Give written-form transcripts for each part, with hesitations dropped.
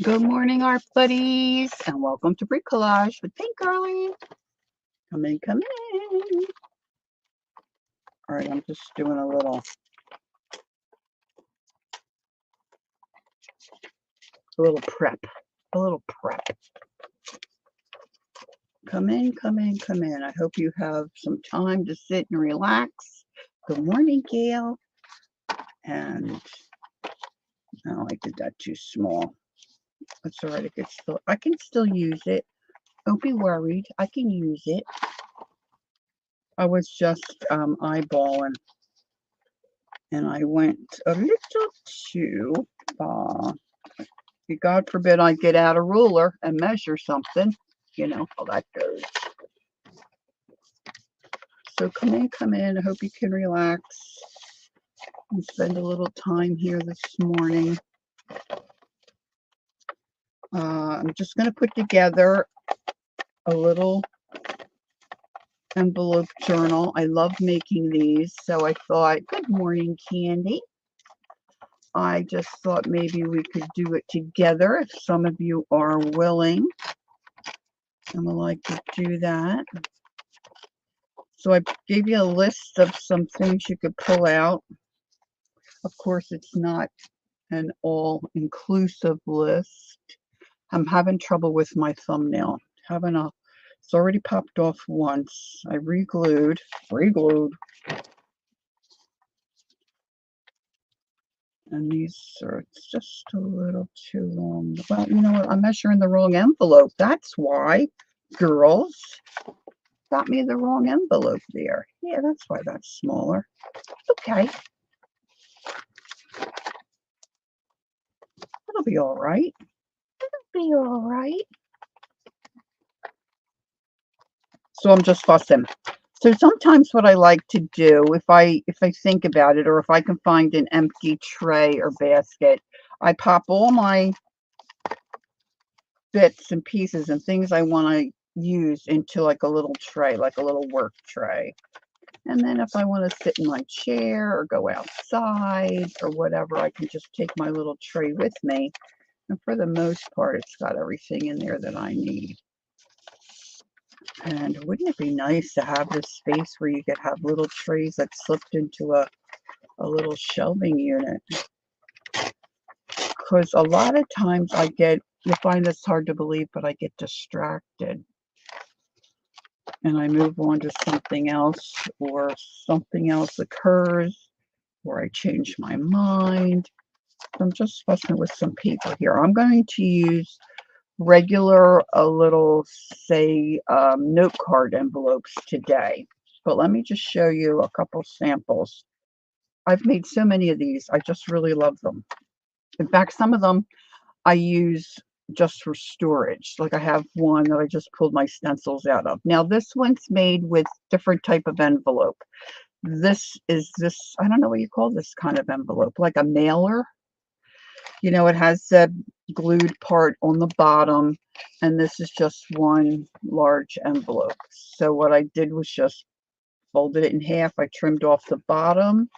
Good morning, art buddies, and welcome to Bricolage with Pink Girly. Come in, come in. All right, I'm just doing a little prep. A little prep. Come in, come in, come in. I hope you have some time to sit and relax. Good morning, Gail. And no, I did that too small. That's all right. I can still use it. Don't be worried. I can use it. I was just eyeballing, and I went a little too far. God forbid I get out a ruler and measure something. You know how that goes. So come in, come in. I hope you can relax and spend a little time here this morning. I'm just going to put together a little envelope journal. I love making these, so I thought, good morning, Candy. I just thought maybe we could do it together if some of you are willing. And would like to do that. So I gave you a list of some things you could pull out. Of course, it's not an all-inclusive list. I'm having trouble with my thumbnail. It's already popped off once. I re-glued. And these are, it's just a little too long. Well, you know what? I'm measuring the wrong envelope. That's why, girls. Got me the wrong envelope there. Yeah, that's why that's smaller. Okay. It'll be all right. It'll be all right. So I'm just fussing. So sometimes what I like to do, if I think about it, or if I can find an empty tray or basket, I pop all my bits and pieces and things I want to use into like a little tray, like a little work tray. And then if I want to sit in my chair or go outside or whatever, I can just take my little tray with me. And for the most part, it's got everything in there that I need. And wouldn't it be nice to have this space where you could have little trays that slipped into a little shelving unit? Because a lot of times you find this hard to believe, but I get distracted. And I move on to something else, or something else occurs, or I change my mind. I'm just fussing with some paper here. I'm going to use regular, little, say, note card envelopes today. But let me just show you a couple samples. I've made so many of these. I just really love them. In fact, some of them I use just for storage. Like I have one that I just pulled my stencils out of. Now this one's made with different type of envelope. This, I don't know what you call this kind of envelope, like a mailer. You know, it has the glued part on the bottom, and this is just one large envelope. So what I did was just folded it in half. I trimmed off the bottom.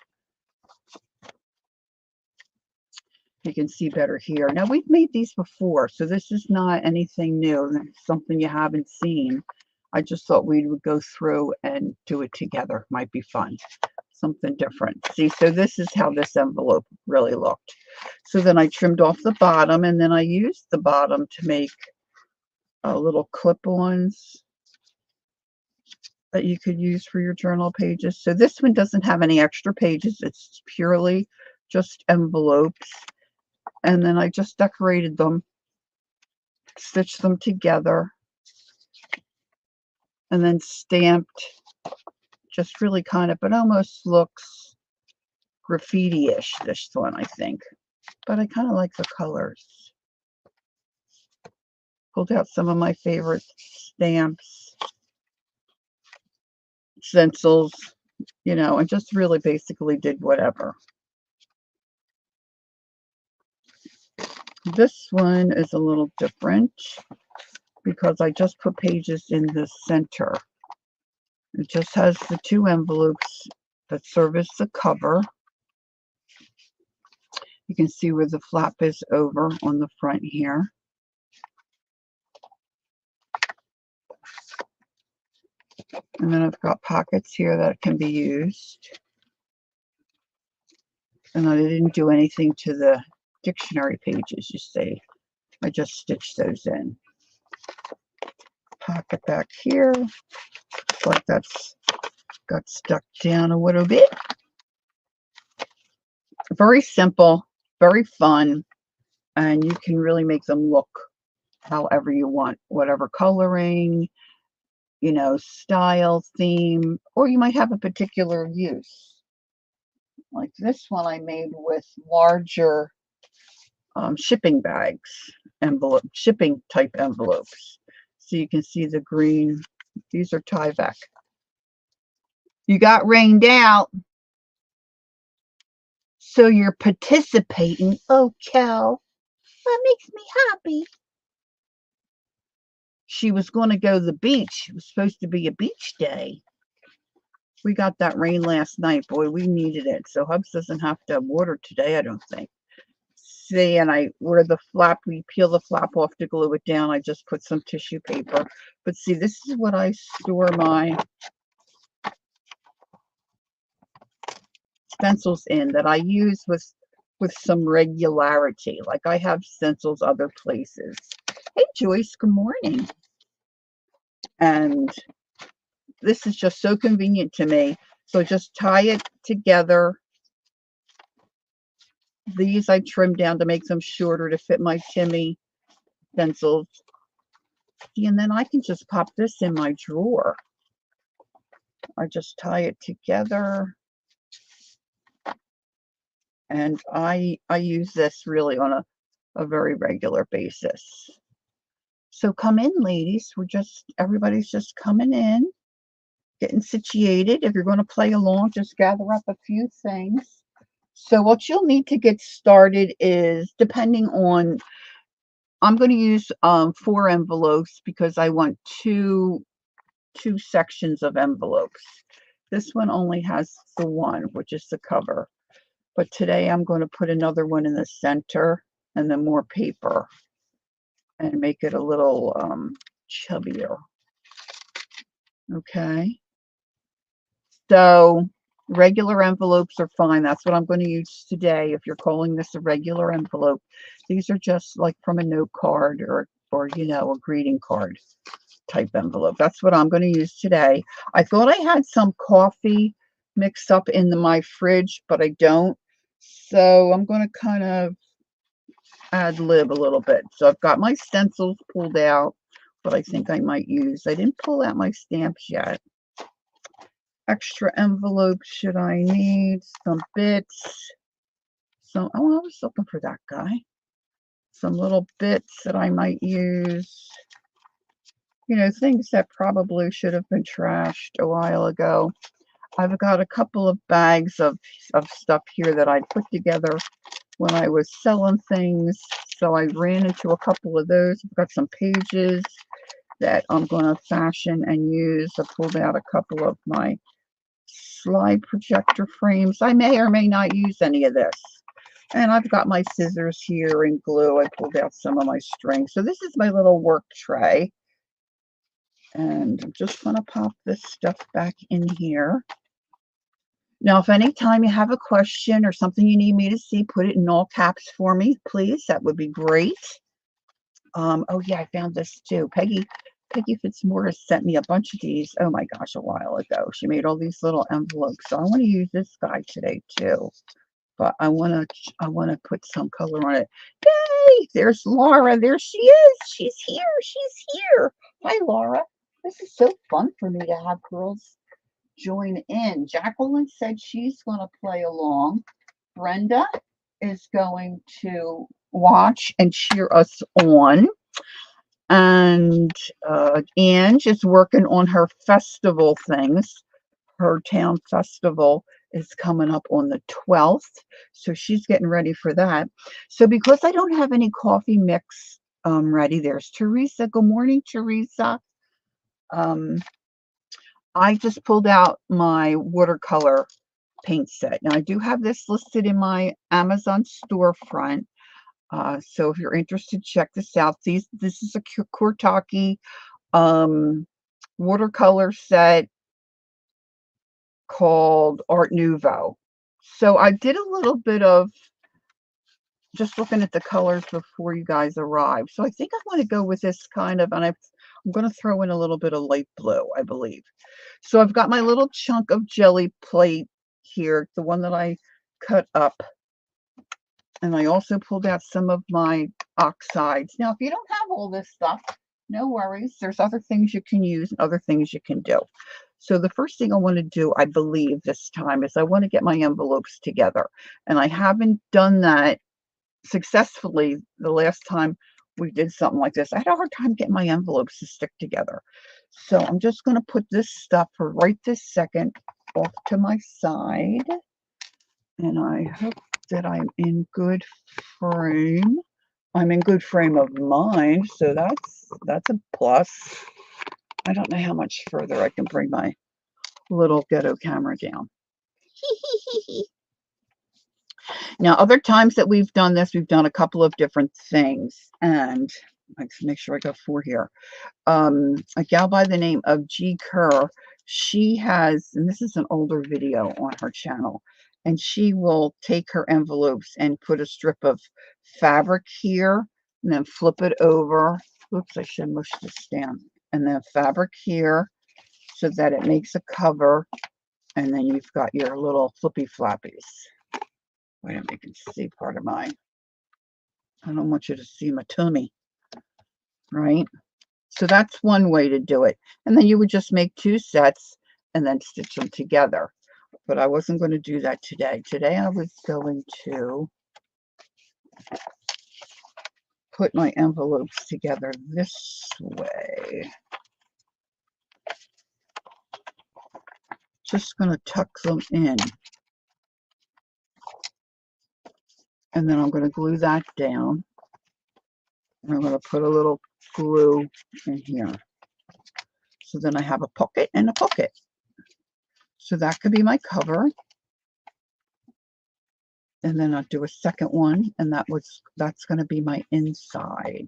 You can see better here. Now, we've made these before, so this is not anything new, something you haven't seen. I just thought we would go through and do it together. Might be fun. Something different. See, so this is how this envelope really looked. So then I trimmed off the bottom, and then I used the bottom to make little clip-ons that you could use for your journal pages. So this one doesn't have any extra pages. It's purely just envelopes. And then I just decorated them, stitched them together, and then stamped. Just really kind of, it almost looks graffiti-ish, this one, I think. But I kind of like the colors. Pulled out some of my favorite stamps, stencils, you know, and just really basically did whatever. This one is a little different because I just put pages in the center. It just has the two envelopes that serve as the cover. You can see where the flap is over on the front here. And then I've got pockets here that can be used. And I didn't do anything to the dictionary pages, you see. I just stitched those in. Pocket back here. Looks like that's got stuck down a little bit. Very simple, very fun, and you can really make them look however you want, whatever coloring, you know, style, theme, or you might have a particular use. Like this one I made with larger shipping bags, shipping type envelopes. So you can see the green. These are Tyvek. You got rained out, so you're participating. Oh, Cal, that makes me happy. She was going to go to the beach. It was supposed to be a beach day. We got that rain last night. Boy, we needed it. So Hubs doesn't have to have water today, I don't think. See, and where the flap, we peel the flap off to glue it down. I just put some tissue paper. But see, this is what I store my stencils in that I use with some regularity. Like I have stencils other places. Hey, Joyce, good morning. And this is just so convenient to me. So just tie it together. These I trimmed down to make them shorter to fit my Timmy stencils. And then I can just pop this in my drawer. I just tie it together. And I use this really on a very regular basis. So come in, ladies. Everybody's just coming in, getting situated. If you're going to play along, just gather up a few things. So what you'll need to get started is, depending on, I'm going to use 4 envelopes because I want two sections of envelopes. This one only has the one, which is the cover. But today I'm going to put another one in the center and then more paper and make it a little chubbier. Okay. So regular envelopes are fine. That's what I'm going to use today. If you're calling this a regular envelope, these are just like from a note card or you know, a greeting card type envelope. That's what I'm going to use today. I thought I had some coffee mixed up in my fridge, but I don't. So I'm going to kind of ad lib a little bit. So I've got my stencils pulled out, but I think I might use. I didn't pull out my stamps yet. Extra envelopes should I need? Some bits. Oh, I was looking for that guy. Some little bits that I might use. You know, things that probably should have been trashed a while ago. I've got a couple of bags of stuff here that I put together when I was selling things. So I ran into a couple of those. I've got some pages that I'm going to fashion and use. I pulled out a couple of my slide projector frames. I may or may not use any of this. And I've got my scissors here and glue. I pulled out some of my string. So this is my little work tray. And I'm just going to pop this stuff back in here. Now, if any time you have a question or something you need me to see, put it in all caps for me, please. That would be great. Oh, yeah, I found this too. Peggy Fitzmore sent me a bunch of these, oh my gosh, a while ago. She made all these little envelopes. So I want to use this guy today too. But I want to put some color on it. Yay! There's Laura. There she is. She's here. She's here. Hi, Laura. This is so fun for me to have girls join in. Jacqueline said she's going to play along. Brenda is going to watch and cheer us on. And Ange is working on her festival things. Her town festival is coming up on the 12th. So she's getting ready for that. So because I don't have any coffee mix ready, there's Teresa. Good morning, Teresa. I just pulled out my watercolor paint set. Now, I do have this listed in my Amazon storefront. So if you're interested, check this out. This is a Kurtaki watercolor set called Art Nouveau. So I did a little bit of just looking at the colors before you guys arrived. So I think I want to go with this kind of, and I'm going to throw in a little bit of light blue, I believe. So I've got my little chunk of Gelli plate here, the one that I cut up. And I also pulled out some of my oxides. Now, if you don't have all this stuff, no worries. There's other things you can use and other things you can do. So the first thing I want to do, I believe this time, is I want to get my envelopes together. And I haven't done that successfully the last time we did something like this. I had a hard time getting my envelopes to stick together. So I'm just going to put this stuff for right this second off to my side. And I hope that I'm in good frame. I'm in good frame of mind, so that's a plus. I don't know how much further I can bring my little ghetto camera down. Now, other times that we've done this, we've done a couple of different things. And let's make sure I got 4 here. A gal by the name of G. Kerr, she has, and this is an older video on her channel, and she will take her envelopes and put a strip of fabric here and then flip it over. Oops, I should mush this down. And then fabric here so that it makes a cover. And then you've got your little flippy flappies. Wait a minute, you can see part of mine. I don't want you to see my tummy, right? So that's one way to do it. And then you would just make 2 sets and then stitch them together. But I wasn't going to do that today. Today I was going to put my envelopes together this way. Just going to tuck them in. And then I'm going to glue that down. And I'm going to put a little glue in here. So then I have a pocket and a pocket. So that could be my cover. And then I'll do a second one, and that's going to be my inside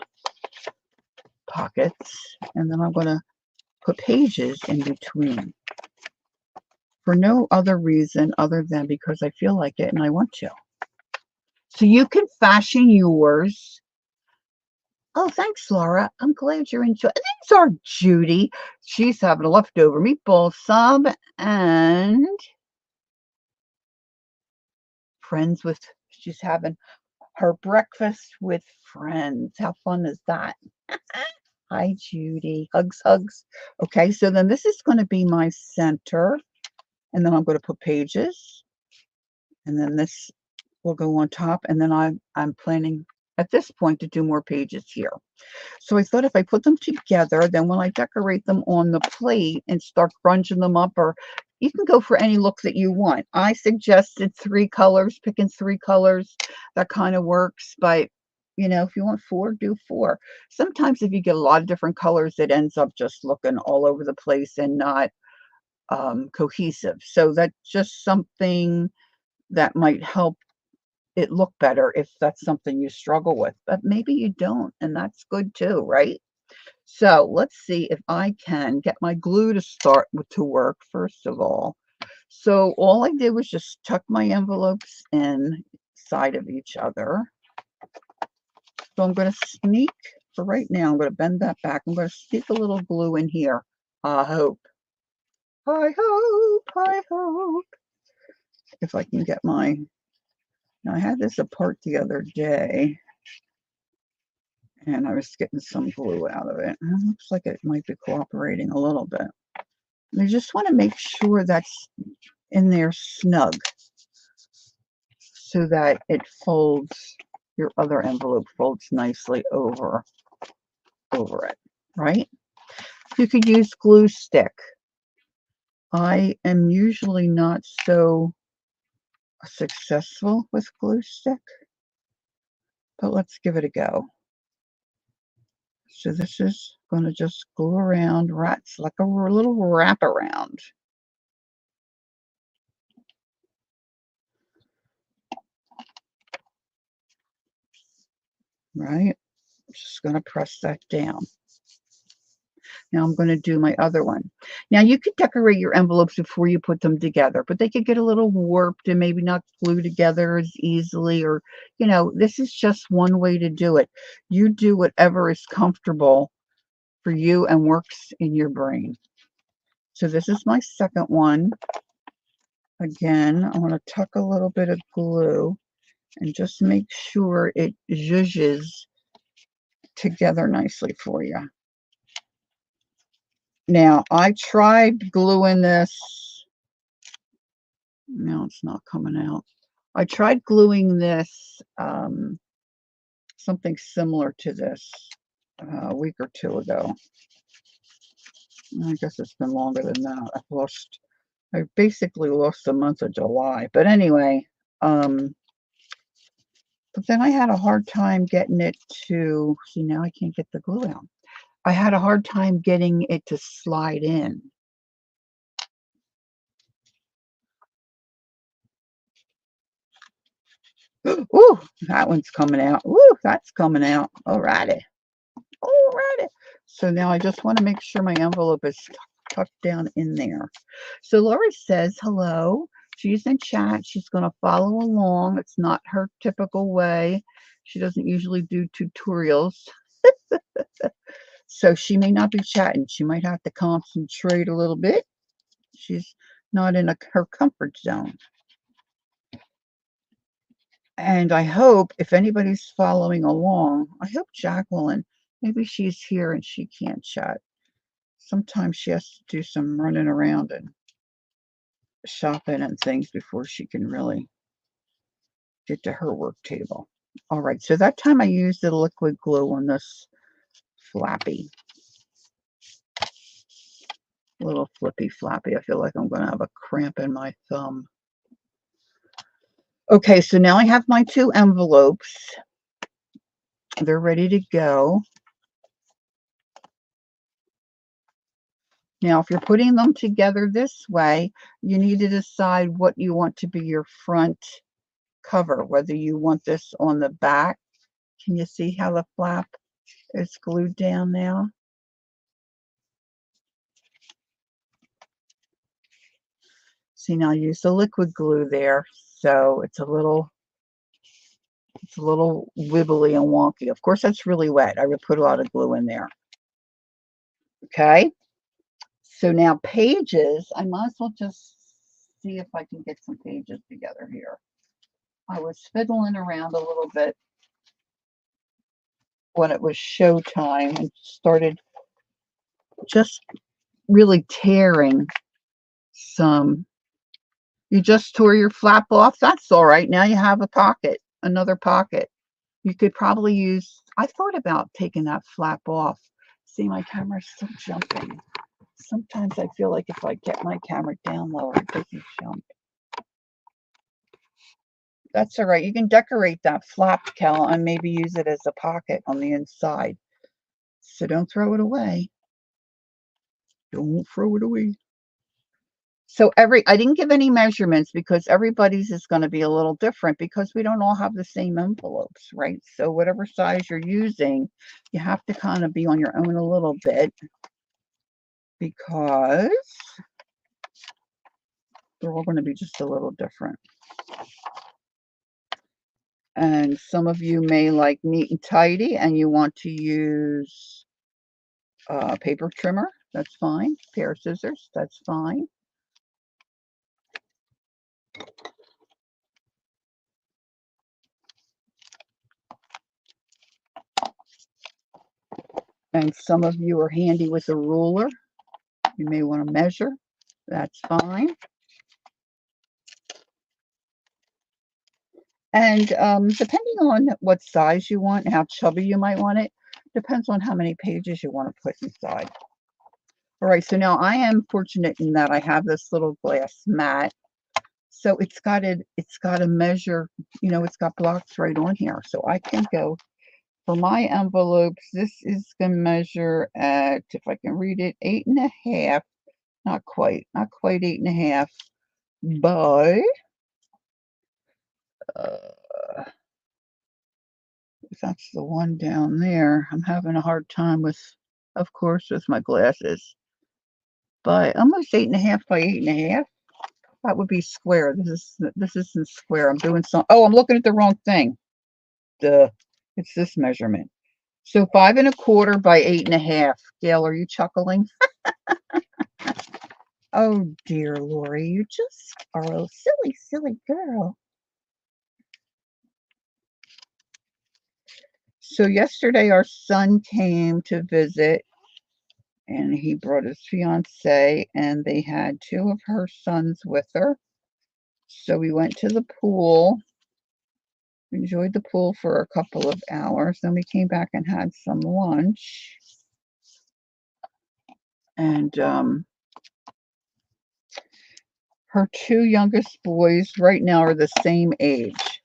pockets. And then I'm going to put pages in between for no other reason other than because I feel like it and I want to. So you can fashion yours. Oh, thanks, Laura. I'm glad you're enjoying. These are Judy. She's having a leftover meatball sub and she's having her breakfast with friends. How fun is that? Hi, Judy. Hugs, hugs. Okay, so then this is going to be my center. And then I'm going to put pages. And then this will go on top. And then I'm planning at this point to do more pages here. So I thought if I put them together, then when I decorate them on the plate and start crunching them up, or you can go for any look that you want. I suggested 3 colors, picking 3 colors. That kind of works. But, you know, if you want 4, do 4. Sometimes if you get a lot of different colors, it ends up just looking all over the place and not cohesive. So that's just something that might help it look better if that's something you struggle with. But maybe you don't, and that's good too, right? So let's see if I can get my glue to start to work first of all. So all I did was just tuck my envelopes inside of each other. So I'm going to sneak, for right now, I'm going to bend that back. I'm going to sneak a little glue in here. I hope. I hope. If I can get my, now I had this apart the other day. And I was getting some glue out of it. It looks like it might be cooperating a little bit. And I just want to make sure that's in there snug so that it folds, your other envelope folds nicely over it, right? You could use glue stick. I am usually not so successful with glue stick, but let's give it a go. So this is going to just glue around, like a little wraparound. right? Just going to press that down. Now I'm going to do my other one. Now you could decorate your envelopes before you put them together, but they could get a little warped and maybe not glue together as easily, or, you know, this is just one way to do it. You do whatever is comfortable for you and works in your brain. So this is my second one. Again, I want to tuck a little bit of glue and just make sure it zhuzhes together nicely for you. Now, I tried gluing this. No, it's not coming out. I tried gluing this, something similar to this, a week or two ago. I guess it's been longer than that. I basically lost the month of July. But anyway, but then I had a hard time getting it to, see, now I can't get the glue out. I had a hard time getting it to slide in. Ooh, that one's coming out. Ooh, that's coming out. Alrighty. Alrighty. So now I just want to make sure my envelope is tucked down in there. So Lori says hello. She's in chat. She's going to follow along. It's not her typical way. She doesn't usually do tutorials. So she may not be chatting. She might have to concentrate a little bit. She's not in her comfort zone. And I hope, if anybody's following along, I hope Jacqueline, maybe she's here and she can't chat. Sometimes she has to do some running around and shopping and things before she can really get to her work table. All right, so that time I used the liquid glue on this flappy. Little flippy flappy. I feel like I'm going to have a cramp in my thumb. Okay, so now I have my two envelopes. They're ready to go. Now, if you're putting them together this way, you need to decide what you want to be your front cover, whether you want this on the back. Can you see how the flap is glued down now? See, now I use the liquid glue there, so it's a little wibbly and wonky. Of course, that's really wet. I would put a lot of glue in there. Okay. So now pages, I might as well just see if I can get some pages together here. I was fiddling around a little bit when it was showtime and started just really tearing some. You just tore your flap off? That's all right. Now you have a pocket, another pocket. You could probably use, I thought about taking that flap off. See, my camera's still jumping. Sometimes I feel like if I get my camera down lower, it doesn't jump. That's all right. You can decorate that flap, Cal, and maybe use it as a pocket on the inside. So don't throw it away. Don't throw it away. So I didn't give any measurements because everybody's is going to be a little different because we don't all have the same envelopes, right? So whatever size you're using, you have to kind of be on your own a little bit because they're all going to be just a little different. And some of you may like neat and tidy and you want to use paper trimmer. That's fine. Pair of scissors. That's fine. And some of you are handy with a ruler. You may want to measure. That's fine. And depending on what size you want, how chubby you might want it, depends on how many pages you want to put inside. All right, so now I am fortunate in that I have this little glass mat. So it's got to measure, you know, it's got blocks right on here. So I can go for my envelopes. This is going to measure at, if I can read it, 8.5, not quite 8.5 by That's the one down there. I'm having a hard time with, of course, with my glasses. But almost 8.5 by 8.5. That would be square. This isn't square. I'm doing some. Oh, I'm looking at the wrong thing. Duh. It's this measurement. So 5.25 by 8.5. Gail, are you chuckling? Oh dear, Lori, you just are a silly, silly girl. So yesterday our son came to visit, and he brought his fiance, and they had two of her sons with her. So we went to the pool, enjoyed the pool for a couple of hours. Then we came back and had some lunch. And her two youngest boys right now are the same age.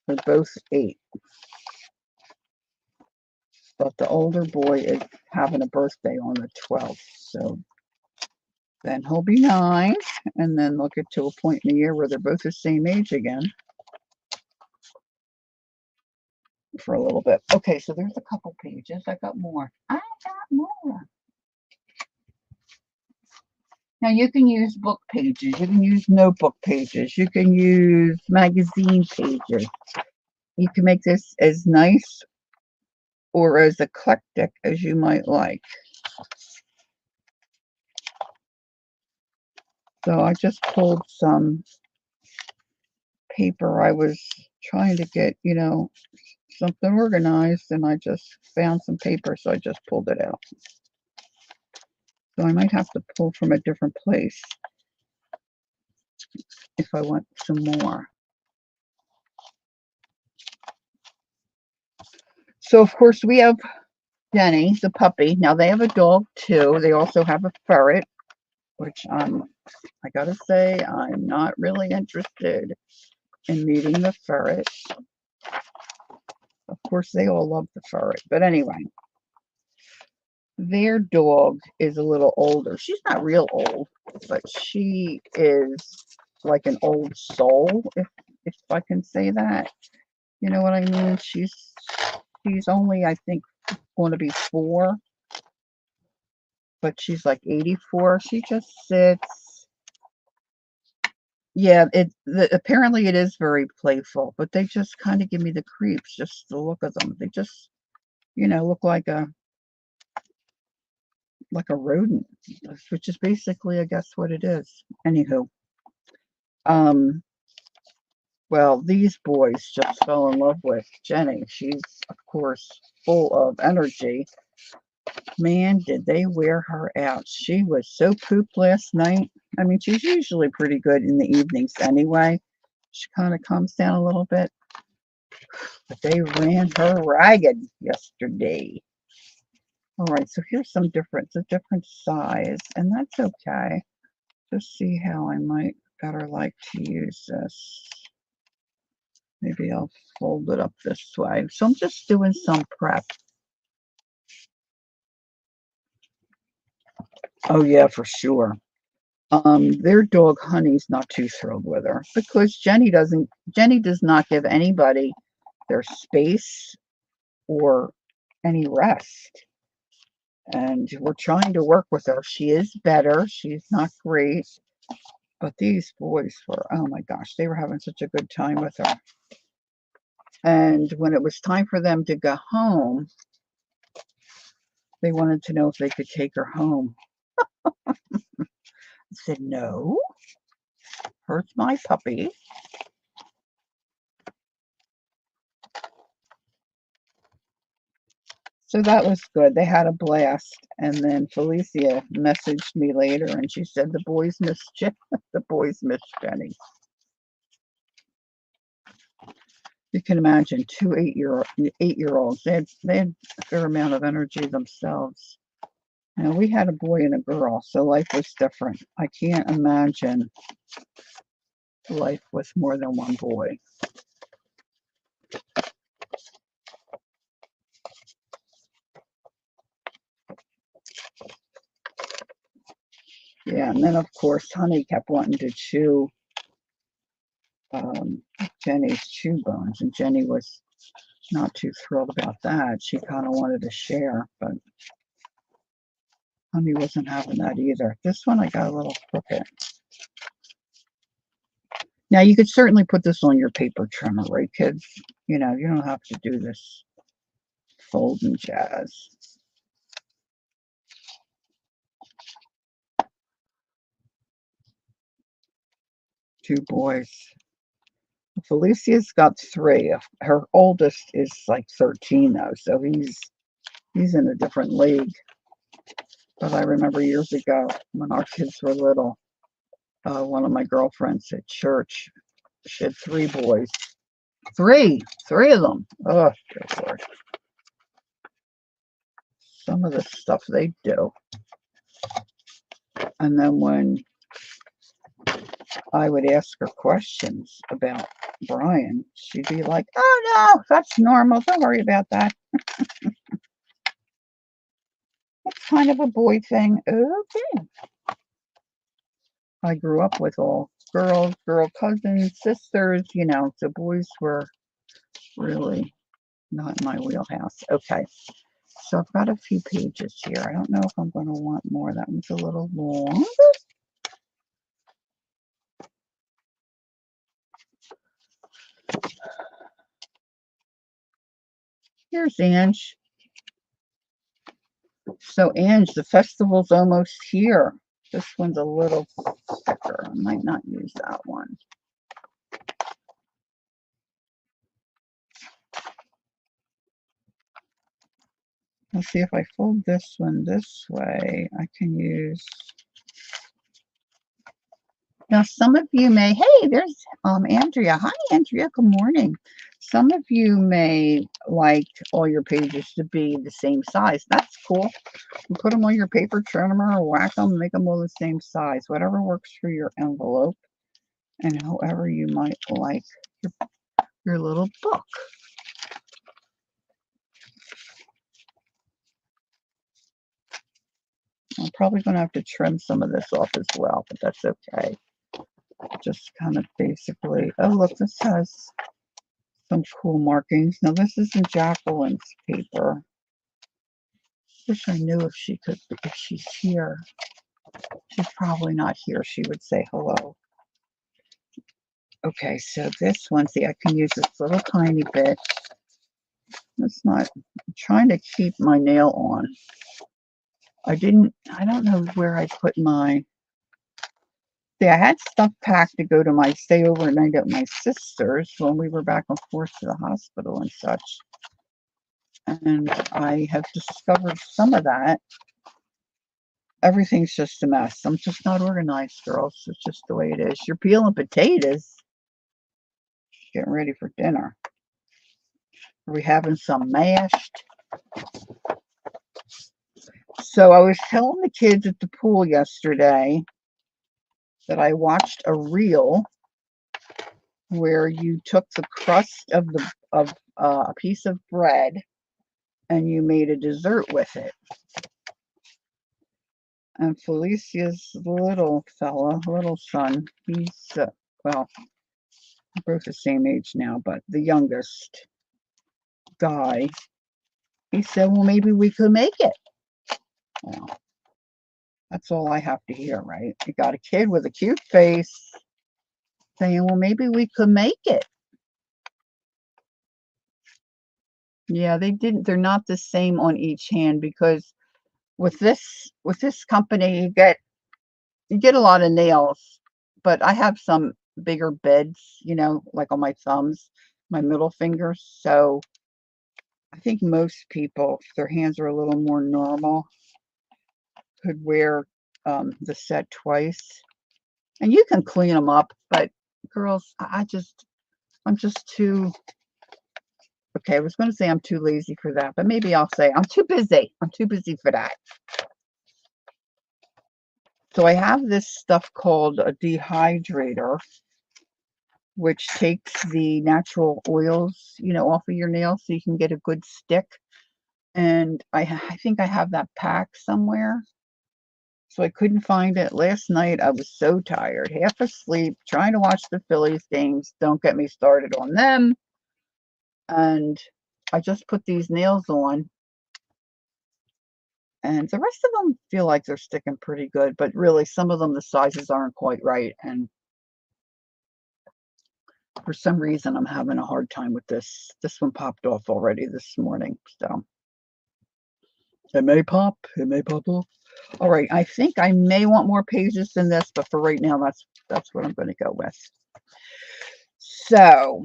They're both 8. But the older boy is having a birthday on the 12th. So then he'll be 9. And then they'll get to a point in the year where they're both the same age again for a little bit. Okay, so there's a couple pages. I got more. I got more. Now you can use book pages. You can use notebook pages. You can use magazine pages. You can make this as nice or as eclectic as you might like. So I just pulled some paper. I was trying to get, something organized, and I just found some paper, so I just pulled it out. So I might have to pull from a different place if I want some more. So of course we have Jenny, the puppy. Now they have a dog too. They also have a ferret, which I gotta say, I'm not really interested in meeting the ferret. Of course, they all love the ferret. But anyway, their dog is a little older. She's not real old, but she is like an old soul, if I can say that. You know what I mean? She's only, I think, going to be 4, but she's like 84. She just sits. Yeah, apparently it is very playful, but they just kind of give me the creeps, just the look of them. They just, look like a rodent, which is basically, I guess, what it is. Anywho, well, these boys just fell in love with Jenny. She's, of course, full of energy. Man, did they wear her out. She was so pooped last night. I mean, she's usually pretty good in the evenings anyway. She kind of calms down a little bit. But they ran her ragged yesterday. All right, so here's some difference, a different size, and that's okay. Just see how I might better like to use this. Maybe I'll fold it up this way. So I'm just doing some prep. Oh yeah, for sure. Their dog Honey's not too thrilled with her because Jenny does not give anybody their space or any rest. And we're trying to work with her. She is better. She's not great. But these boys were, oh my gosh, they were having such a good time with her. And when it was time for them to go home, they wanted to know if they could take her home. I said, no, hurts my puppy. So that was good. They had a blast. And then Felicia messaged me later and she said the boys missed the boys missed Jenny. You can imagine 2 8-year-olds. They had a fair amount of energy themselves. Now we had a boy and a girl, so life was different. I can't imagine life with more than one boy. Yeah, and then of course Honey kept wanting to chew Jenny's chew bones, and Jenny was Not too thrilled about that. She kind of wanted to share, but Honey wasn't having that either. This one I got a little crooked. Now you could certainly put this on your paper trimmer, right, kids? You know, you don't have to do this folding jazz. Two boys. Felicia's got 3. Her oldest is like 13 though, so he's in a different league. But I remember years ago when our kids were little, one of my girlfriends at church, she had 3 boys. Three of them. Oh, good Lord. Some of the stuff they do. And then when I would ask her questions about Brian, she'd be like, oh no, that's normal. Don't worry about that. It's kind of a boy thing. Okay. I grew up with all girls, girl cousins, sisters, you know, so boys were really not my wheelhouse. Okay. So I've got a few pages here. I don't know if I'm going to want more. That one's a little long. Here's Ange. So Ange, the festival's almost here. This one's a little thicker. I might not use that one. Let's see if I fold this one this way. I can use. Now, some of you may, hey, there's Andrea. Hi, Andrea. Good morning. Some of you may like all your pages to be the same size. That's cool. You put them on your paper trimmer or whack them, make them all the same size. Whatever works for your envelope and however you might like your little book. I'm probably going to have to trim some of this off as well, but that's okay. Just kind of basically, oh, look, this has some cool markings. Now, this isn't Jacqueline's paper. Wish I knew if she's here. She's probably not here. She would say hello. Okay, so this one, see, I can use this little tiny bit. It's not, I'm trying to keep my nail on. I don't know where I put my, see, I had stuff packed to go to my stay overnight at my sister's when we were back and forth to the hospital and such. And I have discovered some of that. Everything's just a mess. I'm just not organized, girls. It's just the way it is. You're peeling potatoes. Getting ready for dinner. Are we having some mashed? So I was telling the kids at the pool yesterday that I watched a reel where you took the crust of a piece of bread and you made a dessert with it. And Felicia's little fella, little son, he's well, both the same age now, but the youngest guy, he said, well, maybe we could make it. Well, that's all I have to hear, right? You got a kid with a cute face saying, well, maybe we could make it. Yeah, they're not the same on each hand because with this company you get a lot of nails, but I have some bigger beds, you know, like on my thumbs, my middle fingers. So I think most people, if their hands are a little more normal, could wear the set twice. And you can clean them up, but girls, I'm just too, okay, I was going to say I'm too lazy for that, but maybe I'll say I'm too busy. I'm too busy for that. So I have this stuff called a dehydrator, which takes the natural oils, you know, off of your nails so you can get a good stick. And I think I have that pack somewhere. So I couldn't find it. Last night I was so tired, half asleep, trying to watch the Phillies games. Don't get me started on them. And I just put these nails on, and the rest of them feel like they're sticking pretty good, but really some of them, the sizes aren't quite right, and for some reason I'm having a hard time with this. This one popped off already this morning, so it may pop off. All right, I think I may want more pages than this, but for right now, that's what I'm going to go with. So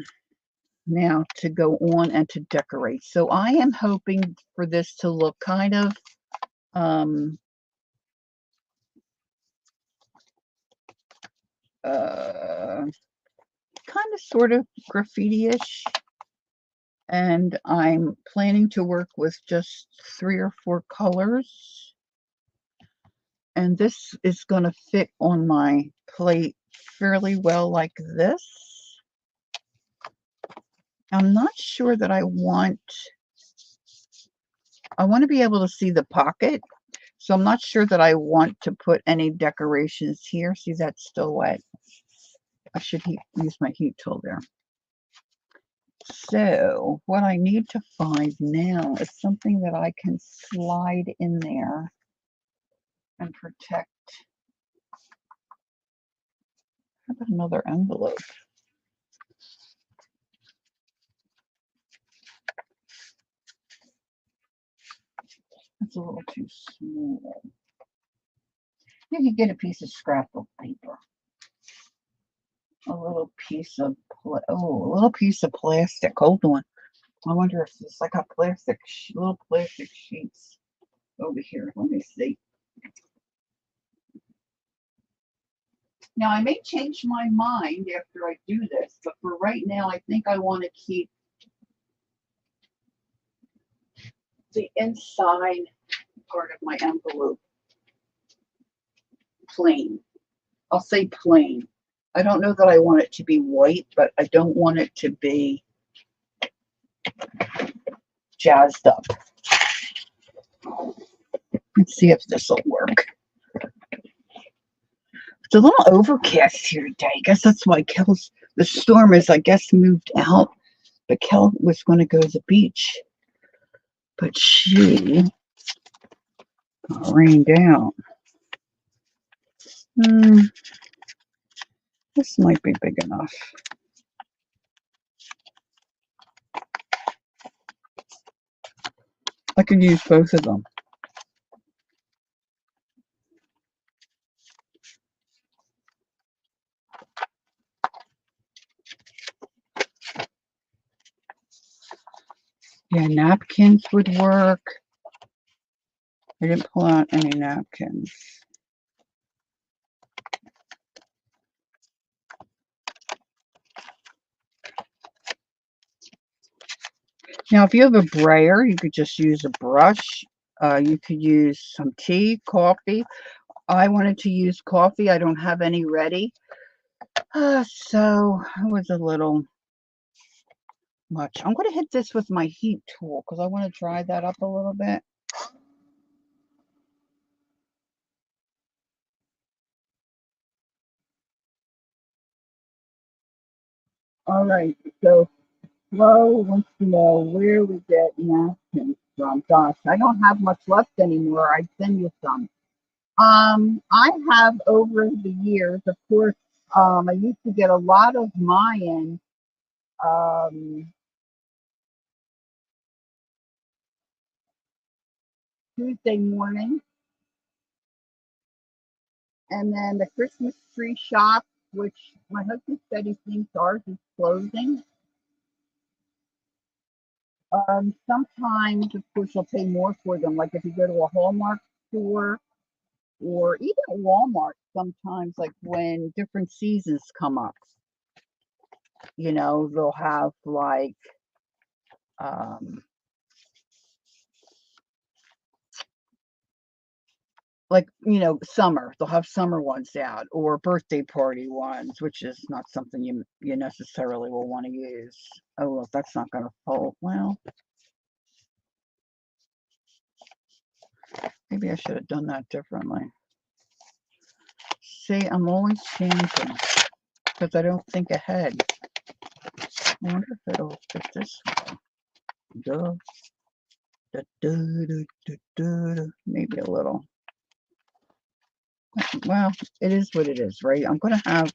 now to go on and to decorate. So I am hoping for this to look kind of sort of graffiti-ish, and I'm planning to work with just 3 or 4 colors, and this is going to fit on my plate fairly well like this. I'm not sure that I want to be able to see the pocket, so I'm not sure that I want to put any decorations here. See, that's still wet. I should use my heat tool there. So what I need to find now is something that I can slide in there and protect. How about another envelope? That's a little too small. You can get a piece of scrapbook paper. A little piece of a little piece of plastic. Hold on. I wonder if it's like a plastic, little plastic sheets over here. Let me see. Now I may change my mind after I do this, but for right now, I think I want to keep the inside part of my envelope plain. I'll say plain. I don't know that I want it to be white, but I don't want it to be jazzed up. Let's see if this will work. It's a little overcast here today. I guess that's why the storm is, I guess, moved out. But Kel was going to go to the beach, but she rained out. This might be big enough. I could use both of them. Yeah, napkins would work. I didn't pull out any napkins. Now, if you have a brayer, you could just use a brush. You could use some tea, coffee. I wanted to use coffee. I don't have any ready. So it was a little much. I'm going to hit this with my heat tool because I want to dry that up a little bit. All right, so Flo wants to know where we get napkins from. Gosh, I don't have much left anymore. I'd send you some. I have over the years, of course, I used to get a lot of mine Tuesday morning, and then the Christmas tree shop, which my husband said he thinks ours is closing. Sometimes, of course, you'll pay more for them. Like if you go to a Hallmark store or even Walmart, sometimes, like when different seasons come up, they'll have um, summer. They'll have summer ones out or birthday party ones, which is not something you necessarily will want to use. Oh, well, that's not going to fold. Well, maybe I should have done that differently. See, I'm always changing because I don't think ahead. I wonder if it'll fit this way. Duh, duh, duh, duh, duh, duh, duh. Maybe a little. Well, it is what it is, right? I'm going to have,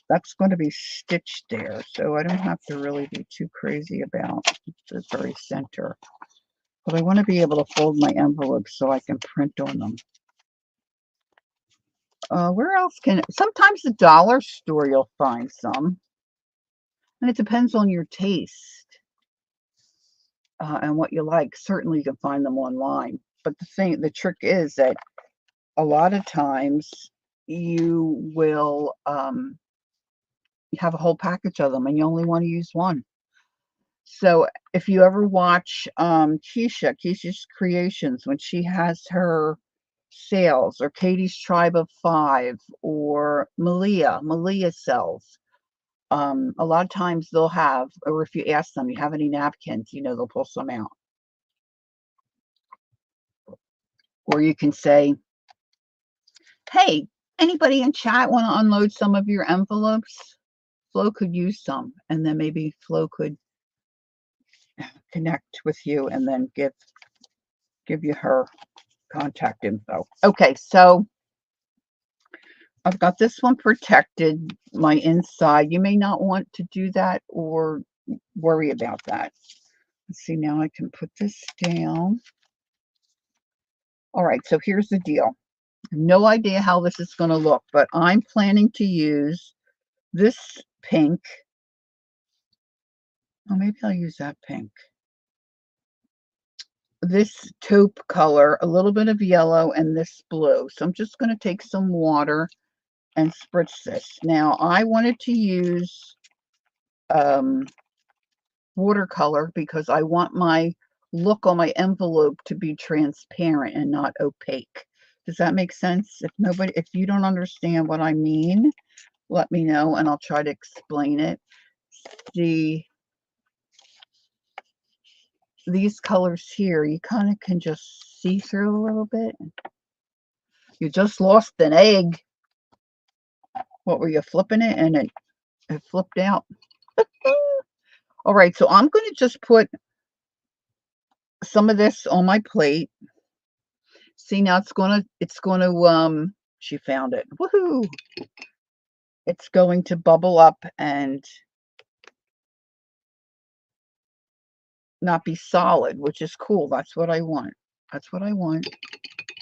that's going to be stitched there, so I don't have to really be too crazy about the very center. But I want to be able to fold my envelopes so I can print on them. Where else can, sometimes the dollar store you'll find some. And it depends on your taste and what you like. Certainly you can find them online. But the trick is that a lot of times you will have a whole package of them and you only want to use one. So if you ever watch Keisha's Creations, when she has her sales, or Katie's Tribe of Five, or Malia sells, a lot of times they'll have, or if you ask them, you have any napkins, they'll pull some out. Or you can say, hey, anybody in chat want to unload some of your envelopes? Flo could use some, and then maybe Flo could connect with you and then give you her contact info. Okay, so I've got this one protected, my inside. You may not want to do that or worry about that. Let's see, now I can put this down. All right, so here's the deal. No idea how this is going to look, but I'm planning to use this pink. Oh, maybe I'll use that pink. This taupe color, a little bit of yellow, and this blue. So I'm just going to take some water and spritz this. Now, I wanted to use watercolor because I want my look on my envelope to be transparent and not opaque. Does that make sense? If you don't understand what I mean, let me know and I'll try to explain it. These colors here, you kind of can just see through a little bit. You just lost an egg. What were you flipping it? And it flipped out. All right, so I'm going to just put some of this on my plate. See, now it's going to, she found it. Woohoo! It's going to bubble up and not be solid, which is cool. That's what I want. That's what I want.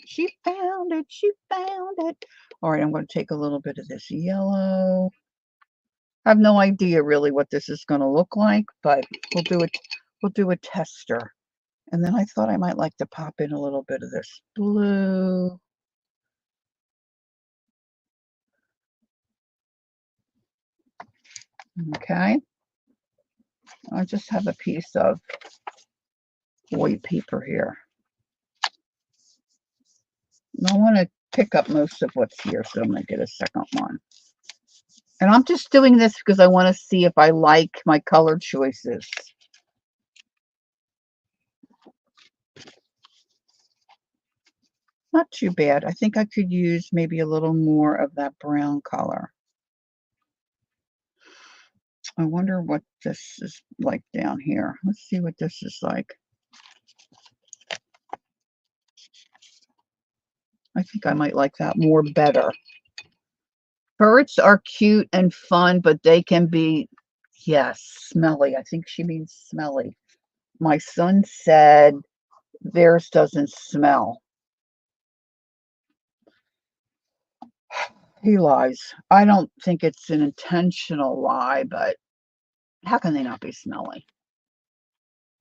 She found it. She found it. All right, I'm going to take a little bit of this yellow. I have no idea really what this is going to look like, but we'll do it. We'll do a tester. And then I thought I might like to pop in a little bit of this blue. Okay. I just have a piece of white paper here. And I want to pick up most of what's here, so I'm going to get a second one. And I'm just doing this because I want to see if I like my color choices. Not too bad. I think I could use maybe a little more of that brown color. I wonder what this is like down here. Let's see what this is like. I think I might like that more better. Birds are cute and fun, but they can be, yes, smelly. I think she means smelly. My son said theirs doesn't smell. He lies. I don't think it's an intentional lie, but how can they not be smelly?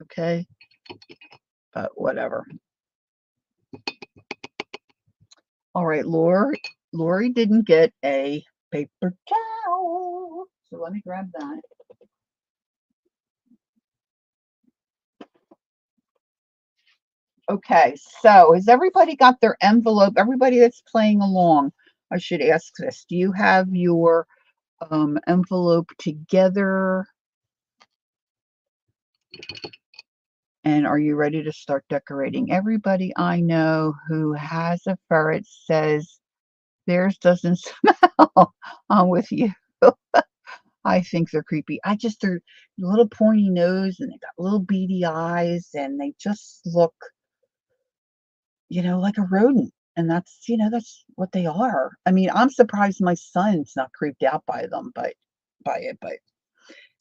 Okay, but whatever. All right, Lori didn't get a paper towel, so let me grab that. Okay, so has everybody got their envelope? Everybody that's playing along, I should ask this. Do you have your envelope together? And are you ready to start decorating? Everybody I know who has a ferret says theirs doesn't smell. I'm with you. I think they're creepy. They're little pointy nose and they got little beady eyes and they just look, like a rodent. And that's what they are. I mean, I'm surprised my son's not creeped out by them, but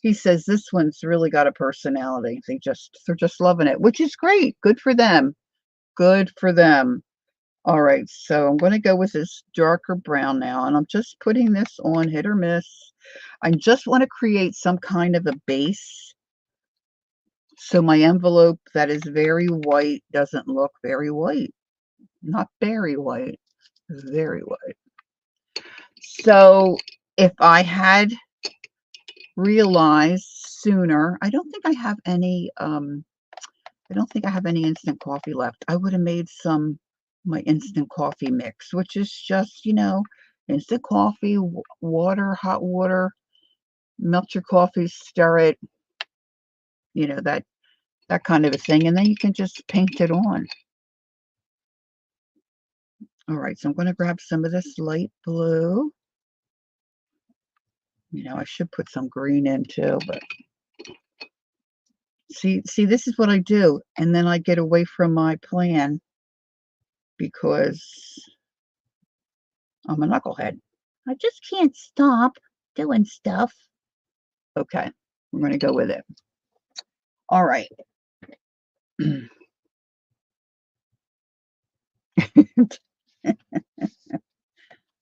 he says this one's really got a personality. They're just loving it, which is great. Good for them. Good for them. All right, so I'm going to go with this darker brown now, and I'm just putting this on hit or miss. I just want to create some kind of a base so my envelope that is very white doesn't look very white. Not very white, very white. So if I had realized sooner, I don't think I have any instant coffee left. I would have made my instant coffee mix, which is just, instant coffee, water, hot water, melt your coffee, stir it, that kind of a thing. And then you can just paint it on. All right, so I'm going to grab some of this light blue. I should put some green in too, but see, this is what I do. And then I get away from my plan because I'm a knucklehead. I just can't stop doing stuff. Okay, I'm going to go with it. All right.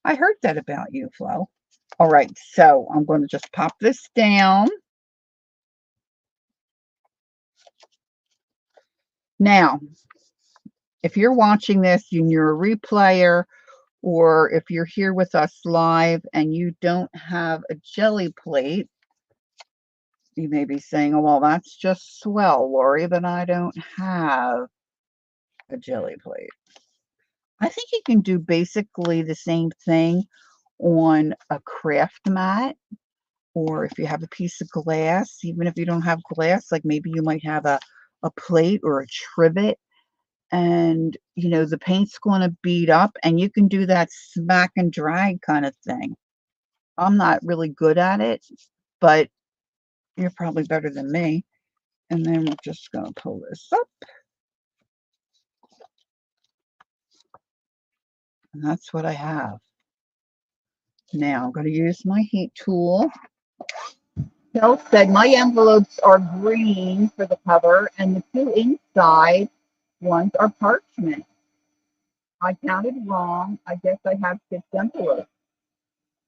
I heard that about you, Flo. All right, so I'm going to just pop this down. Now, if you're watching this and you're a replayer, or if you're here with us live and you don't have a jelly plate, you may be saying, oh, well, that's just swell, Lori, but I don't have a jelly plate. I think you can do basically the same thing on a craft mat, or if you have a piece of glass, even if you don't have glass, like maybe you might have a plate or a trivet, and the paint's going to bead up, and you can do that smack and drag kind of thing. I'm not really good at it, but you're probably better than me. And then we're just going to pull this up. And that's what I have. Now I'm going to use my heat tool. Bill said my envelopes are green for the cover, and the two inside ones are parchment. I counted wrong. I guess I have 6 envelopes.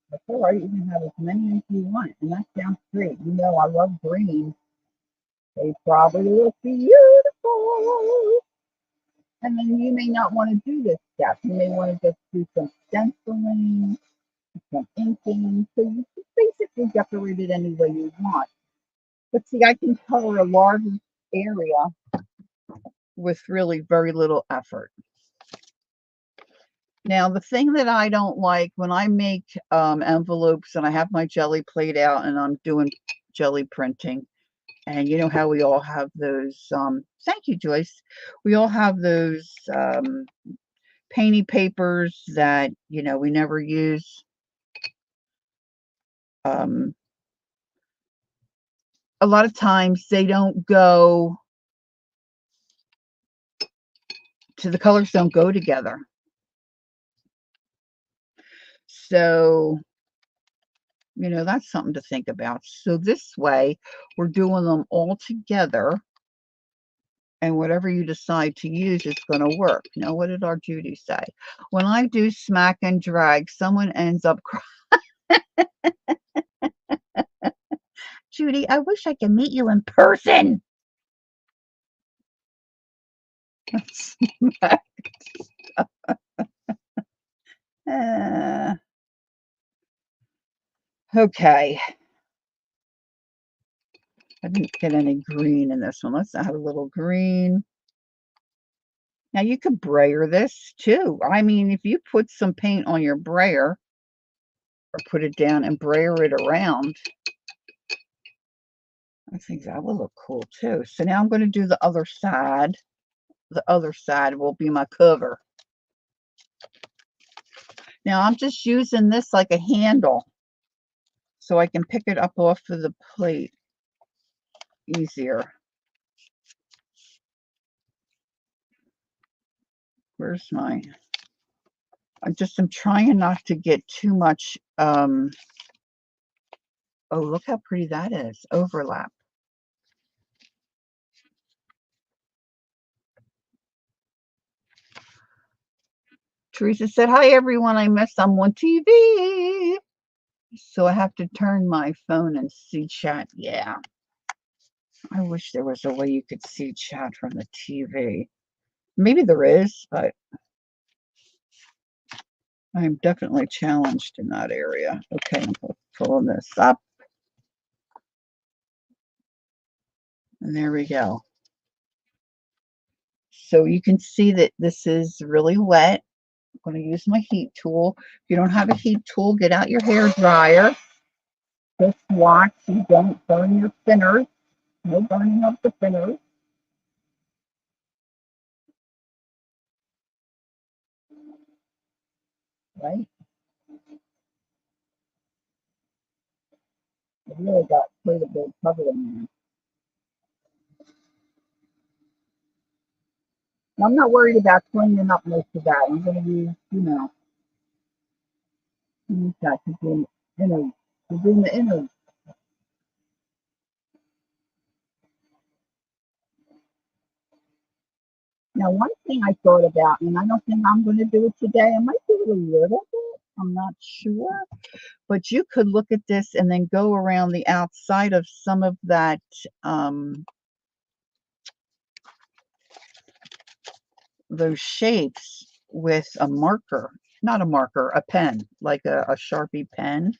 That's all right. You can have as many as you want, and that sounds great. I love green. They probably look beautiful. And then you may not want to do this step. You may want to just do some stenciling, some inking. So you can basically decorate it any way you want. But see, I can color a large area with really very little effort. Now, the thing that I don't like when I make envelopes and I have my jelly plate out and I'm doing jelly printing, and you know how we all have those, thank you, Joyce. We all have those painty papers that, we never use. A lot of times they don't go, the colors don't go together. So, that's something to think about. So this way, we're doing them all together, and whatever you decide to use is going to work. Now, what did our Judy say? When I do smack and drag, someone ends up crying. Judy, I wish I could meet you in person. Okay. I didn't get any green in this one. Let's add a little green. Now you could brayer this too. I mean, if you put some paint on your brayer or put it down and brayer it around, I think that will look cool too. So now I'm going to do the other side. The other side will be my cover. Now I'm just using this like a handle. so I can pick it up off of the plate easier. Where's my, I'm trying not to get too much, oh, look how pretty that is, overlap. Teresa said, hi everyone, I missed I'm on TV. So I have to turn my phone and see chat. Yeah. I wish there was a way you could see chat from the TV. Maybe there is, but I'm definitely challenged in that area. Okay, I'm pulling this up. And there we go. So you can see that this is really wet. I'm going to use my heat tool. If you don't have a heat tool, get out your hair dryer. Just watch you don't burn your thinners. No burning of the thinners. Right? It really got quite a bit covered in there. Now, I'm not worried about cleaning up most of that. I'm going to use, use that to do innards. To do the innards. Now, one thing I thought about, and I don't think I'm going to do it today. I might do it a little bit. I'm not sure. But you could look at this and then go around the outside of some of that those shapes with a marker. Not a marker, a pen, like a Sharpie pen.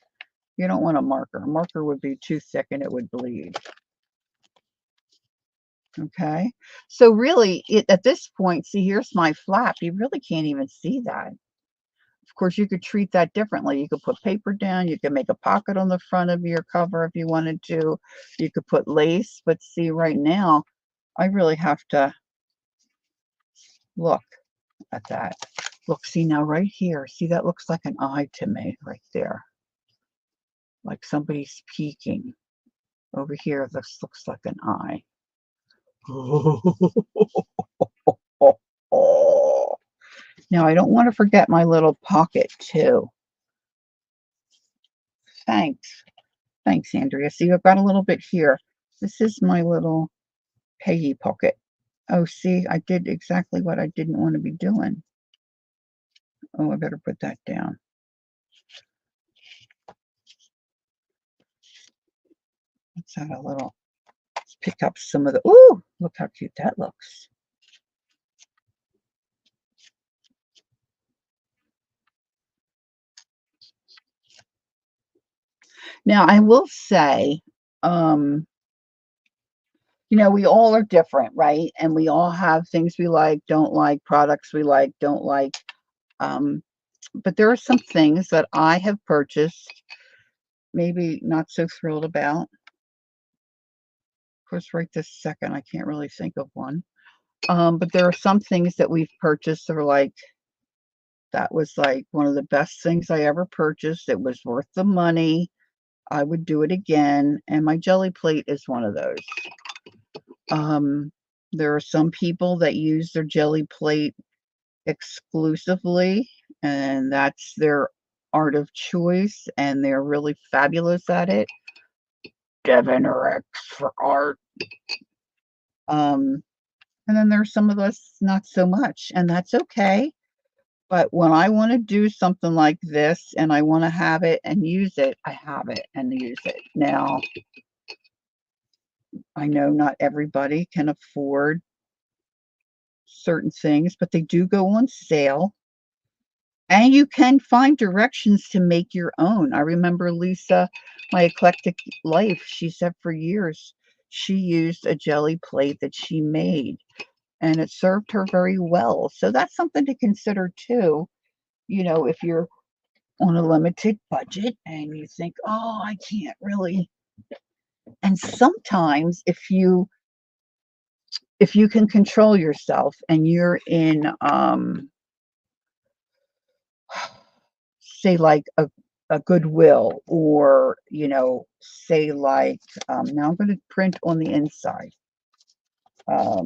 You don't want a marker. A marker would be too thick and it would bleed. Okay, so really, at this point, see, here's my flap. You really can't even see that. Of course, you could treat that differently. You could put paper down. You could make a pocket on the front of your cover if you wanted to. You could put lace. But see, right now, I really have to look at that. Look, see now right here. See, that looks like an eye to me right there. Like somebody's peeking. Over here, this looks like an eye. Now, I don't want to forget my little pocket, too. Thanks. Thanks, Andrea. See, I've got a little bit here. This is my little Peggy pocket. Oh, see, I did exactly what I didn't want to be doing. Oh, I better put that down. Let's add a little, let's pick up some of the, ooh, look how cute that looks. Now, I will say, we all are different, right? And we all have things we like, don't like, products we like, don't like. But there are some things that I have purchased, maybe not so thrilled about. Of course, right this second, I can't really think of one. But there are some things that we've purchased that are like, that was like one of the best things I ever purchased. It was worth the money. I would do it again. And my Gelli plate is one of those. There are some people that use their Gelli plate exclusively, and that's their art of choice, and they're really fabulous at it. Devin or X for art. And then there's some of us not so much, and that's okay. But when I want to do something like this and I want to have it and use it, I have it and use it. Now, I know not everybody can afford certain things, but they do go on sale. And you can find directions to make your own. I remember Lisa, my eclectic life, she said for years she used a Gelli plate that she made, and it served her very well. So that's something to consider too. If you're on a limited budget and you think, oh, I can't really. And sometimes if you can control yourself and you're in say like a Goodwill, or, you know, say like, now I'm going to print on the inside. I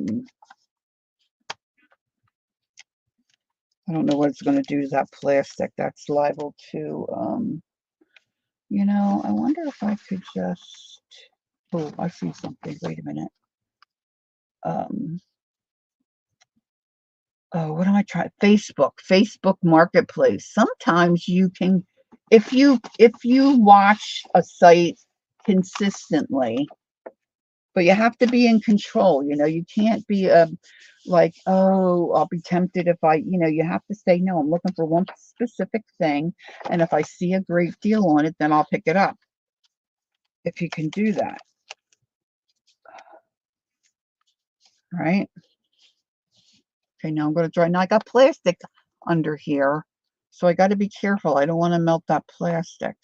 don't know what it's going to do to that plastic. That's liable to, you know, I wonder if I could just, oh, I see something. Wait a minute. Oh, what am I trying? Facebook Marketplace. Sometimes you can, if you watch a site consistently, but you have to be in control. You know, you can't be like, oh, I'll be tempted if I, you know, you have to say, no, I'm looking for one specific thing, and if I see a great deal on it, then I'll pick it up. If you can do that, right? Okay, now I'm going to dry. Now I got plastic under here, so I got to be careful. I don't want to melt that plastic.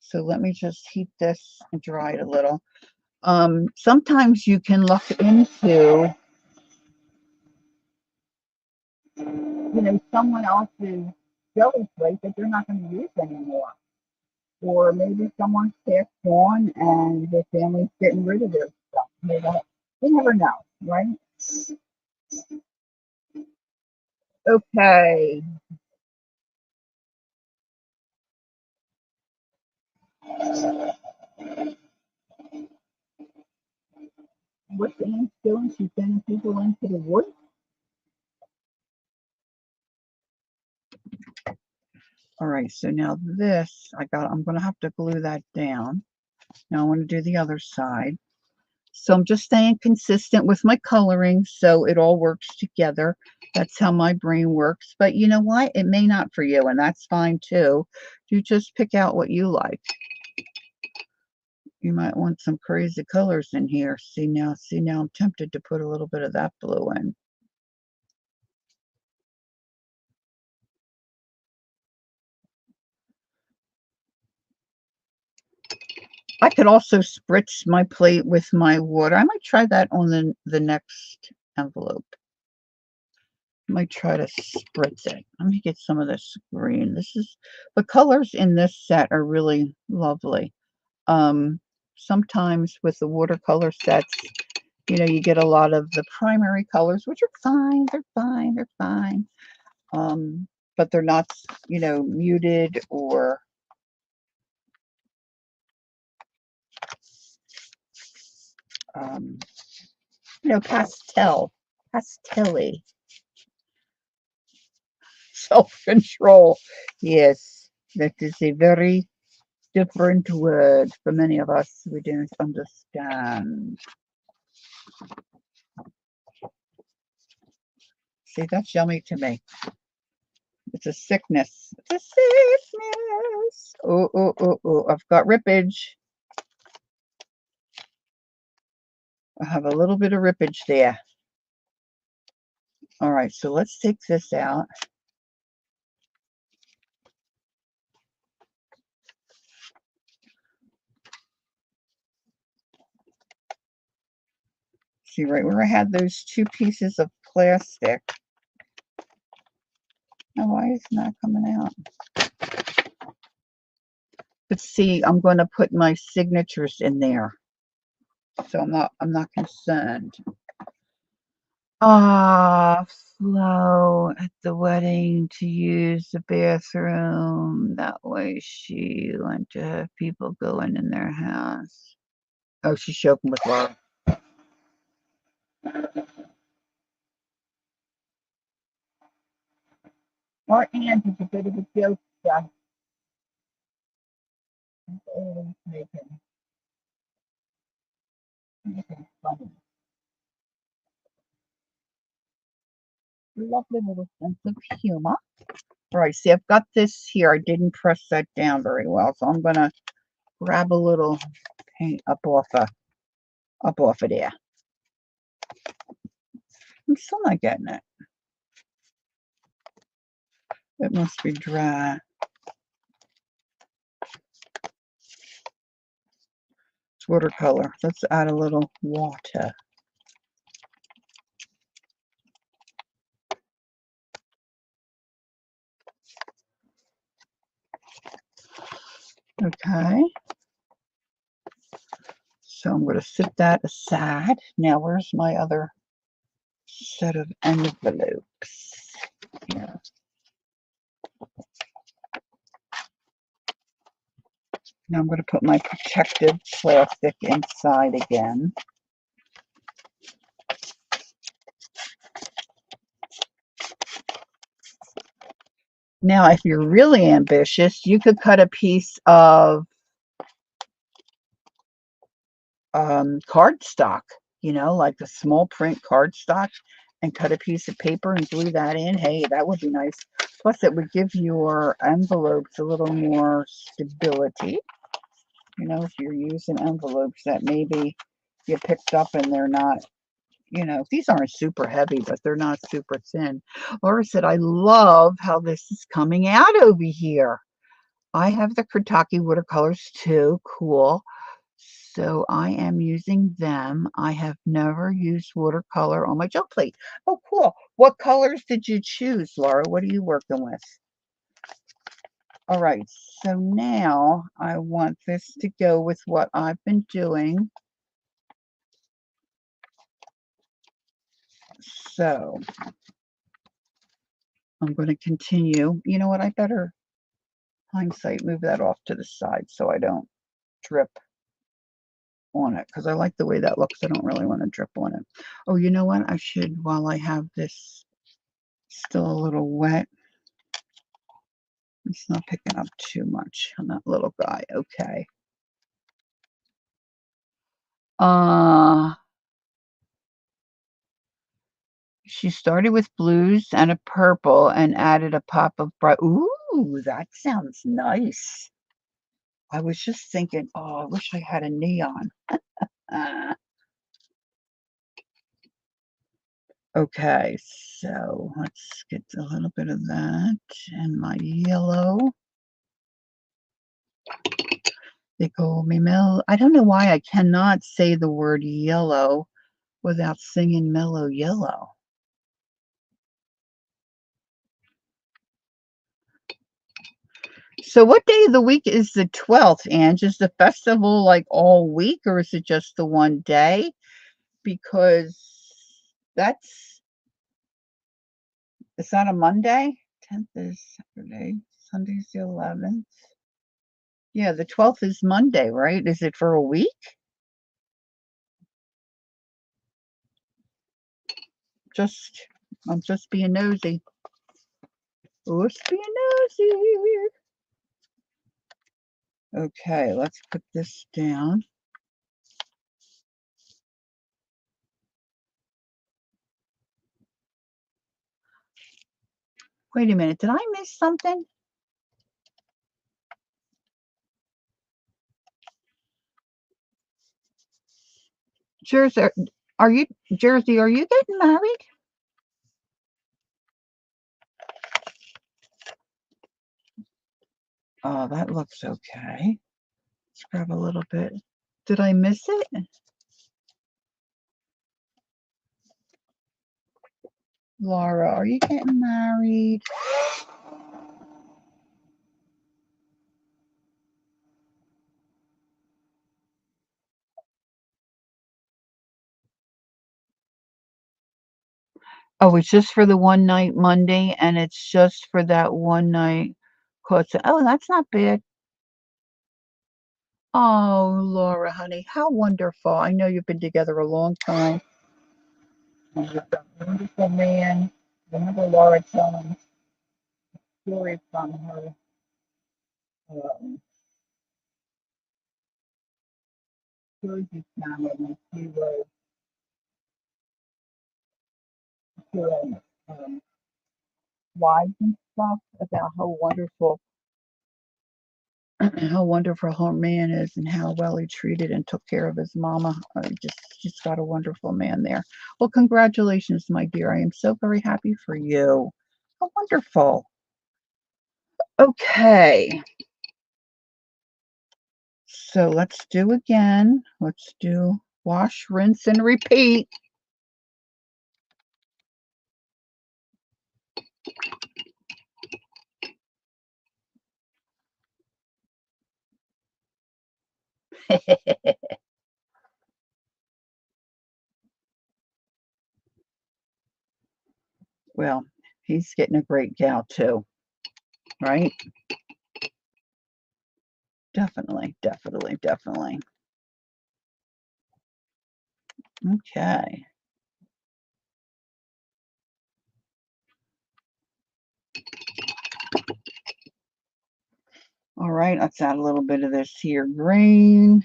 So let me just heat this and dry it a little. Sometimes you can look into, you know, someone else's jelly plate that they're not going to use anymore. Or maybe someone's passed on and their family's getting rid of their stuff. You never know, right? Okay. What's Anne's doing? She's sending people into the woods. All right, so now this, I'm going to have to glue that down. Now I want to do the other side. So I'm just staying consistent with my coloring so it all works together. That's how my brain works. But you know what? It may not for you, and that's fine too. You just pick out what you like. You might want some crazy colors in here. See now I'm tempted to put a little bit of that blue in. I could also spritz my plate with my water. I might try that on the next envelope. I might try to spritz it. Let me get some of this green. The colors in this set are really lovely. Sometimes with the watercolor sets, you know, you get a lot of the primary colors, which are fine. They're fine. They're fine. But they're not, you know, muted or um, you know, pastelly. Self-control. Yes, that is a very different word for many of us. We don't understand. See, that's yummy to me. It's a sickness. It's a sickness. Oh, oh, oh, oh. I've got rippage. I have a little bit of rippage there. All right, so let's take this out. See, right where I had those two pieces of plastic. Now, why is it not coming out? But see, I'm going to put my signatures in there. So I'm not concerned. Ah, Flo at the wedding to use the bathroom. That way she went to have people go in their house. Oh, she's joking with Laura. Our aunt is a bit of a joke. She's always making funny. Lovely little sense of humor. All right, see, I've got this here. I didn't press that down very well, so I'm gonna grab a little paint up off of there. I'm still not getting it. It must be dry. It's watercolor. Let's add a little water. Okay. So I'm going to set that aside. Now, where's my other set of envelopes? Here. Now I'm going to put my protective plastic inside again. Now, if you're really ambitious, you could cut a piece of cardstock, like the small print cardstock, and cut a piece of paper and glue that in. Hey, that would be nice. Plus, it would give your envelopes a little more stability. If you're using envelopes that maybe you picked up and they're not, these aren't super heavy, but they're not super thin. Laura said, I love how this is coming out over here. I have the Kentucky watercolors too. Cool. So I am using them. I have never used watercolor on my gel plate. Oh, cool. What colors did you choose, Laura? What are you working with? All right. So now I want this to go with what I've been doing. So I'm going to continue. You know what? I better, hindsight, move that off to the side so I don't drip on it, because I like the way that looks. I don't really want to drip on it. Oh, you know what? I should, while I have this still a little wet, it's not picking up too much on that little guy. Okay. She started with blues and a purple and added a pop of bright. Ooh, that sounds nice. I was just thinking, oh, I wish I had a neon. Uh, okay, so let's get a little bit of that and my yellow. They call me Mel. I don't know why I cannot say the word yellow without singing Mellow Yellow. So what day of the week is the 12th, Ange? Is the festival like all week, or is it just the one day? Because is that a Monday? 10th is Saturday. Sunday's the 11th. Yeah, the 12th is Monday, right? Is it for a week? I'm just being nosy. Just being nosy. Okay, let's put this down. Wait a minute, did I miss something? Jersey, Jersey, are you getting married? Oh, that looks okay. Let's grab a little bit. Did I miss it? Laura, are you getting married? Oh, it's just for the one night Monday, and it's just for that one night. Oh, that's not bad. Oh, Laura, honey, how wonderful. I know you've been together a long time. And you've got a wonderful man. Remember Laura telling a story from her um, Jersey family when she was doing wives and stuff, about how wonderful her man is and how well he treated and took care of his mama. Just got a wonderful man there. Well, congratulations, my dear. I am so very happy for you. How wonderful. Okay. So let's do again. Let's do wash, rinse, and repeat. Well, he's getting a great gal too, right? Definitely, definitely, definitely. Okay. All right, let's add a little bit of this here green.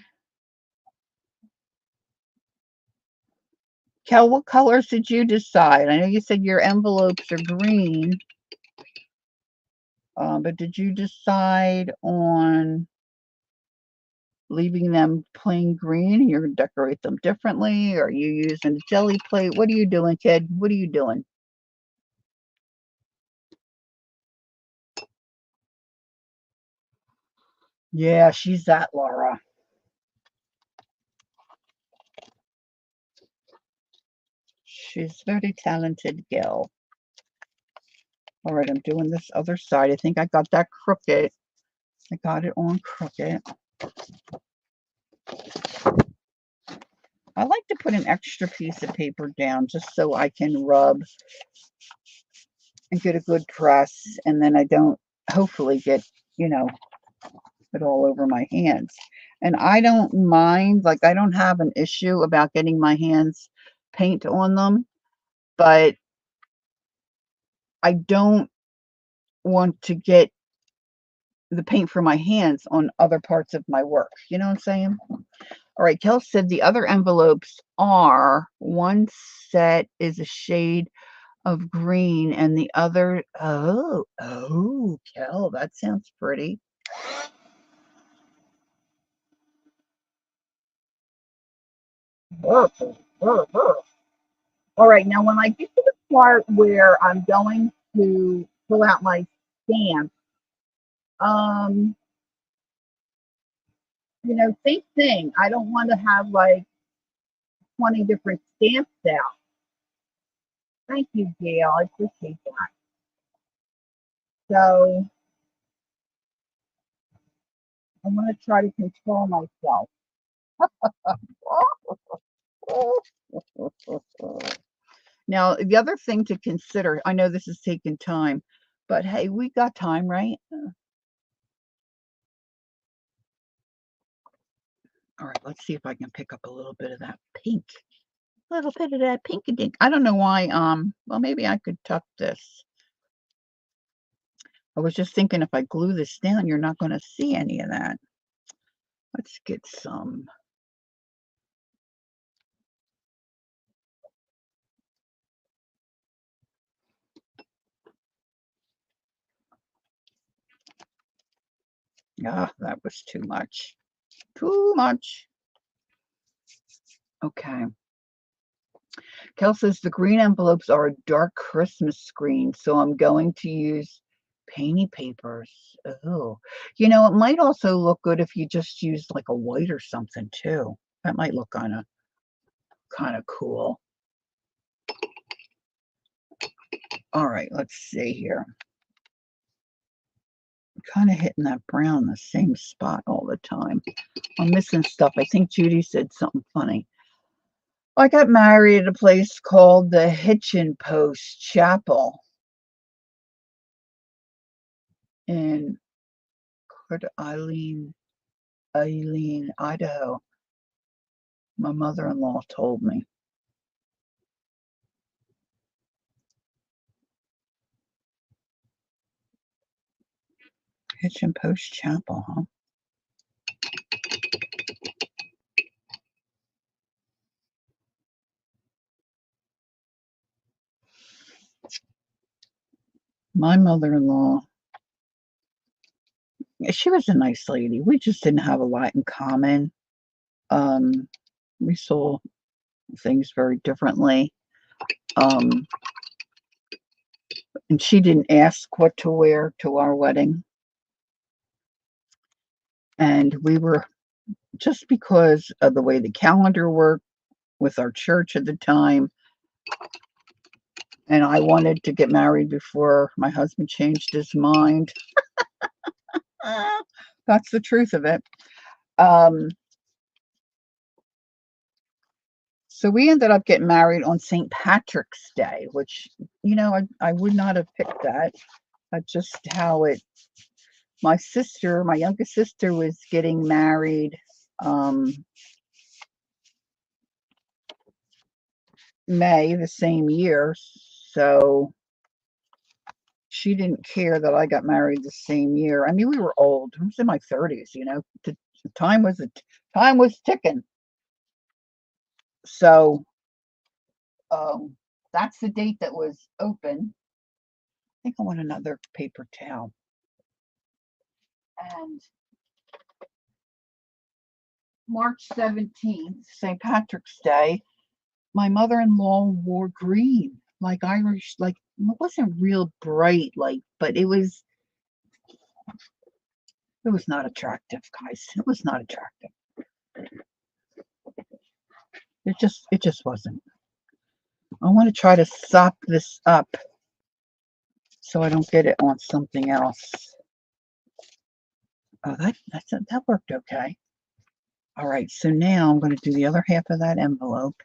Kel, what colors did you decide? I know you said your envelopes are green, but did you decide on leaving them plain green and you're going to decorate them differently? Are you using a jelly plate? What are you doing, kid? What are you doing? Yeah, she's that, Laura. She's a very talented girl. All right, I'm doing this other side. I think I got that crooked. I got it on crooked. I like to put an extra piece of paper down just so I can rub and get a good press, and then I don't hopefully get, you know, it all over my hands. And I don't mind, like, I don't have an issue about getting my hands paint on them, but I don't want to get the paint for my hands on other parts of my work. You know what I'm saying? All right, Kel said the other envelopes are, one set is a shade of green and the other, oh, Kel, that sounds pretty. All right, now when I get to the part where I'm going to pull out my stamp, um, same thing. I don't want to have like 20 different stamps out. Thank you, Gail. I appreciate that. So I'm going to try to control myself. Now, the other thing to consider, I know this is taking time, but hey, we got time, right? All right, let's see if I can pick up a little bit of that pink. A little bit of that pink dink. I don't know why, well, maybe I could tuck this. I was just thinking if I glue this down, you're not going to see any of that. Let's get some. Ah, that was too much. Too much. Okay. Kel says the green envelopes are a dark Christmas green, so I'm going to use painty papers. Oh, it might also look good if you just use like a white or something too. That might look kind of cool. All right, let's see here. I'm kind of hitting that brown the same spot all the time. I'm missing stuff. I think Judy said something funny. I got married at a place called the Hitchin Post Chapel in Coeur d'Alene, Idaho. My mother-in-law told me. Hitchin Post Chapel, huh? My mother-in-law, she was a nice lady. We just didn't have a lot in common. We saw things very differently. Um, and she didn't ask what to wear to our wedding. And we were, just because of the way the calendar worked with our church at the time, and I wanted to get married before my husband changed his mind. That's the truth of it. Um, So we ended up getting married on St. Patrick's Day, which, you know, I would not have picked that. That's just how it, my sister, my youngest sister was getting married May the same year. So she didn't care that I got married the same year. I mean, we were old. I was in my 30s, you know. The time was ticking. So that's the date that was open. I think I want another paper towel. And March 17th, St. Patrick's Day, my mother-in-law wore green, like Irish, like it wasn't real bright, like, but it was not attractive, guys. It was not attractive. It just wasn't. I want to try to sop this up so I don't get it on something else. Oh, that worked okay. All right, so now I'm going to do the other half of that envelope.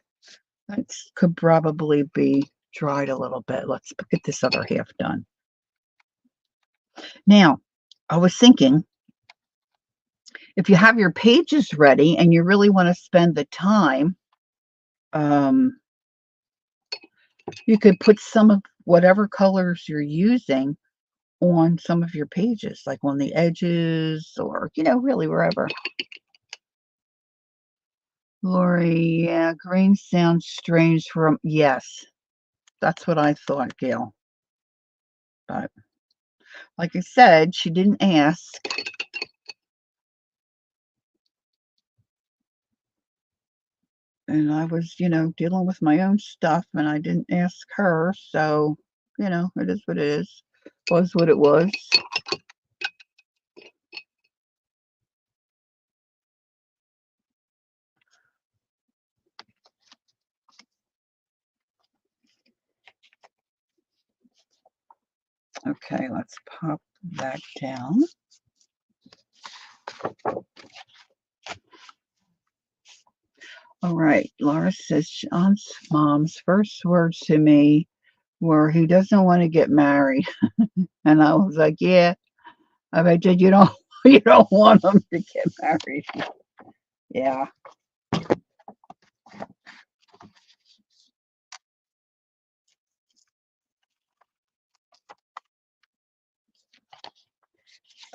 That could probably be dried a little bit. Let's get this other half done. Now, I was thinking, if you have your pages ready and you really want to spend the time, you could put some of whatever colors you're using on some of your pages, like on the edges or, you know, really wherever. Lori, yeah, green sounds strange from, yes, that's what I thought, Gail. But like I said, she didn't ask. And I was, you know, dealing with my own stuff and I didn't ask her. So, you know, it is what it is. Was what it was. Okay, let's pop that down. All right, Laura says Sean's mom's first words to me were, he doesn't want to get married. And I was like, yeah, I bet you don't you don't want him to get married. Yeah.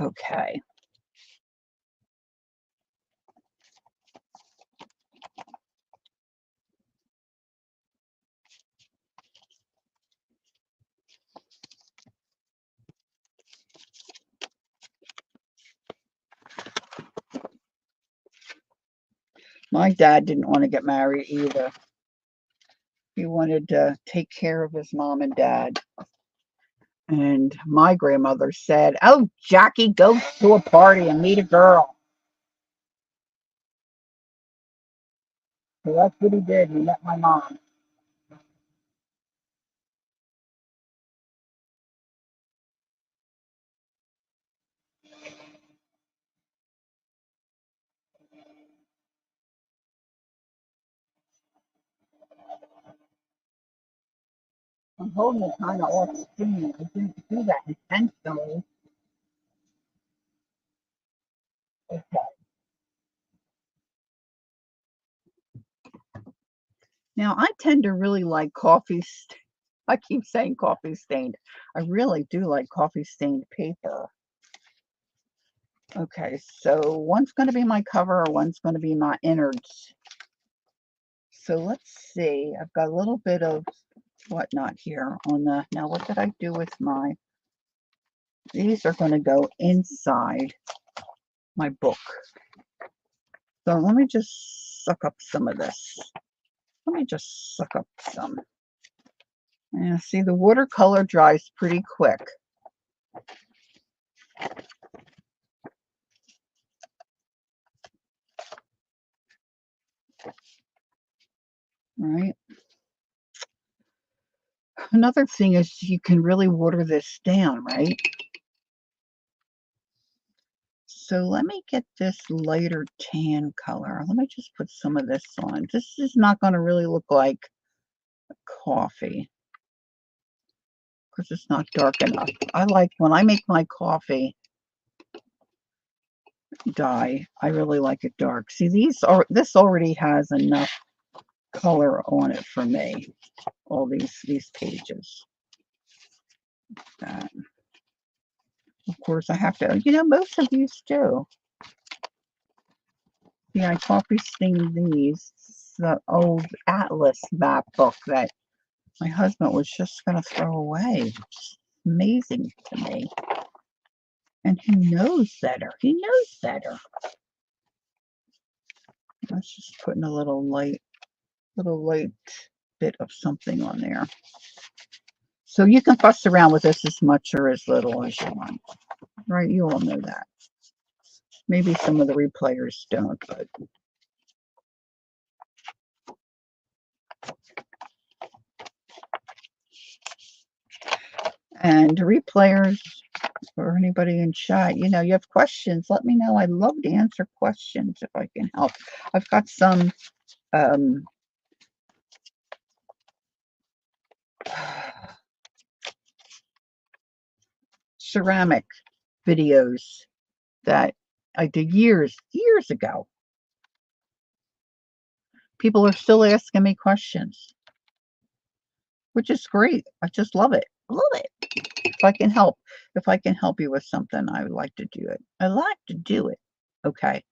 Okay. My dad didn't want to get married either. He wanted to take care of his mom and dad. And my grandmother said, oh, Jackie, go to a party and meet a girl. So that's what he did. He met my mom. I'm holding it kind of off screen. I didn't do that intentionally. Okay. Now, I tend to really like coffee. I keep saying coffee stained. I really do like coffee stained paper. Okay, so one's going to be my cover, one's going to be my innards. So let's see. I've got a little bit of whatnot here on the, now what did I do with my, these are going to go inside my book. So let me just suck up some of this. Let me just suck up some. And see, the watercolor dries pretty quick. Right. Another thing is you can really water this down, right? So let me get this lighter tan color. Let me just put some of this on. This is not going to really look like coffee because it's not dark enough. I like when I make my coffee dye, I really like it dark. See, this already has enough color on it for me. All these pages. Of course, I have to. Most of these do. Yeah, I coffee stained these. It's the old Atlas map book that my husband was just going to throw away. It's amazing to me. And he knows better. He knows better. Let's just put in a little light bit of something on there. So you can fuss around with this as much or as little as you want. Right? You all know that. Maybe some of the replayers don't, but and replayers or anybody in chat, you have questions, let me know. I love to answer questions if I can help. I've got some ceramic videos that I did years ago. People are still asking me questions, which is great. I just love it. Love it. If I can help you with something, I would like to do it. I like to do it. Okay.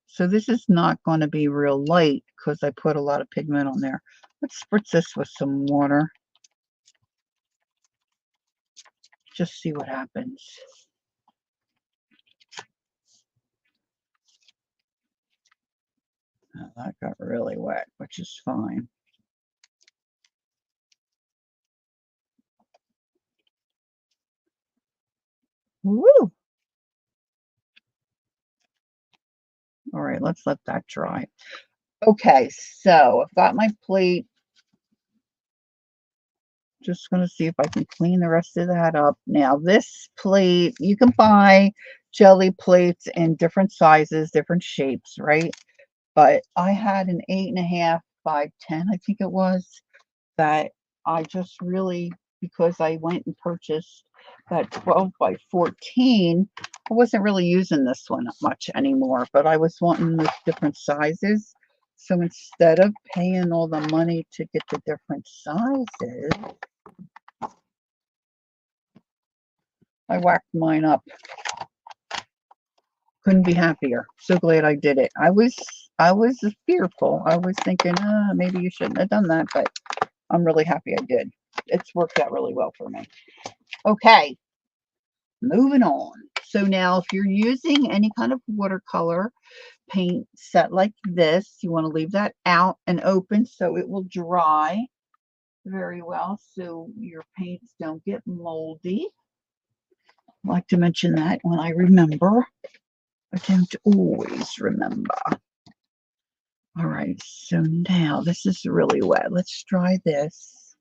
So this is not going to be real light because I put a lot of pigment on there. Let's spritz this with some water. Just see what happens. Oh, that got really wet, which is fine. Woo! All right, let's let that dry. Okay, so I've got my plate. Just going to see if I can clean the rest of that up. Now, this plate, you can buy jelly plates in different sizes, different shapes, right? But I had an 8.5 by 10, I think it was, that I just really, because I went and purchased that 12 by 14, I wasn't really using this one much anymore, but I was wanting those different sizes. So instead of paying all the money to get the different sizes, I whacked mine up. Couldn't be happier. So glad I did it. I was fearful. I was thinking, maybe you shouldn't have done that, but I'm really happy I did. It's worked out really well for me. Okay, moving on. So now if you're using any kind of watercolor paint set like this, you want to leave that out and open so it will dry very well so your paints don't get moldy. I like to mention that when I remember. I don't always remember. All right, so now this is really wet. Let's try this.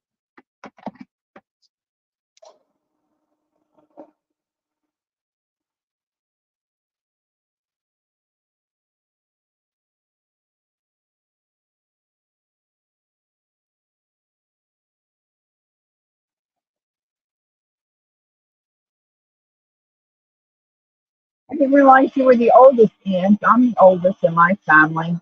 I didn't realize you were the oldest, Aunt. I'm the oldest in my family.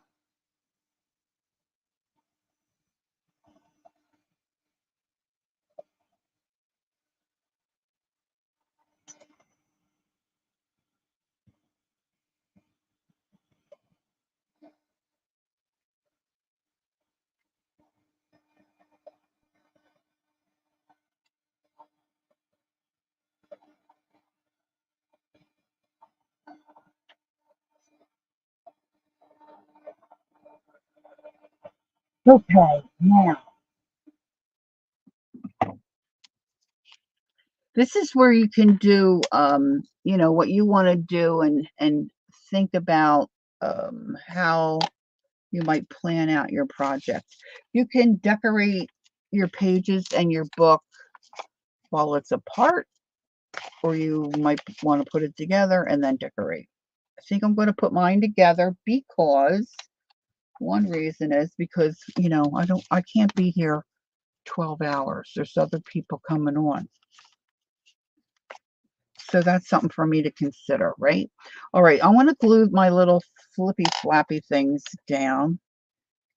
Okay, now this is where you can do, what you want to do and think about how you might plan out your project. You can decorate your pages and your book while it's apart, or you might want to put it together and then decorate. I think I'm going to put mine together because one reason is because, you know, I can't be here 12 hours. There's other people coming on. So that's something for me to consider, right? All right, I want to glue my little flippy flappy things down.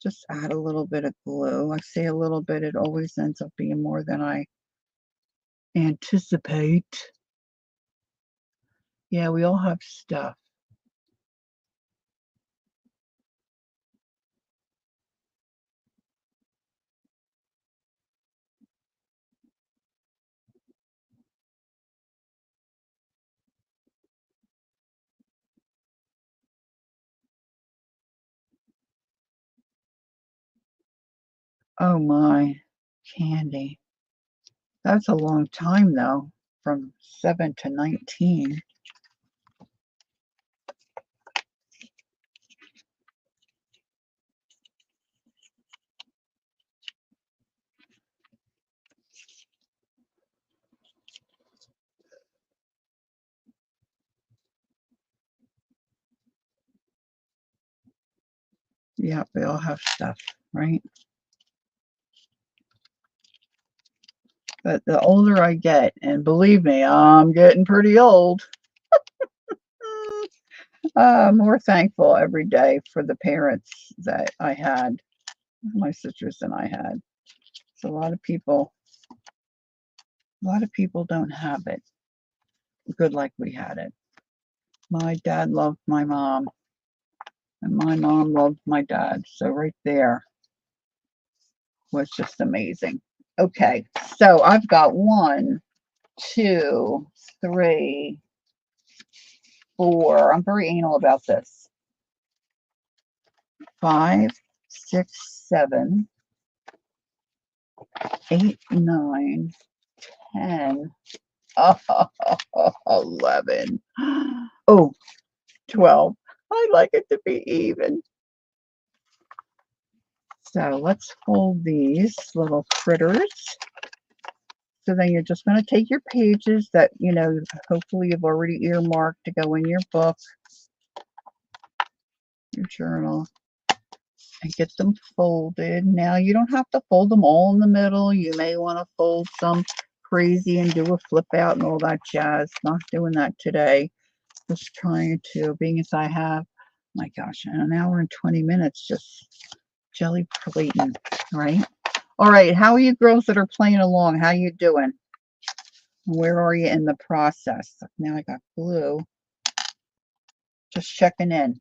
Just add a little bit of glue. I say a little bit, it always ends up being more than I anticipate. Yeah, we all have stuff. Oh my, candy. That's a long time though, from 7 to 19. Yeah, we all have stuff, right? But the older I get, and believe me, I'm getting pretty old, more thankful every day for the parents that I had, my sisters and I had. So a lot of people don't have it good like we had it. My dad loved my mom, and my mom loved my dad. So right there was just amazing. Okay, so I've got 1, 2, 3, 4. I'm very anal about this. 5, 6, 7, 8, 9, 10, 11. Oh, 12. I like it to be even. So let's fold these little critters. So then you're just going to take your pages that, you know, hopefully you've already earmarked to go in your book, your journal, and get them folded. Now, you don't have to fold them all in the middle. You may want to fold some crazy and do a flip out and all that jazz. Not doing that today. Just trying to, being as I have, my gosh, an hour and 20 minutes just jelly plating, right? All right, how are you girls that are playing along? How you doing? Where are you in the process? Now I got glue. Just checking in.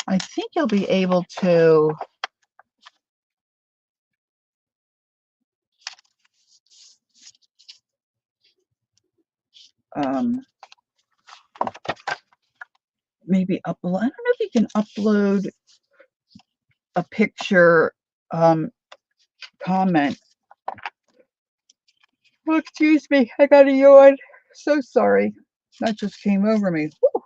I think you'll be able to maybe upload. I don't know if you can upload a picture comment. Oh, excuse me, I got a yawn. So sorry. That just came over me. Whew.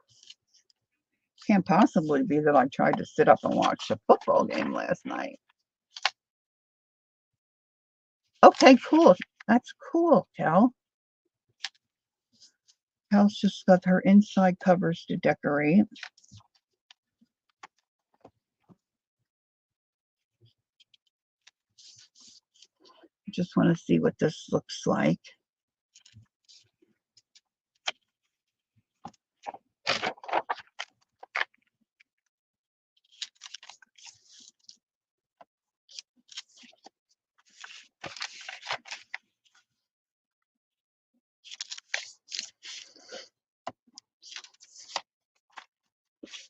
Can't possibly be that I tried to sit up and watch a football game last night. Okay, cool. That's cool, Cal. Cal's just got her inside covers to decorate. I just want to see what this looks like.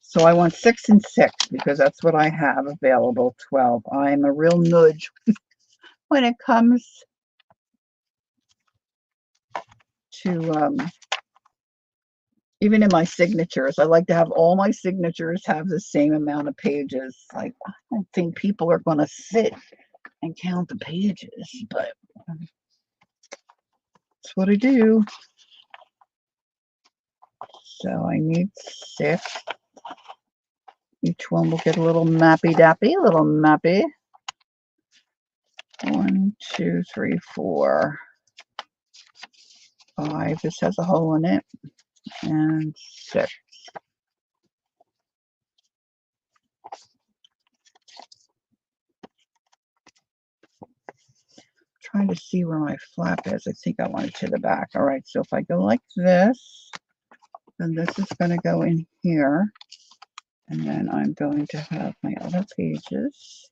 So I want 6 and 6 because that's what I have available. 12. I'm a real nudge when it comes to even in my signatures. I like to have all my signatures have the same amount of pages. Like, I don't think people are going to sit and count the pages, but that's what I do. So I need 6. Each one will get a little mappy dappy, a little mappy. 1, 2, 3, 4. 5. This has a hole in it. And 6. Trying to see where my flap is. I think I want it to the back. All right, so if I go like this, then this is going to go in here. And then I'm going to have my other pages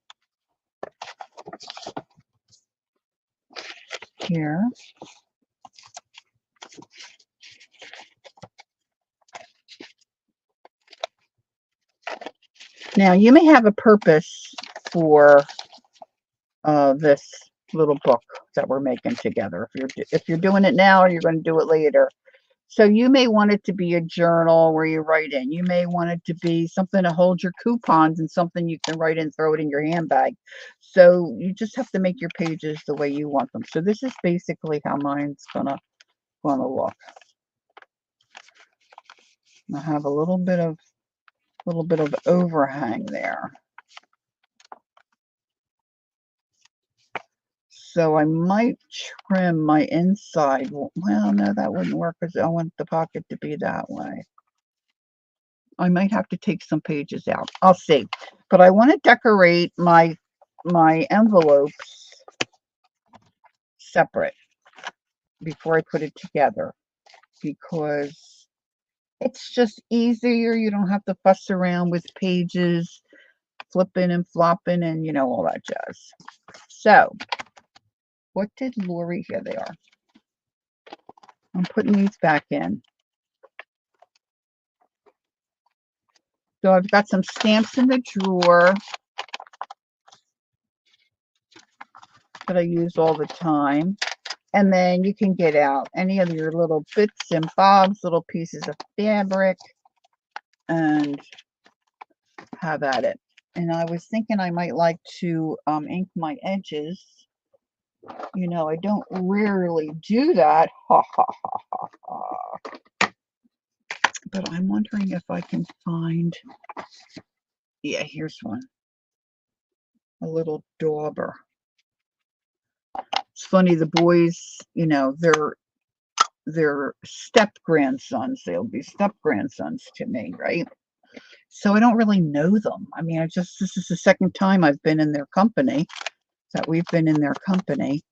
here. Now, you may have a purpose for this little book that we're making together. If you're doing it now, or you're going to do it later. So you may want it to be a journal where you write in. You may want it to be something to hold your coupons and something you can write in, throw it in your handbag. So you just have to make your pages the way you want them. So this is basically how mine's gonna look. I have a little bit of overhang there. So I might trim my inside. Well, no, that wouldn't work because I want the pocket to be that way. I might have to take some pages out. I'll see. But I want to decorate my envelopes separate before I put it together, because it's just easier. You don't have to fuss around with pages, flipping and flopping and, you know, all that jazz. So what did Lori, here they are. I'm putting these back in. So I've got some stamps in the drawer that I use all the time. And then you can get out any of your little bits and bobs, little pieces of fabric, and have at it. And I was thinking I might like to ink my edges. You know, I don't rarely do that. Ha, ha, ha, ha, ha. But I'm wondering if I can find, yeah, here's one. A little dauber. It's funny, the boys, you know, they're step grandsons. They'll be step grandsons to me, right? So I don't really know them. I mean, this is the second time I've been in their company, that we've been in their company.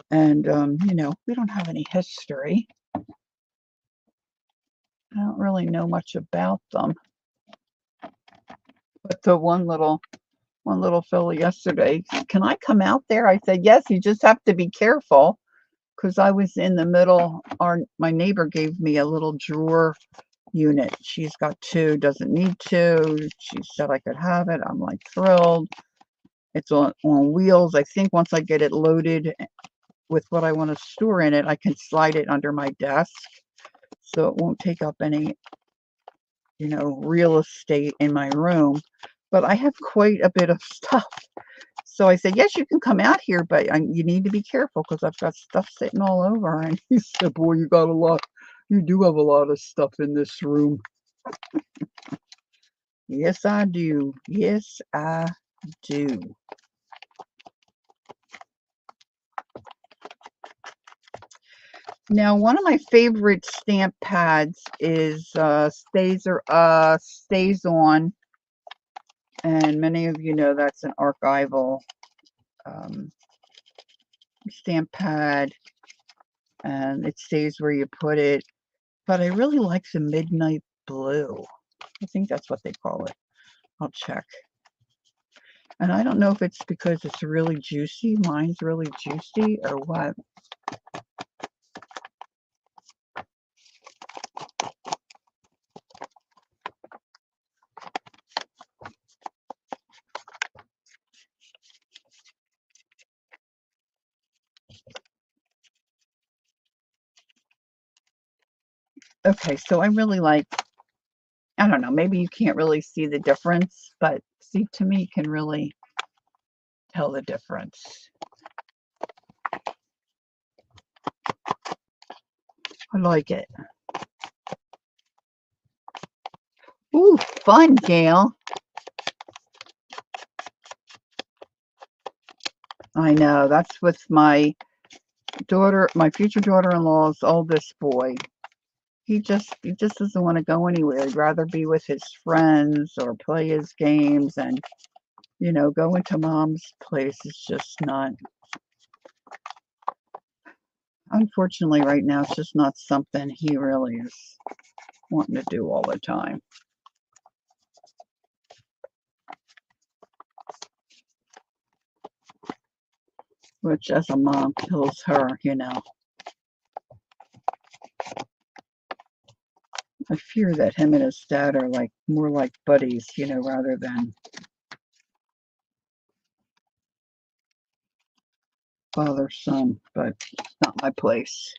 And, you know, we don't have any history. I don't really know much about them. But the one little fellow yesterday, can I come out there? I said, yes, you just have to be careful. Because I was in the middle. My neighbor gave me a little drawer unit. She's got 2, doesn't need 2. She said I could have it. I'm like thrilled. It's on wheels. I think once I get it loaded with what I want to store in it, I can slide it under my desk, so it won't take up any, you know, real estate in my room. But I have quite a bit of stuff. So I said, yes, you can come out here, but you need to be careful because I've got stuff sitting all over. And he said, boy, you do have a lot of stuff in this room. Yes, I do. Yes, I do. Now, one of my favorite stamp pads is Stays On. And many of you know that's an archival stamp pad. And it stays where you put it. But I really like the Midnight Blue. I think that's what they call it. I'll check. And I don't know if it's because it's really juicy. Mine's really juicy or what. Okay, so I really like, I don't know, maybe you can't really see the difference, but see, to me, you can really tell the difference. I like it. Ooh, fun, Gail. I know, that's with my my future daughter-in-law's oldest boy, he just doesn't want to go anywhere. He'd rather be with his friends or play his games, and going to mom's place is just not, unfortunately right now, it's just not something he really is wanting to do all the time. Which as a mom kills her, I fear that him and his dad are like more like buddies, rather than father son, but it's not my place.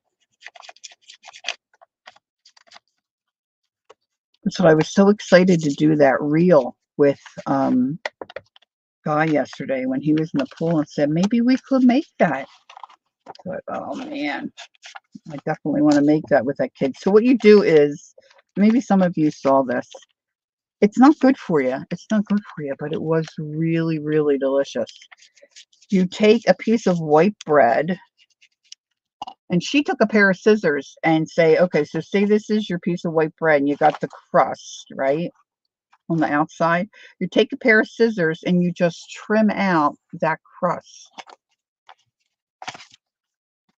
So I was so excited to do that reel with Guy yesterday when he was in the pool, and said maybe we could make that. But oh man, I definitely want to make that with that kid. So what you do is, maybe some of you saw this. It's not good for you. It's not good for you, but it was really, really delicious. You take a piece of white bread, and she took a pair of scissors and say, okay, so say this is your piece of white bread and you got the crust, right, on the outside. You take a pair of scissors and you just trim out that crust.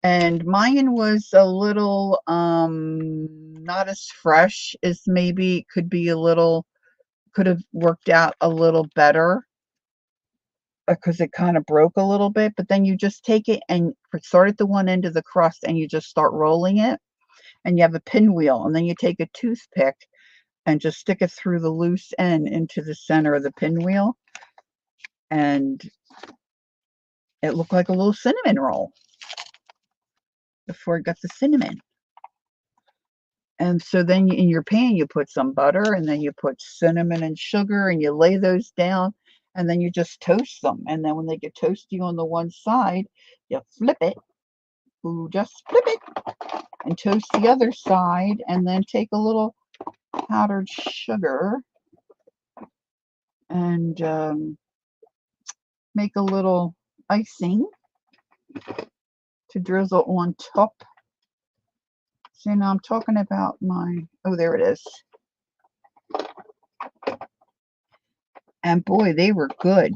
And mine was a little not as fresh as maybe could have worked out a little better, because it kind of broke a little bit. But then you just take it and start at the one end of the crust and you just start rolling it, and you have a pinwheel, and then you take a toothpick and just stick it through the loose end into the center of the pinwheel, and it looked like a little cinnamon roll before it got the cinnamon. And so then in your pan, you put some butter, and then you put cinnamon and sugar, and you lay those down, and then you just toast them. And then when they get toasty on the one side, you flip it. Ooh, just flip it and toast the other side, and then take a little powdered sugar and make a little icing to drizzle on top. So now I'm talking about oh, there it is. And boy, they were good.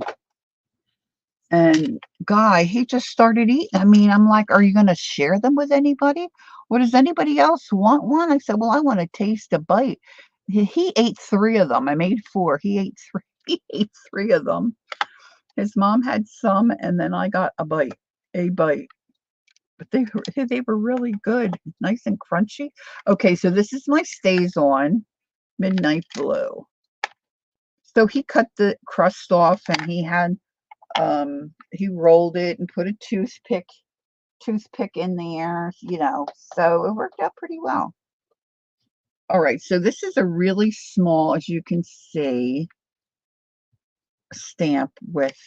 And Guy, he just started eating. I mean, I'm like, are you going to share them with anybody? Or does anybody else want one? I said, well, I want to taste a bite. He ate 3 of them. I made 4. He ate 3. He ate 3 of them. His mom had some, and then I got a bite. But they were really good, nice and crunchy. Okay, so this is my Stays On Midnight Blue. So he cut the crust off, and he rolled it and put a toothpick in there, so it worked out pretty well. All right, so this is a really small, as you can see, stamp with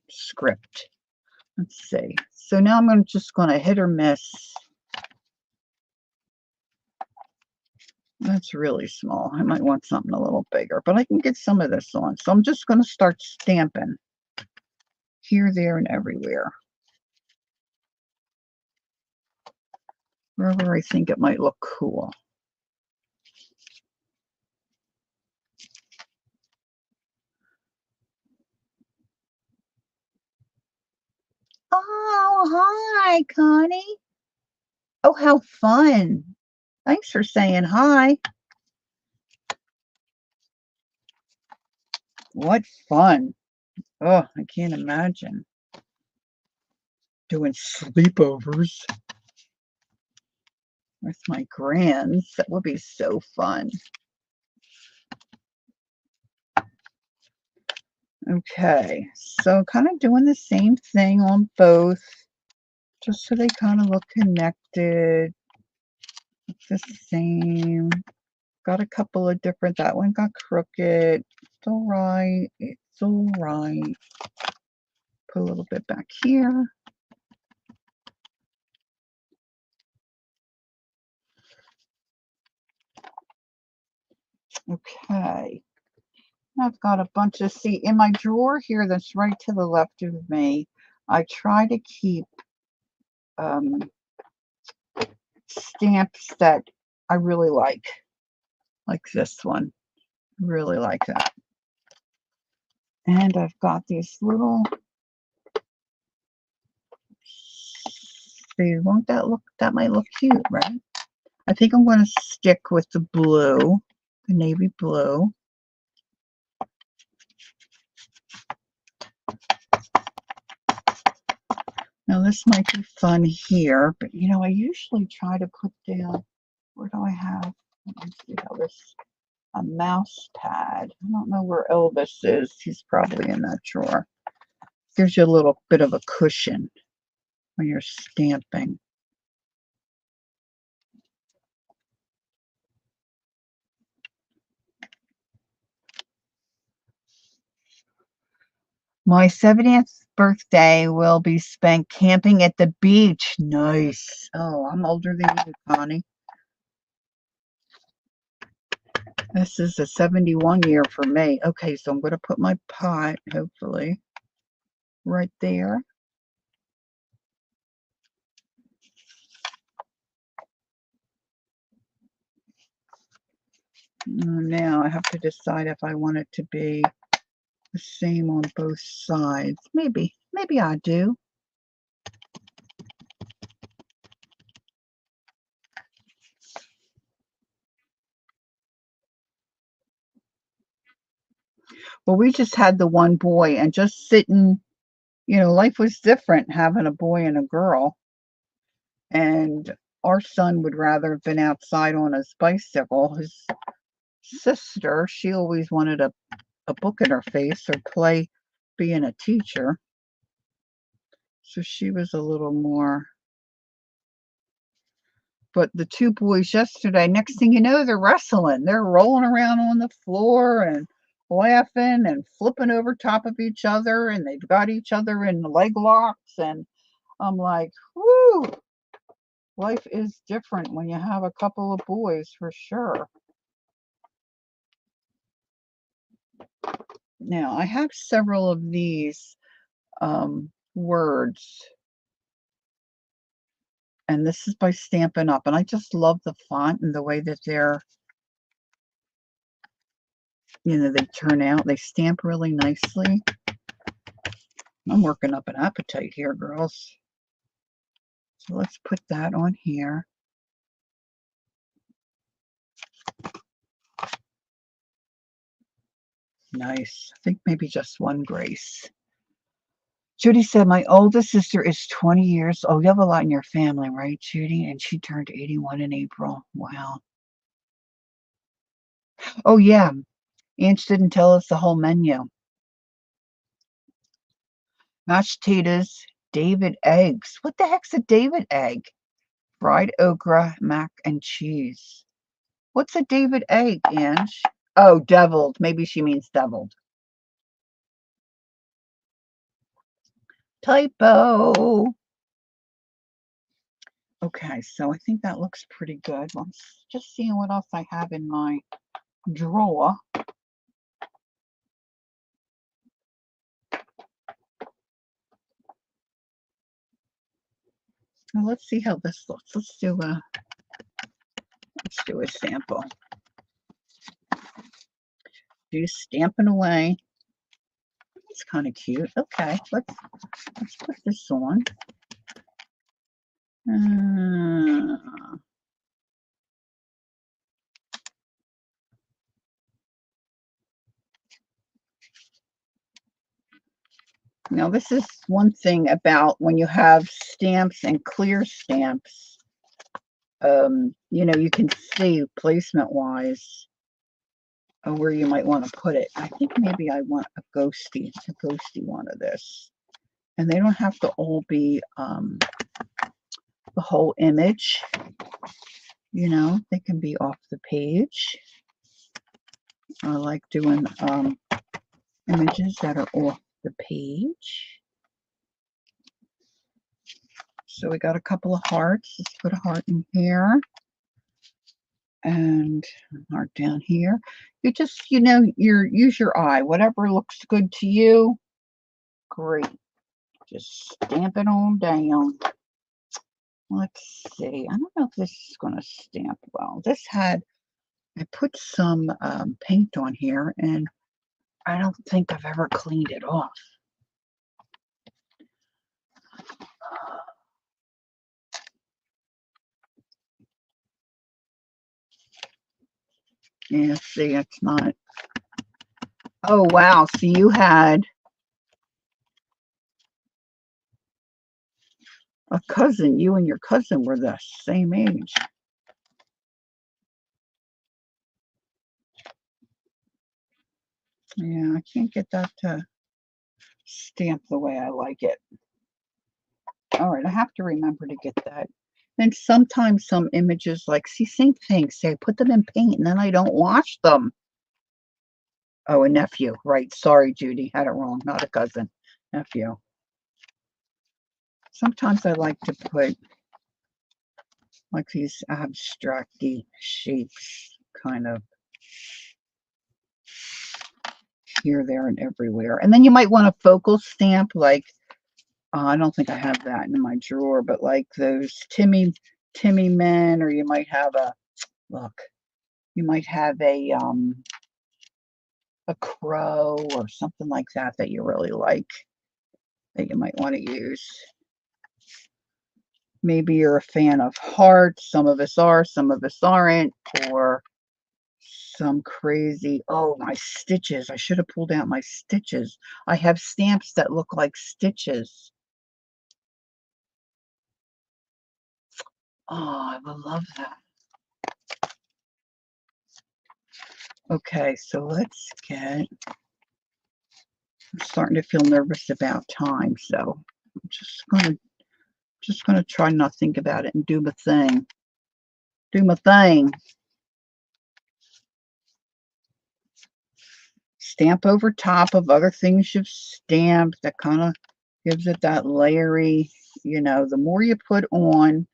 script. Let's see. So now I'm just going to hit or miss. That's really small. I might want something a little bigger, but I can get some of this on. So I'm just going to start stamping here, there, and everywhere, wherever I think it might look cool. Oh, hi, Connie. Oh, how fun. Thanks for saying hi. What fun. Oh, I can't imagine doing sleepovers with my grands. That would be so fun. Okay, so kind of doing the same thing on both, just so they kind of look connected. It's the same. Got a couple of different, that one got crooked. It's all right. It's all right. Put a little bit back here. Okay. I've got a bunch of, see, in my drawer here that's right to the left of me, I try to keep stamps that I really like this one. Really like that. And I've got these little, see, won't that look, that might look cute, right? I think I'm going to stick with the blue, the navy blue. Now this might be fun here, but you know, I usually try to put down, where do I have, let me see how this, a mouse pad. I don't know where Elvis is. He's probably in that drawer. Gives you a little bit of a cushion when you're stamping. My 70th birthday will be spent camping at the beach. Nice. Oh, I'm older than you, Connie. This is a 71 year for me. Okay, so I'm going to put my pot, hopefully, right there. Now I have to decide if I want it to be the same on both sides. Maybe I do. Well, we just had the one boy, and just sitting, you know, life was different having a boy and a girl. And our son would rather have been outside on his bicycle. His sister, she always wanted a book in her face or play being a teacher. So she was a little more. But the two boys yesterday, next thing you know, they're wrestling. They're rolling around on the floor and laughing and flipping over top of each other, and they've got each other in leg locks. And I'm like, whoo, life is different when you have a couple of boys, for sure. Now, I have several of these words, and this is by Stampin' Up, and I just love the font and the way that they're, you know, they turn out. They stamp really nicely. I'm working up an appetite here, girls. So let's put that on here. Nice. I think maybe just one Grace. Judy said, my oldest sister is 20 years old. You have a lot in your family, right, Judy? And she turned 81 in April. Wow. Oh, yeah. Ange didn't tell us the whole menu. Mashed potatoes, David eggs. What the heck's a David egg? Fried okra, mac and cheese. What's a David egg, Ange? Oh, deviled. Maybe she means deviled. Typo. Okay, so I think that looks pretty good. Let's just see what else I have in my drawer. Well, let's see how this looks. Let's do a sample. She's stamping away. It's kind of cute. Okay, let's put this on. Now, this is one thing about when you have stamps and clear stamps. You know, you can see placement-wise where you might want to put it. I think maybe I want a ghosty one of this. And they don't have to all be the whole image. You know, they can be off the page. I like doing images that are off the page. So we got a couple of hearts. Let's put a heart in here. And a heart down here. You just, you know, use your eye. Whatever looks good to you, great. Just stamp it on down. Let's see. I don't know if this is going to stamp well. This had, I put some paint on here, and I don't think I've ever cleaned it off. Yeah, see, it's not. Oh, wow. So you had a cousin. You and your cousin were the same age. Yeah, I can't get that to stamp the way I like it. All right, I have to remember to get that. And sometimes some images, like, see, same thing. Say I put them in paint and then I don't wash them. Oh, a nephew. Right. Sorry, Judy. Had it wrong. Not a cousin. Nephew. Sometimes I like to put like these abstracty shapes kind of here, there, and everywhere. And then you might want a focal stamp, like, I don't think I have that in my drawer, but like those Timmy men, or you might have a, look, you might have a crow or something like that that you really like, that you might want to use. Maybe you're a fan of hearts. Some of us are, some of us aren't, or some crazy, oh, my stitches. I should have pulled out my stitches. I have stamps that look like stitches. Oh, I would love that. Okay, so let's get, I'm starting to feel nervous about time, so I'm just gonna try not think about it and do my thing. Do my thing. Stamp over top of other things you've stamped. That kind of gives it that layery, you know, the more you put on,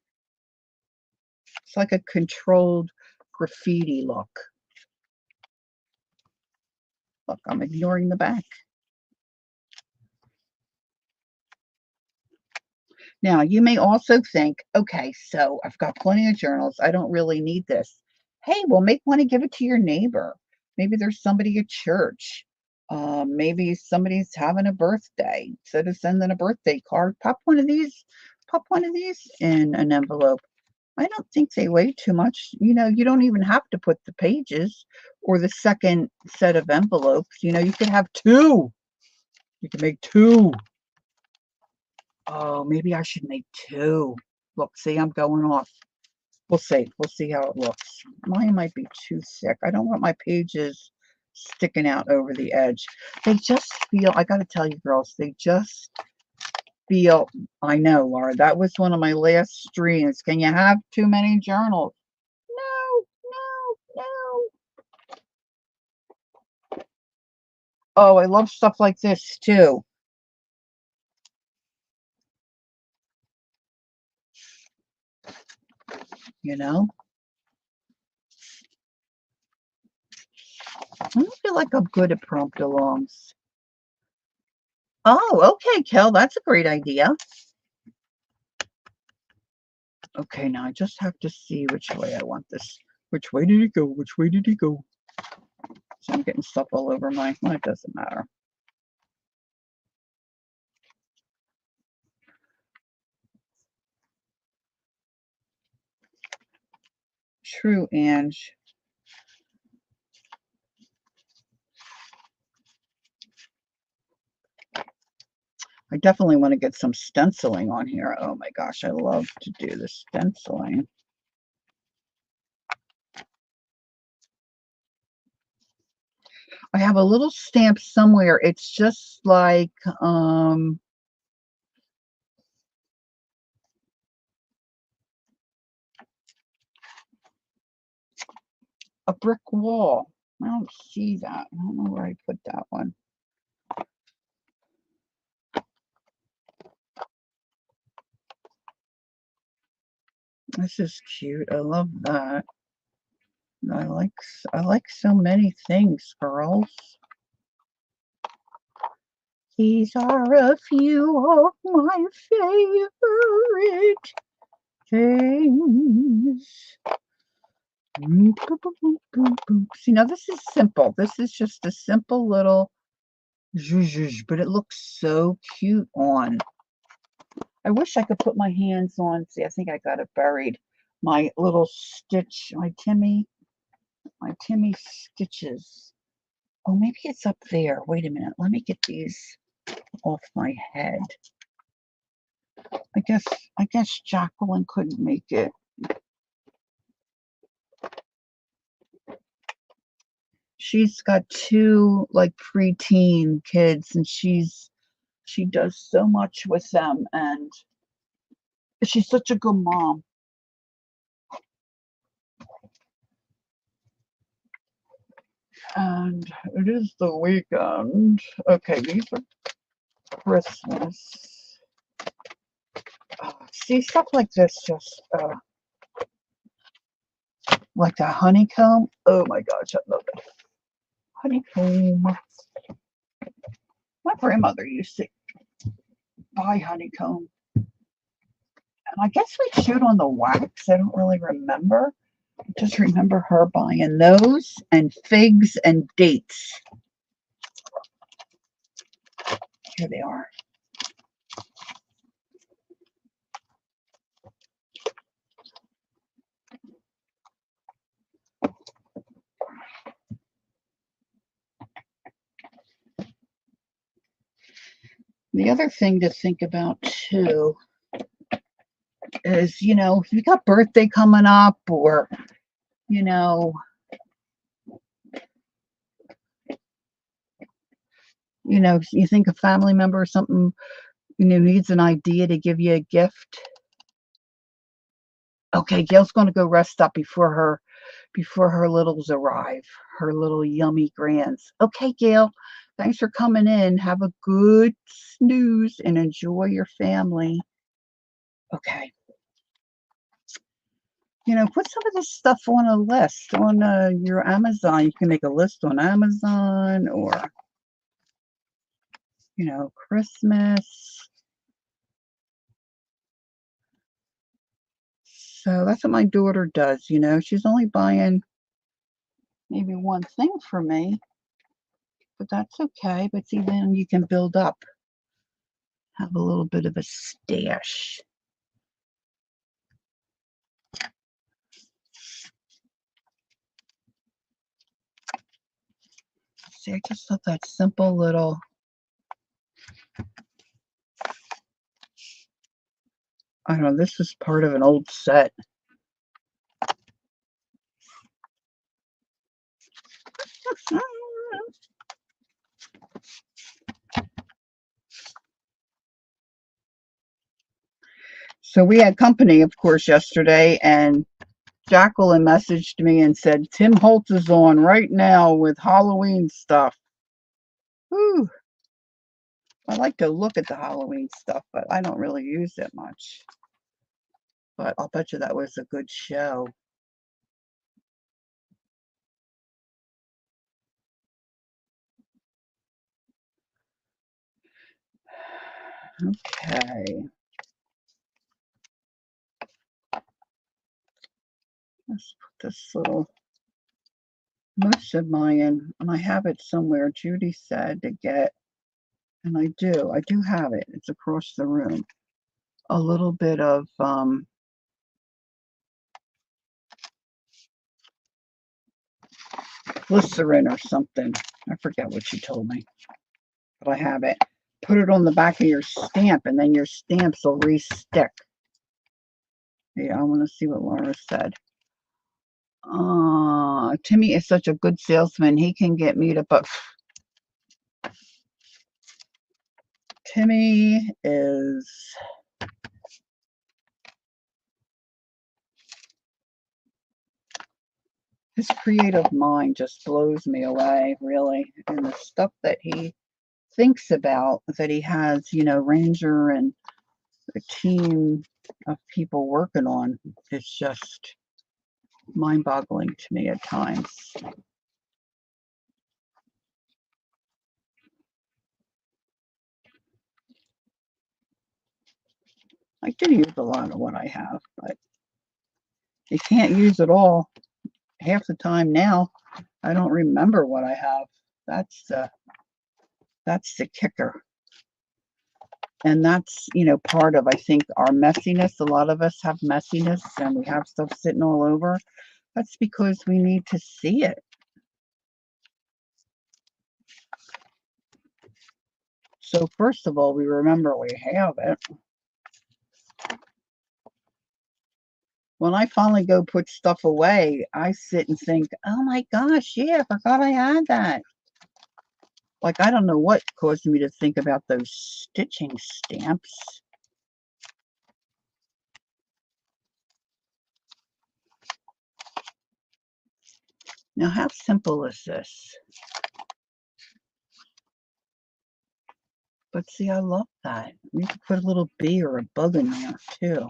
it's like a controlled graffiti look. Look, I'm ignoring the back. Now, you may also think, okay, so I've got plenty of journals. I don't really need this. Hey, well, make one and give it to your neighbor. Maybe there's somebody at church. Maybe somebody's having a birthday. Instead of sending a birthday card, pop one of these in an envelope. I don't think they weigh too much. You know, you don't even have to put the pages or the second set of envelopes. You know, you could have two. You can make two. Oh, maybe I should make two. Look, see, I'm going off. We'll see. We'll see how it looks. Mine might be too thick. I don't want my pages sticking out over the edge. They just feel, I got to tell you, girls, they just feel, I know, Laura, that was one of my last streams. Can you have too many journals? No, no, no. Oh, I love stuff like this too. You know? I don't feel like I'm good at prompt alongs. Oh, okay, Kel, that's a great idea. Okay, now I just have to see which way I want this. Which way did it go? Which way did it go? So I'm getting stuff all over my, well, it doesn't matter. True, Ange. I definitely want to get some stenciling on here. Oh my gosh, I love to do the stenciling. I have a little stamp somewhere. It's just like a brick wall. I don't see that. I don't know where I put that one. This is cute. I love that. I like so many things, girls. These are a few of my favorite things. See, now this is simple. This is just a simple little zhuzh, but it looks so cute on. I wish I could put my hands on. See, I think I got it buried. My little stitch, my Timmy stitches. Oh, maybe it's up there. Wait a minute. Let me get these off my head. I guess Jacqueline couldn't make it. She's got two like preteen kids, and she does so much with them, and she's such a good mom. And it is the weekend. Okay, these are Christmas. See, stuff like this just like a honeycomb. Oh my gosh, I love it. Honeycomb. My grandmother used to buy honeycomb. And I guess we chewed on the wax. I don't really remember. I just remember her buying those and figs and dates. Here they are. The other thing to think about too is, you know, if you got birthday coming up, or, you know, you think a family member or something, needs an idea to give you a gift. Okay, Gail's going to go rest up before her littles arrive, her little yummy grands. Okay, Gail, thanks for coming in. Have a good snooze and enjoy your family. Okay. Put some of this stuff on a list on your Amazon. You can make a list on Amazon, or, Christmas. So that's what my daughter does. She's only buying maybe one thing for me, but that's okay. But see, then you can build up, have a little bit of a stash. See, I just love that simple little, I don't know, this is part of an old set. So we had company, of course, yesterday, and Jacqueline messaged me and said, Tim Holtz is on right now with Halloween stuff. Whew. I like to look at the Halloween stuff, but I don't really use it much. But I'll bet you that was a good show. Okay. Let's put this little most of mine, and I have it somewhere. Judy said to get, and I do have it. It's across the room. A little bit of glycerin or something. I forget what she told me, but I have it. Put it on the back of your stamp, and then your stamps will re-stick. Yeah, I want to see what Laura said. Timmy is such a good salesman. He can get me to put. Timmy is. His creative mind just blows me away, really. And the stuff that he thinks about, that he has, Ranger and a team of people working on, it's just mind-boggling to me at times. I do use a lot of what I have, but You can't use it all half the time now. I don't remember what I have. That's the kicker. And that's, part of, I think, our messiness. A lot of us have messiness and we have stuff sitting all over. That's because we need to see it. So first of all, we remember we have it. When I finally go put stuff away, I sit and think, oh my gosh, yeah, I forgot I had that. Like, I don't know what caused me to think about those stitching stamps. Now, how simple is this? But see, I love that. You could put a little bee or a bug in there, too.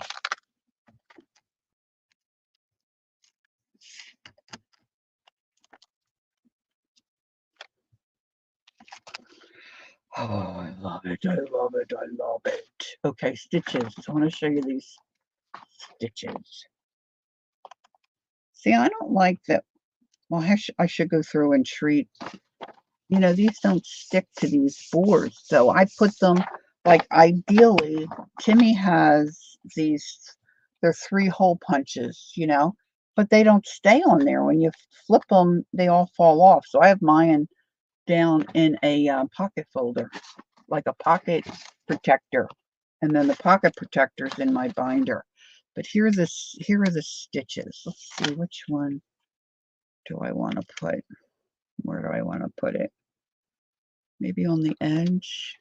Oh, I love it. I love it. I love it. Okay, stitches. I want to show you these stitches. See, I don't like that. Well, I should go through and treat. These don't stick to these boards. So I put them, like, ideally, Timmy has these, they're 3-hole punches, but they don't stay on there. When you flip them, they all fall off. So I have mine down in a pocket folder, like a pocket protector. And then the pocket protector's in my binder. But here are the stitches. Let's see, which one do I want to put? Where do I want to put it? Maybe on the edge.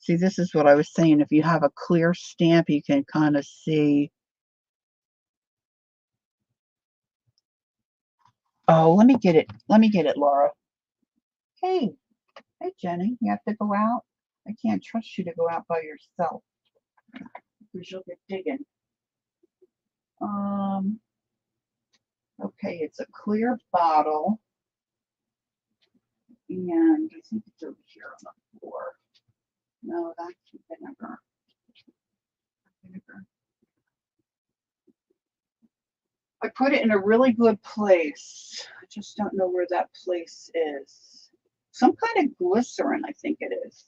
See, this is what I was saying. If you have a clear stamp, you can kind of see. Oh, let me get it. Let me get it, Laura. Hey, Jenny, you have to go out? I can't trust you to go out by yourself because you'll get digging. Okay, it's a clear bottle. And I think it's over here on the floor. No, that's vinegar. I put it in a really good place. I just don't know where that place is. Some kind of glycerin, I think it is.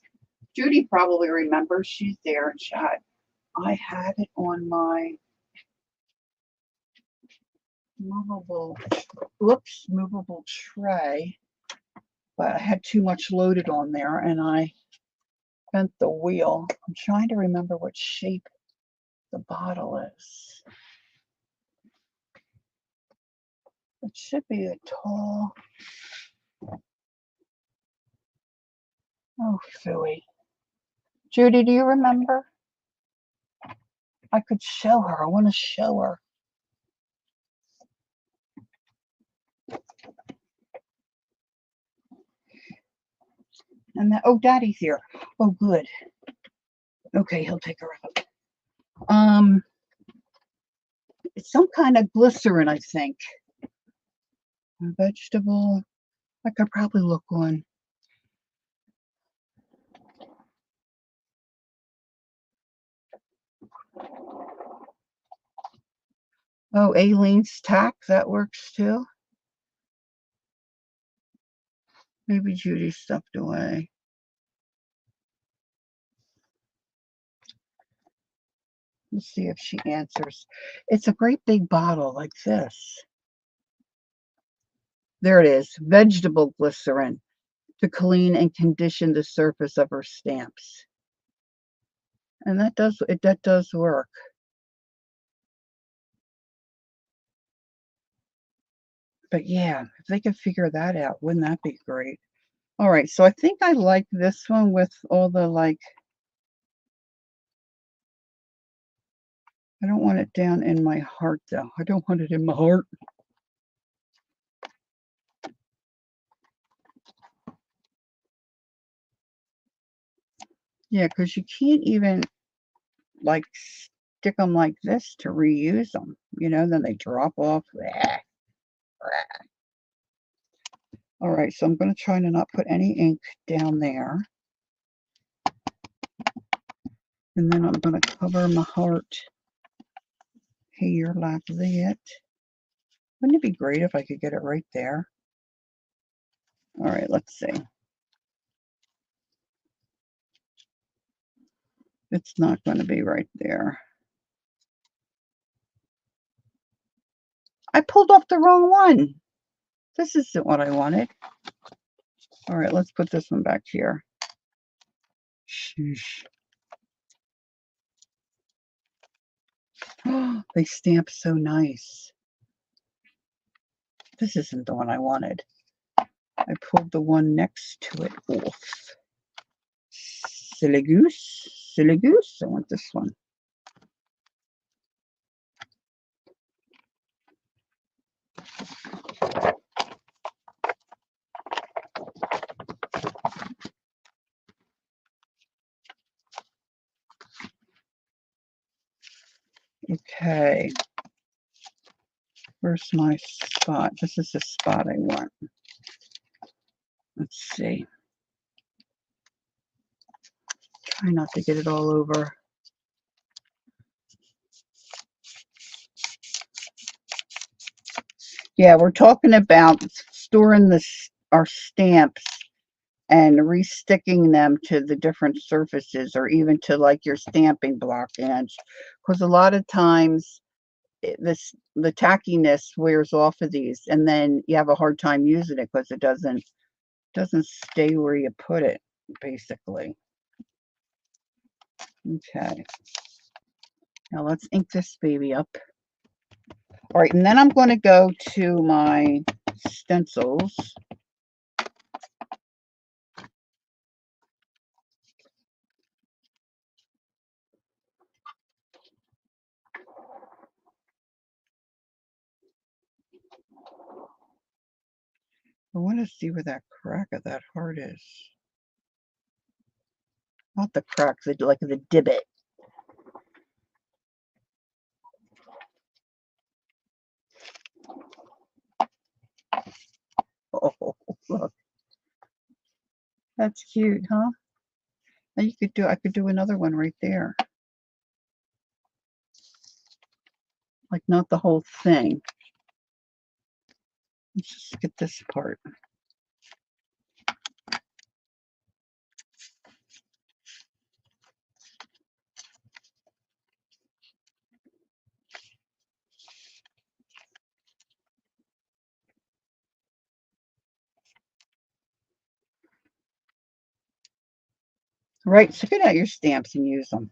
Judy probably remembers. She's there in chat. I had it on my movable tray, but I had too much loaded on there and I bent the wheel. I'm trying to remember what shape the bottle is. It should be a tall. Oh, phooey. Judy, do you remember? I could show her. I want to show her. And that, oh, Daddy's here. Oh, good. Okay, he'll take her out. It's some kind of glycerin, I think. A vegetable. I could probably look on. Oh, Aileen's tack, that works too. Maybe Judy stuffed away. Let's see if she answers. It's a great big bottle like this. There it is. Vegetable glycerin to clean and condition the surface of her stamps. And that does work. But yeah, if they could figure that out, wouldn't that be great? All right, so I think I like this one with all the, like, I don't want it down in my heart, though. I don't want it in my heart. Yeah, because you can't even, like, stick them like this to reuse them. Then they drop off. All right, so I'm going to try to not put any ink down there. And then I'm going to cover my heart here like that. Wouldn't it be great if I could get it right there? All right, let's see. It's not going to be right there. I pulled off the wrong one. This isn't what I wanted. All right, let's put this one back here. Sheesh. They stamp so nice. This isn't the one I wanted. I pulled the one next to it off. Silly goose. Silly goose. I want this one. Okay. Where's my spot? This is the spot I want. Let's see. Try not to get it all over. Yeah, we're talking about storing our stamps and resticking them to the different surfaces, or even to like your stamping block ends, because a lot of times the tackiness wears off of these, and then you have a hard time using it because it doesn't stay where you put it, basically. Okay, now let's ink this baby up. All right, and then I'm going to go to my stencils. I want to see where that crack of that heart is. Not the crack, like the divot. Oh, look. That's cute, huh? Now I could do another one right there. Like not the whole thing. Let's just get this part. Right, so get out your stamps and use them.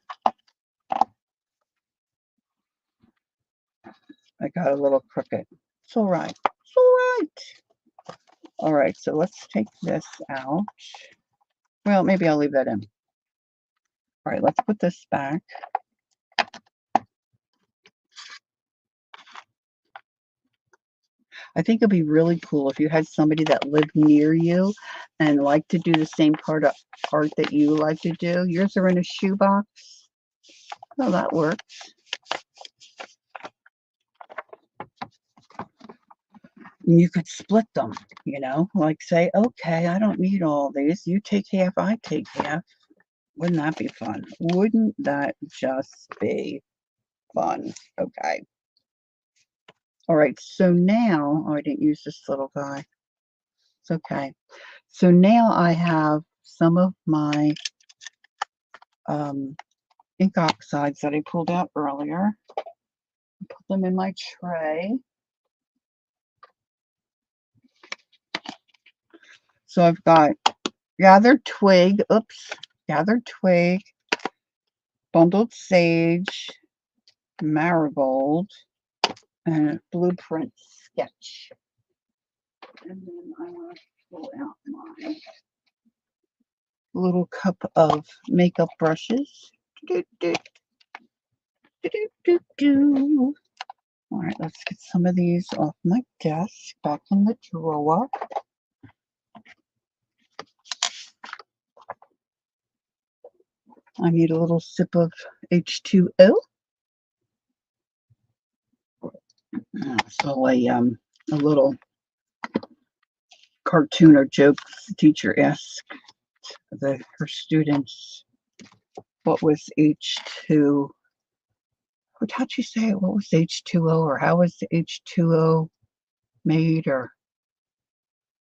I got a little crooked. It's all right. It's all right. All right, so let's take this out. Well, maybe I'll leave that in. All right, let's put this back. I think it'd be really cool if you had somebody that lived near you and liked to do the same part of art that you like to do. Yours are in a shoebox. Oh, that works. And you could split them, like say, okay, I don't need all these. You take half, I take half. Wouldn't that be fun? Wouldn't that just be fun? Okay. All right, so now, oh, I didn't use this little guy. It's okay. So now I have some of my ink oxides that I pulled out earlier. Put them in my tray. So I've got gathered twig, bundled sage, marigold, and blueprint sketch. And then I'm going to pull out my little cup of makeup brushes. All right, let's get some of these off my desk, back in the drawer. I need a little sip of H2O. So a little cartoon or joke. The teacher asked her students what was H2O. how'd you say it? What was H2O, or how was the H2O made?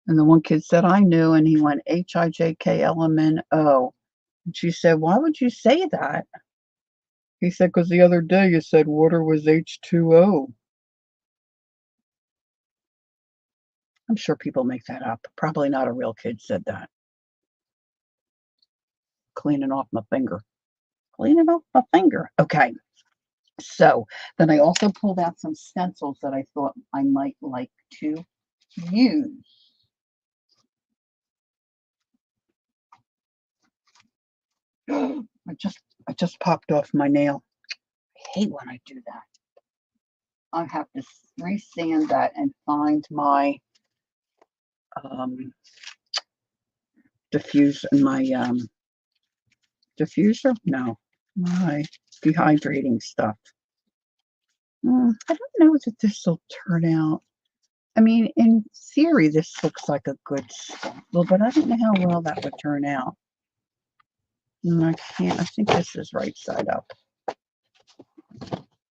And the one kid said, I knew, and he went HIJKLMNO. And she said, why would you say that? He said, because the other day you said water was H2O. I'm sure people make that up. Probably not a real kid said that. Cleaning off my finger. Cleaning off my finger. Okay. So then I also pulled out some stencils that I thought I might like to use. I just popped off my nail. I hate when I do that. I have to resand that and find my diffuser? No, my dehydrating stuff. I don't know if this will turn out. I mean, in theory, this looks like a good stencil, but I don't know how well that would turn out. And I think this is right side up.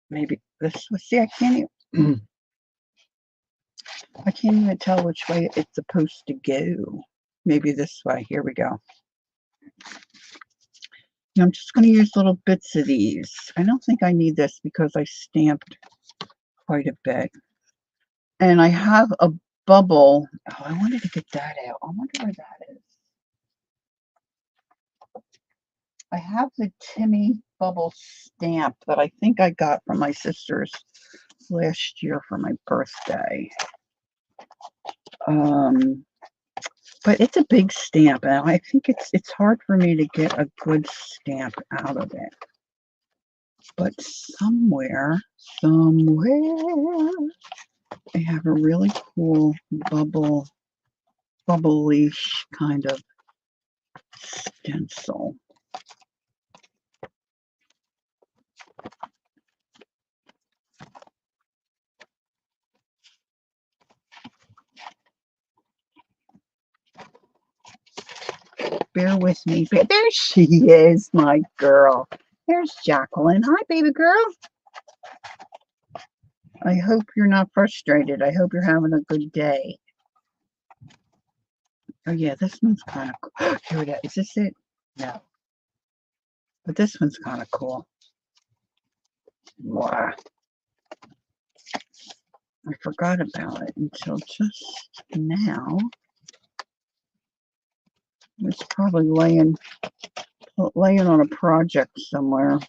Maybe this. See, I can't even tell which way it's supposed to go. Maybe this way. Here we go. Now I'm just going to use little bits of these. I don't think I need this because I stamped quite a bit. And I have a bubble. Oh, I wanted to get that out. I wonder where that is. I have the Timmy bubble stamp that I think I got from my sister's last year for my birthday. But it's a big stamp, and I think it's hard for me to get a good stamp out of it. But somewhere, I have a really cool bubbly kind of stencil. Bear with me. There she is, my girl. There's Jacqueline. Hi, baby girl. I hope you're not frustrated. I hope you're having a good day. Oh, yeah, this one's kind of cool. Here it is. Is this it? No. But this one's kind of cool. Wow. I forgot about it until just now. It's probably laying on a project somewhere.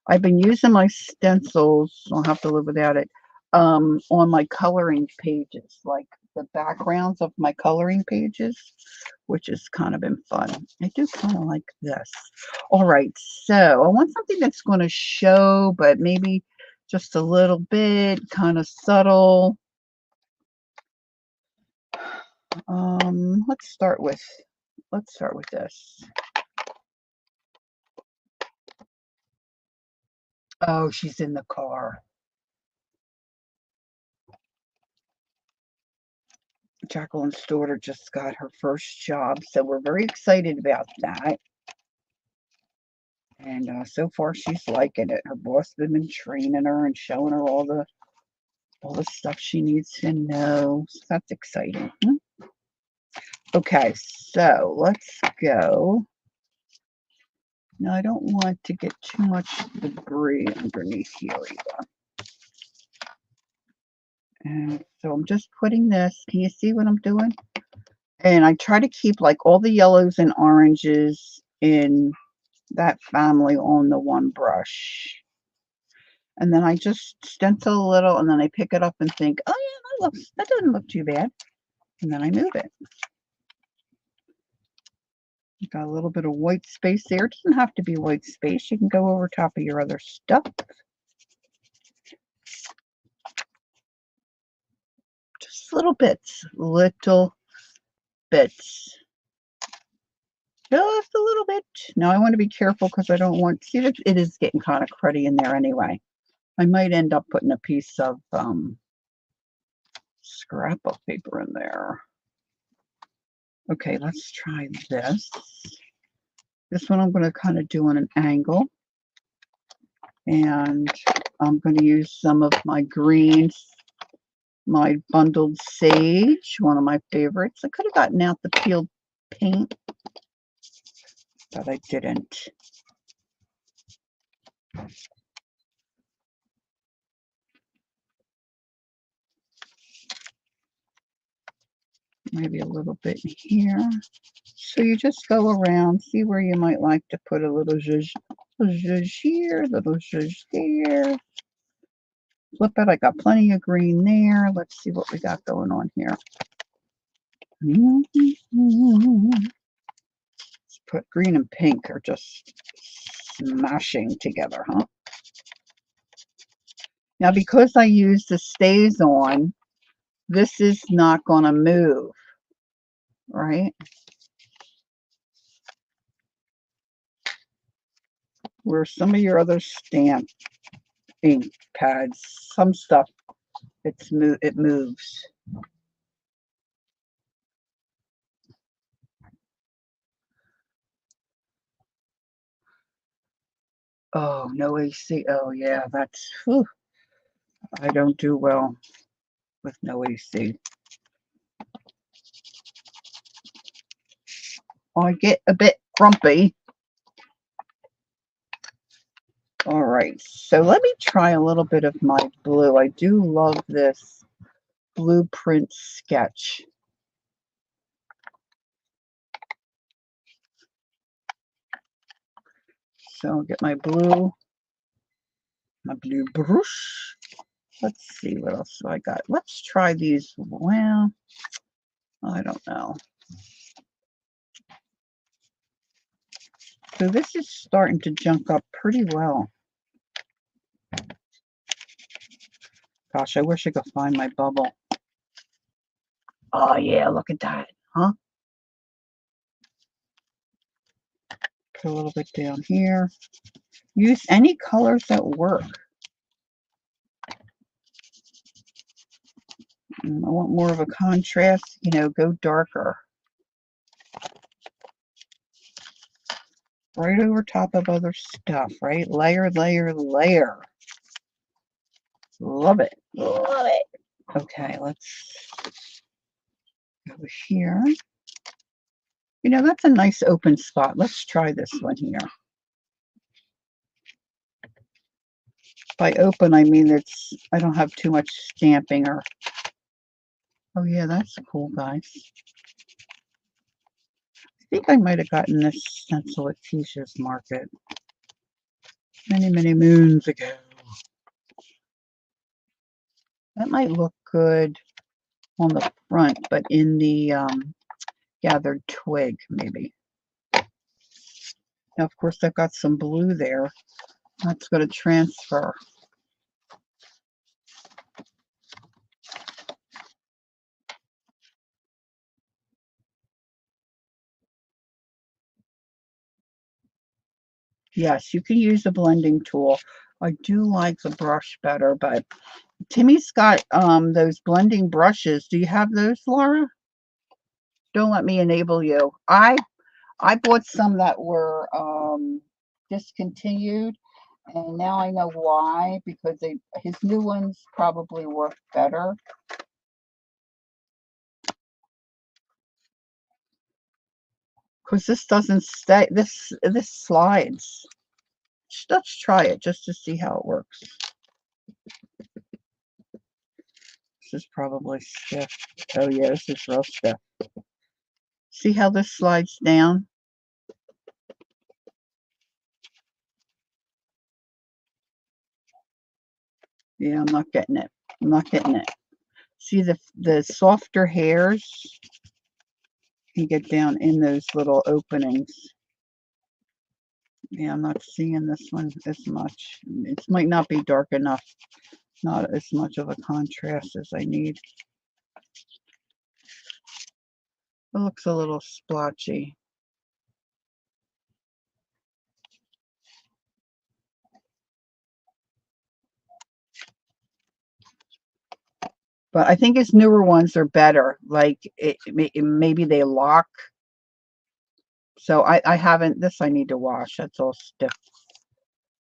I've been using my stencils, I'll have to live without it, on my coloring pages, like the backgrounds of my coloring pages, which has kind of been fun. I do kind of like this. All right, so I want something that's going to show, but maybe just a little bit, kind of subtle. Let's start with this. Oh, she's in the car. Jacqueline's daughter just got her first job, so we're very excited about that. And so far, she's liking it. Her boss has been training her and showing her all the stuff she needs to know. So that's exciting. Okay, so let's go. Now, I don't want to get too much debris underneath here either. And so I'm just putting this. Can you see what I'm doing? And I try to keep like all the yellows and oranges in that family on the one brush. And then I just stencil a little, and then I pick it up and think, oh yeah, that doesn't look too bad. And then I move it. Got a little bit of white space there. It doesn't have to be white space. You can go over top of your other stuff. Just little bits. Just a little bit. Now I want to be careful because I don't want, see, it is getting kind of cruddy in there anyway. I might end up putting a piece of scrapbook paper in there. Okay, let's try this. This one I'm going to kind of do on an angle. And I'm going to use some of my greens, my bundled sage, one of my favorites. I could have gotten out the peeled paint, but I didn't. Maybe a little bit here. So you just go around, see where you might like to put a little zhuzh here, little zhuzh there. Flip it. I got plenty of green there. Let's see what we got going on here. Let's put green and pink are just smashing together, huh? Now, because I use the stays on, this is not going to move, right? Where some of your other stamp ink pads, some stuff, it moves. Oh, no AC. Oh, yeah, that's, whew. I don't do well with no AC. I get a bit grumpy. All right, so let me try a little bit of my blue. I do love this blueprint sketch. So I'll get my blue brush. Let's see what else do I got. Let's try these. Well, I don't know. So this is starting to junk up pretty well. Gosh, I wish I could find my bubble. Oh yeah, look at that, huh? Put a little bit down here. Use any colors that work. I want more of a contrast, you know, go darker. Right over top of other stuff, right? Layer, layer, layer. Love it. Love it. Okay, let's go here. You know, that's a nice open spot. Let's try this one here. By open, I mean I don't have too much stamping or... Oh yeah, that's cool, guys. I think I might have gotten this stencil at Keisha's Market many, many moons ago. That might look good on the front, but in the gathered twig, maybe. Now, of course, I've got some blue there. That's going to transfer. Yes, you can use a blending tool. I do like the brush better, but Timmy's got those blending brushes. Do you have those, Laura? Don't let me enable you. I bought some that were discontinued, and now I know why, because his new ones probably work better. Because this doesn't stay, this slides. Let's try it just to see how it works. This is probably stiff. Oh yeah, this is real stiff. See how this slides down? Yeah, I'm not getting it. I'm not getting it. See the softer hairs can get down in those little openings. Yeah, I'm not seeing this one as much. It might not be dark enough. Not as much of a contrast as I need. It looks a little splotchy. But I think his newer ones are better. Like maybe they lock. So I haven't. This I need to wash. That's all stiff.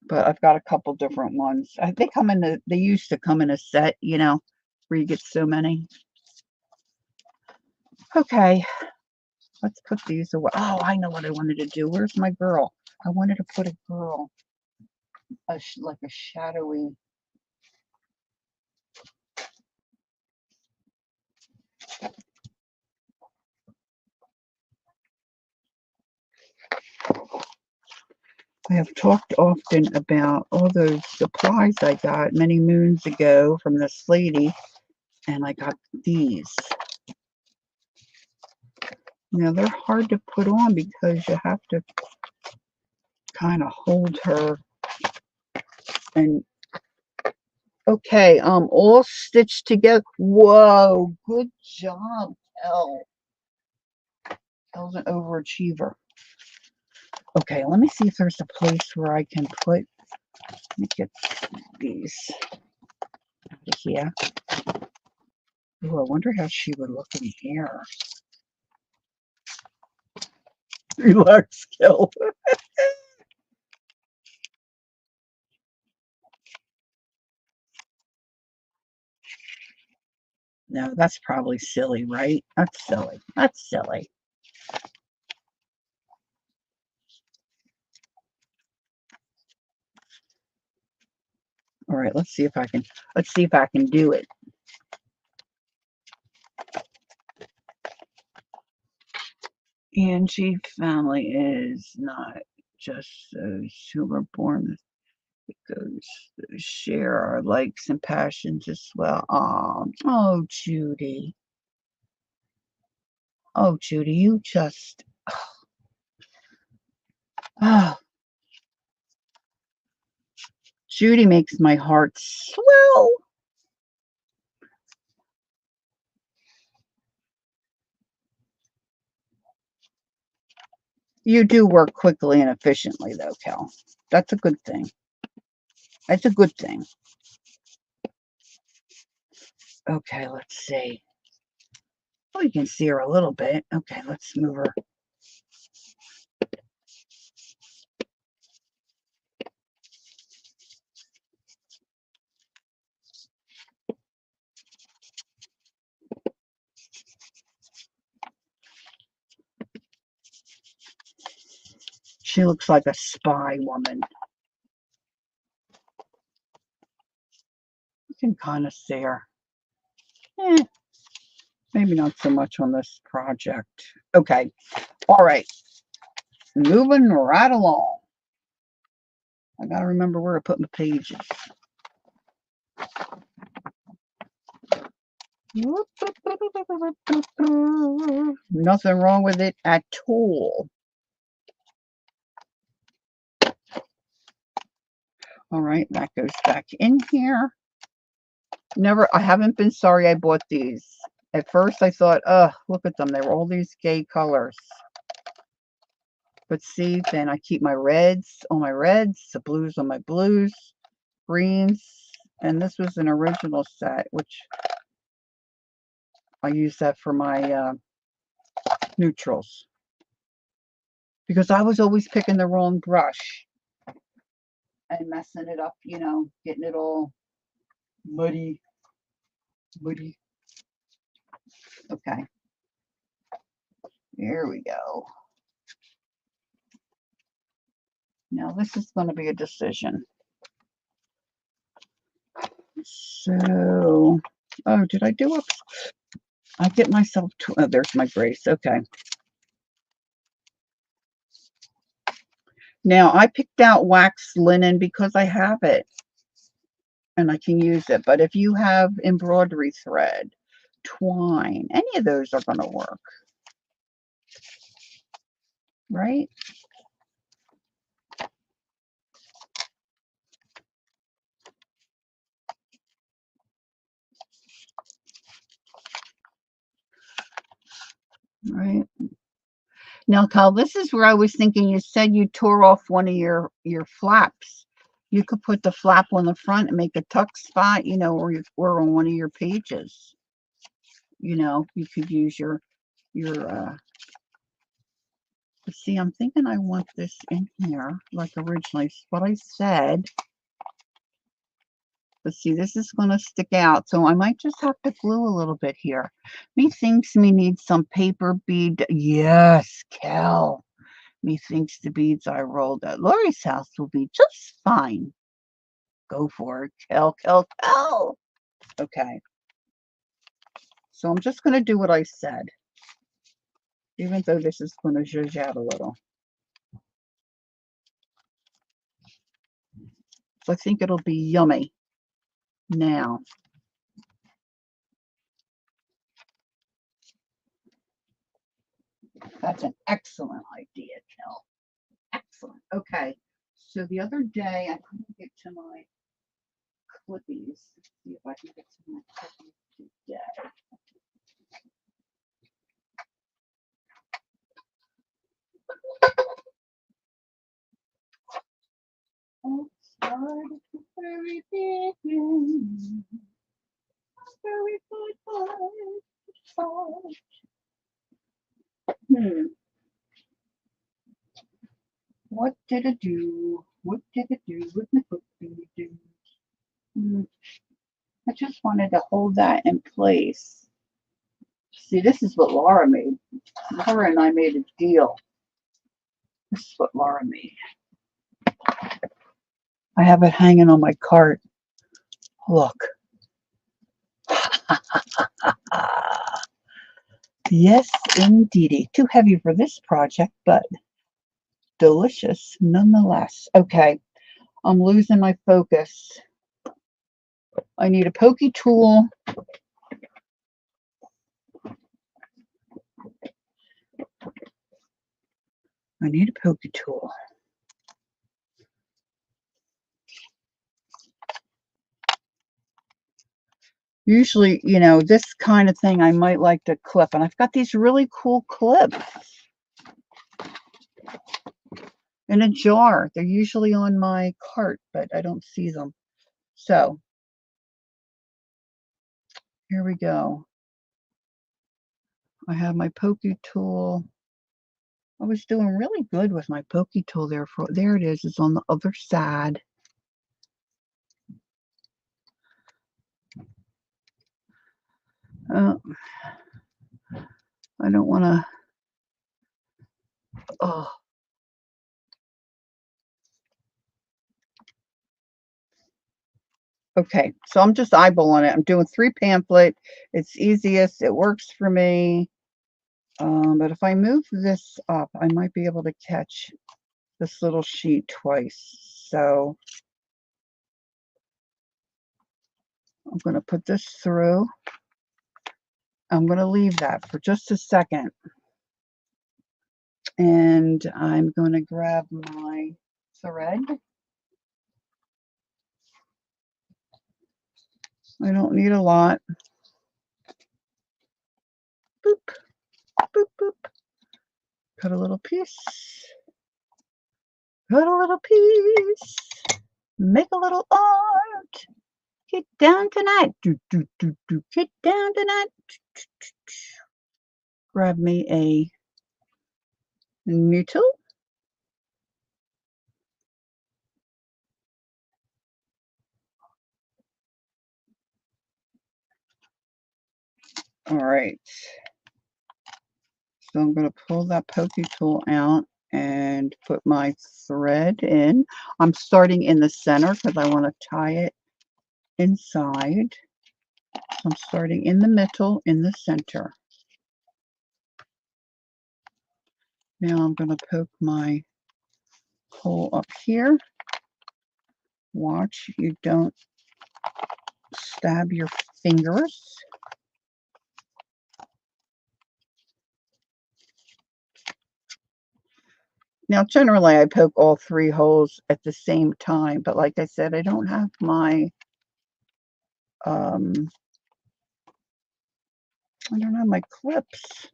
but I've got a couple different ones. They come in they used to come in a set, you know, where you get so many. Okay, let's put these away. Oh, I know what I wanted to do. Where's my girl? I wanted to put a girl, like a shadowy. I have talked often about all those supplies I got many moons ago from this lady, and I got these. Now, they're hard to put on because you have to kind of hold her. And okay, all stitched together. Whoa, good job, Elle. Elle's an overachiever. Okay, let me see if there's a place where I can put. Let me get these out of here. Ooh, I wonder how she would look in here. Relax, Kel. No, that's probably silly, right? That's silly. That's silly. All right, let's see if I can do it. Angie family is not just those who were born. It goes to share our likes and passions as well. Oh, Judy. Oh, Judy, you just. Oh, Judy makes my heart swell. You do work quickly and efficiently, though, Cal. That's a good thing. That's a good thing. Okay, let's see. Oh, you can see her a little bit. Okay, let's move her. She looks like a spy woman. You can kind of see her. Maybe not so much on this project. Okay. All right. Moving right along. I got to remember where to put my pages. Nothing wrong with it at all. All right, that goes back in here. I haven't been sorry I bought these. At first I thought, look at them. They were all these gay colors. But see, then I keep my reds on my reds, the blues on my blues, greens. And this was an original set, which I use that for my neutrals. Because I was always picking the wrong brush and messing it up, you know, getting it all muddy. Okay. Here we go. Now this is going to be a decision. So, oh, did I do it? I get myself to, oh, there's my brace. Okay. Now I picked out wax linen because I have it and I can use it. But if you have embroidery thread, twine, any of those are going to work. Right? Right. Now, Kyle, this is where I was thinking you said you tore off one of your flaps. You could put the flap on the front and make a tuck spot, you know, or on one of your pages. You know, you could use your But see, I'm thinking I want this in here, like originally, what I said. But see, this is going to stick out, so I might just have to glue a little bit here. Methinks me needs some paper bead. Yes, Kel. Methinks the beads I rolled at Lori's house will be just fine. Go for it, Kel, Kel, Kel. Okay. So I'm just going to do what I said, even though this is going to zhuzh out a little. So I think it'll be yummy now. That's an excellent idea, Kel. Excellent. Okay. So the other day, I couldn't get to my clippies. Let's see if I can get to my clippies today. Let's start at the very beginning. Very good part. What did it do? What did it do? What did it do? I just wanted to hold that in place. See, this is what Laura made. Laura and I made a deal. This is what Laura made. I have it hanging on my cart. Look. Yes, indeedy. Too heavy for this project, but delicious nonetheless. Okay, I'm losing my focus. I need a pokey tool. I need a pokey tool. Usually, you know, this kind of thing I might like to clip, and I've got these really cool clips in a jar. They're usually on my cart, but I don't see them. So here we go. I have my pokey tool. I was doing really good with my pokey tool there. There it is. It's on the other side. I don't want to. Oh. Okay, so I'm just eyeballing it. I'm doing 3 pamphlet. It's easiest. It works for me. But if I move this up, I might be able to catch this little sheet twice. So I'm going to put this through. I'm going to leave that for just a second. And I'm going to grab my thread. I don't need a lot. Boop, boop, boop. Cut a little piece. Cut a little piece. Make a little art. Get down tonight. Do, do, do, do. Get down tonight. Grab me a needle. All right. So I'm going to pull that pokey tool out and put my thread in. I'm starting in the center because I want to tie it inside. So I'm starting in the middle, in the center. Now I'm going to poke my hole up here. Watch you don't stab your fingers. Now, generally, I poke all 3 holes at the same time, but like I said, I don't have my, I don't have my clips.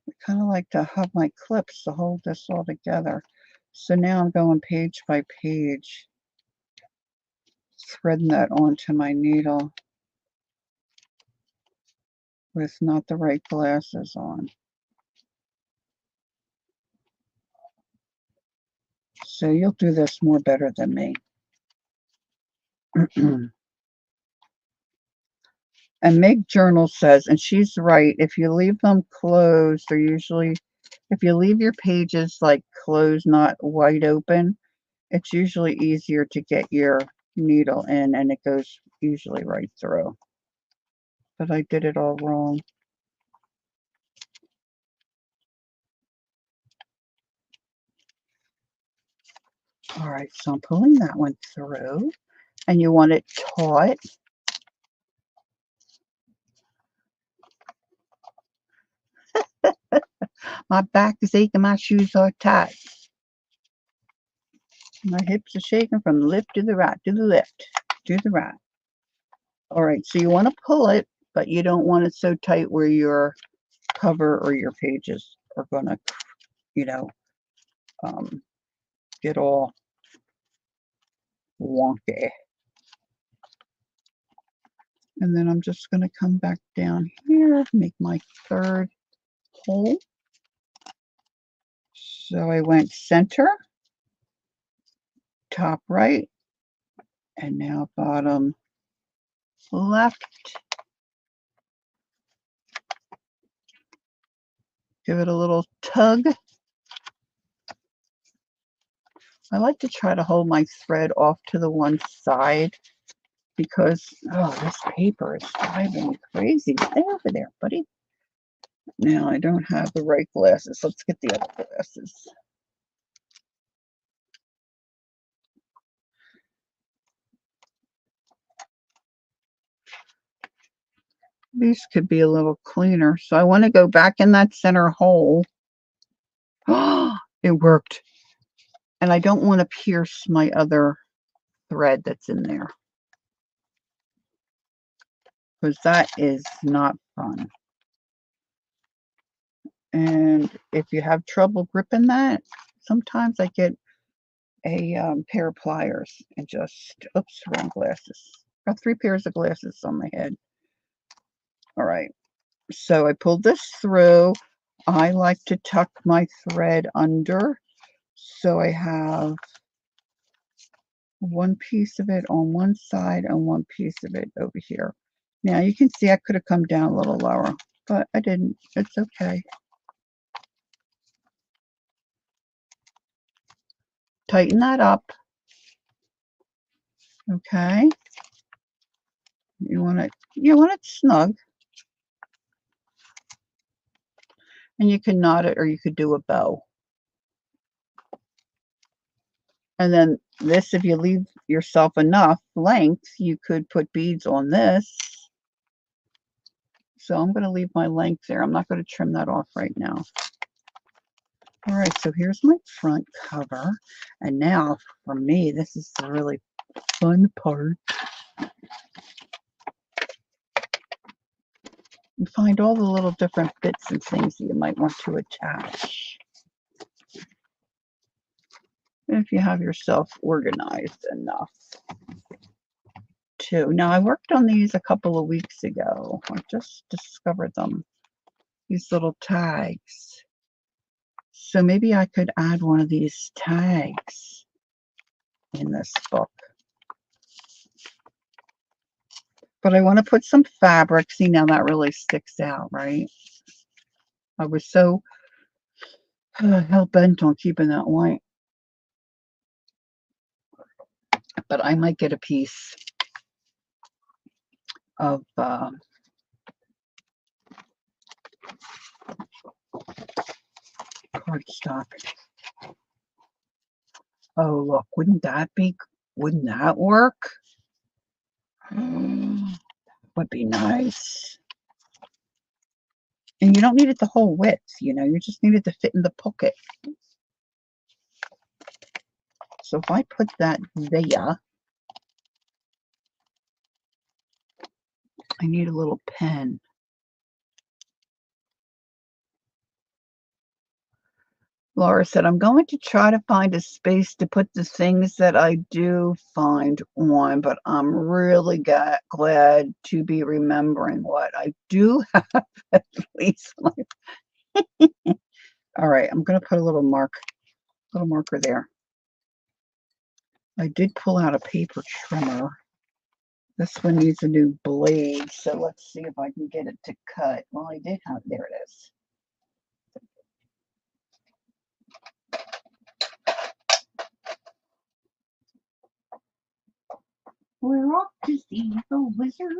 I kind of like to have my clips to hold this all together. So now I'm going page by page, threading that onto my needle. with not the right glasses on. So you'll do this more better than me. And Meg Journal says, and she's right, if you leave them closed, or usually, if you leave your pages like closed, not wide open, it's usually easier to get your needle in, and it goes usually right through. But I did it all wrong. All right, so I'm pulling that one through, and you want it taut. My back is aching, my shoes are tight. My hips are shaking from the left to the right, to the left, to the right. All right, so you want to pull it, but you don't want it so tight where your cover or your pages are going to, you know, get all wonky. And then I'm just going to come back down here, make my third hole. So I went center, top right, and now bottom left. Give it a little tug. I like to try to hold my thread off to the one side because, oh, this paper is driving me crazy. Stay over there, buddy. Now I don't have the right glasses. Let's get the other glasses. These could be a little cleaner. So I want to go back in that center hole. Oh, it worked. And I don't want to pierce my other thread that's in there, because that is not fun. And if you have trouble gripping that, sometimes I get a pair of pliers and just, oops, wrong glasses. Got 3 pairs of glasses on my head. All right, so I pulled this through. I like to tuck my thread under, so I have one piece of it on one side and one piece of it over here. Now you can see I could have come down a little lower, but I didn't. It's okay. Tighten that up. Okay. You want it snug. And you can knot it, or you could do a bow. And then this, if you leave yourself enough length, you could put beads on this. So I'm going to leave my length there. I'm not going to trim that off right now. All right, so here's my front cover. And now, for me, this is the really fun part. You find all the little different bits and things that you might want to attach, if you have yourself organized enough to. Now, I worked on these a couple of weeks ago. I just discovered them, these little tags. So maybe I could add one of these tags in this book. But I want to put some fabric. See, now that really sticks out, right? I was so hell-bent on keeping that white. But I might get a piece of cardstock. Oh, look, wouldn't that work? Would be nice. And you don't need it the whole width, you just need it to fit in the pocket. So if I put that there, I need a little pen. Laura said, I'm going to try to find a space to put the things that I do find on, but I'm really glad to be remembering what I do have at least. All right, I'm going to put a little marker there. I did pull out a paper trimmer. This one needs a new blade, so let's see if I can get it to cut. Well, I did have, there it is. We're off to see the wizard.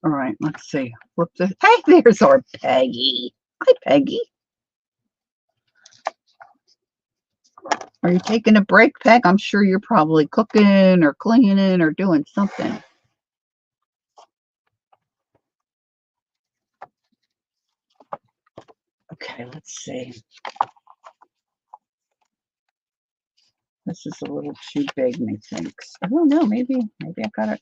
All right, let's see. Flip this. Hey, there's our Peggy. Hi, Peggy. Are you taking a break, Peg? I'm sure you're probably cooking or cleaning or doing something. Okay, let's see. This is a little too big, methinks. I don't know. Maybe I got it.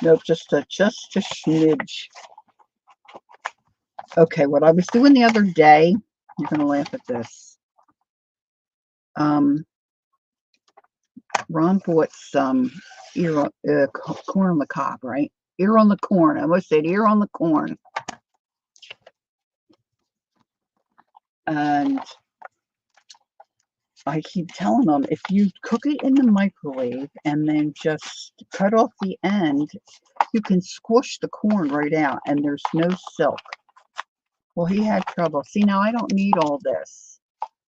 Nope, just a smidge. Okay, what I was doing the other day, you're gonna laugh at this. Ron bought some corn on the cob, right? Ear on the corn. I almost said ear on the corn. And I keep telling them, if you cook it in the microwave and then just cut off the end, you can squish the corn right out and there's no silk. Well, he had trouble. See, now I don't need all this.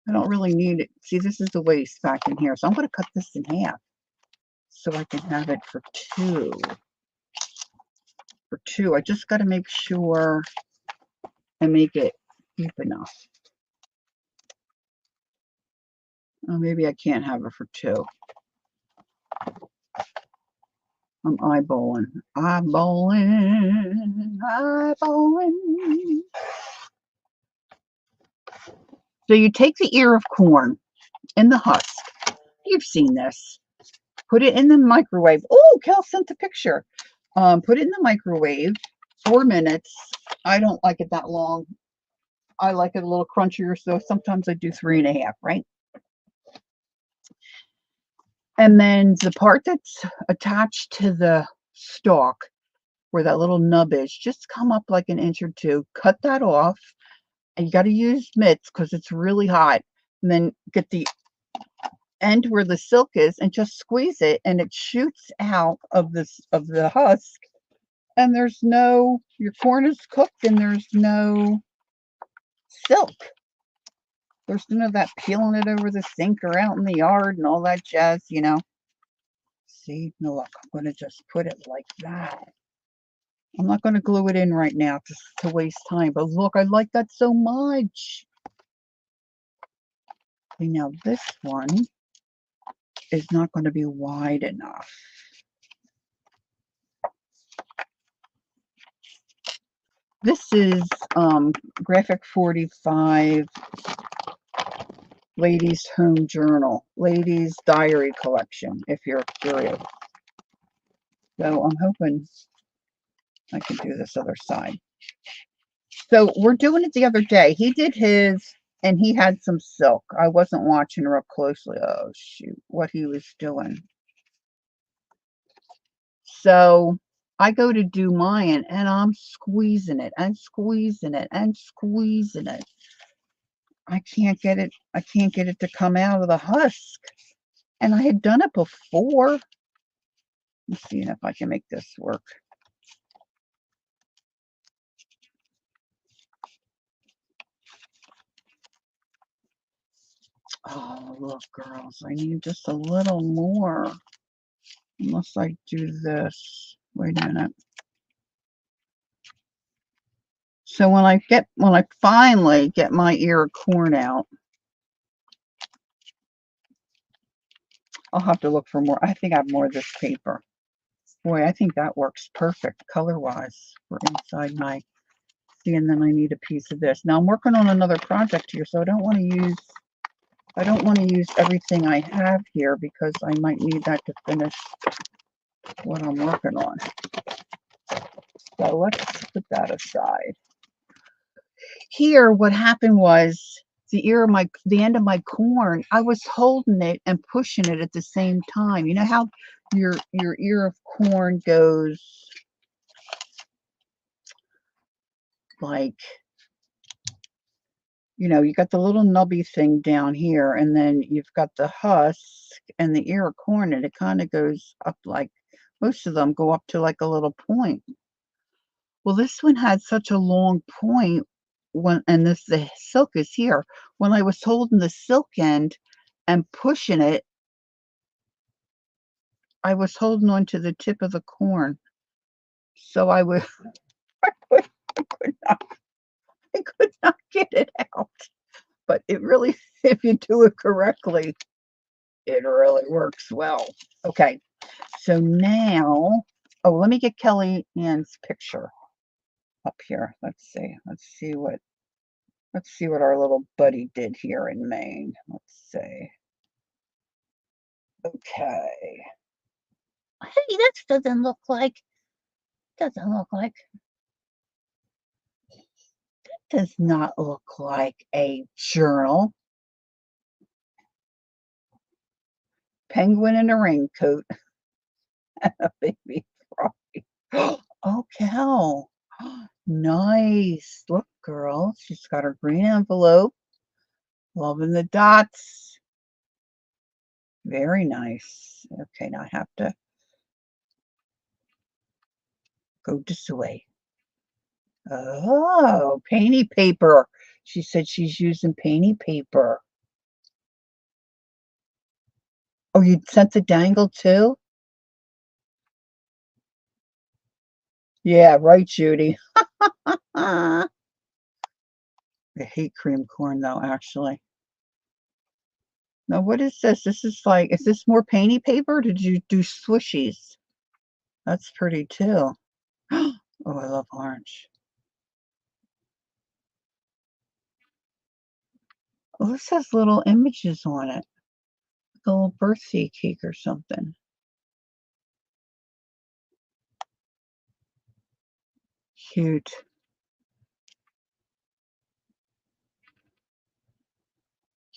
I don't really need it. See, this is the waste back in here. So I'm going to cut this in half so I can have it for two. For two. I just got to make sure I make it deep enough. Oh, maybe I can't have it for two. I'm eyeballing. So you take the ear of corn in the husk. You've seen this. Put it in the microwave. Oh, Kel sent a picture. Put it in the microwave 4 minutes. I don't like it that long. I like it a little crunchier, so sometimes I do 3.5, right? And then the part that's attached to the stalk, where that little nub is, just come up like an inch or two. Cut that off. And you got to use mitts because it's really hot. And then get the end where the silk is and just squeeze it, and it shoots out of the husk. And there's no, your corn is cooked and there's no silk. There's none of that peeling it over the sink or out in the yard and all that jazz, you know. See, no, look, I'm going to just put it like that. I'm not going to glue it in right now to waste time. But look, I like that so much. Okay, now this one is not going to be wide enough. This is Graphic 45 Ladies Home Journal, Ladies Diary Collection, if you're curious. So I'm hoping I can do this other side. So we're doing it the other day. He did his, and he had some silk. I wasn't watching real closely. Oh, shoot, what he was doing. So I go to do mine, and I'm squeezing it and squeezing it and squeezing it. I can't get it to come out of the husk. And I had done it before. Let's see if I can make this work. Oh, look, girls, I need just a little more. Unless I do this. Wait a minute. So when I finally get my ear of corn out, I'll have to look for more. I think I have more of this paper. Boy, I think that works perfect color-wise for inside my, see, and then I need a piece of this. Now I'm working on another project here, so I don't want to use I don't want to use everything I have here because I might need that to finish what I'm working on. So let's put that aside. Here, what happened was the end of my corn, I was holding it and pushing it at the same time. You know how your ear of corn goes like, you know, you got the little nubby thing down here, and then you've got the husk and the ear of corn, and it kind of goes up like, most of them go up to like a little point. Well, this one had such a long point and the silk is here. When I was holding the silk end and pushing it, I was holding on to the tip of the corn. So I would, I could, I could not, I could not get it out. But it really, if you do it correctly, it really works well. Okay, so now, oh, let me get Kelly Ann's picture up here. Let's see what our little buddy did here in Maine. Let's see. Okay. Hey, that does not look like a journal. Penguin in a raincoat and a baby frog. Oh, cow. Nice. Look, girl. She's got her green envelope. Loving the dots. Very nice. Okay, now I have to go this way. Oh, painty paper. She said she's using painty paper. Oh, you sent the dangle too? Yeah, right, Judy. I hate cream corn though, actually. Now, what is this? This is like, is this more painty paper? Or did you do swishies? That's pretty too. Oh, I love orange. Oh, this has little images on it. Like a little birthday cake or something. Cute.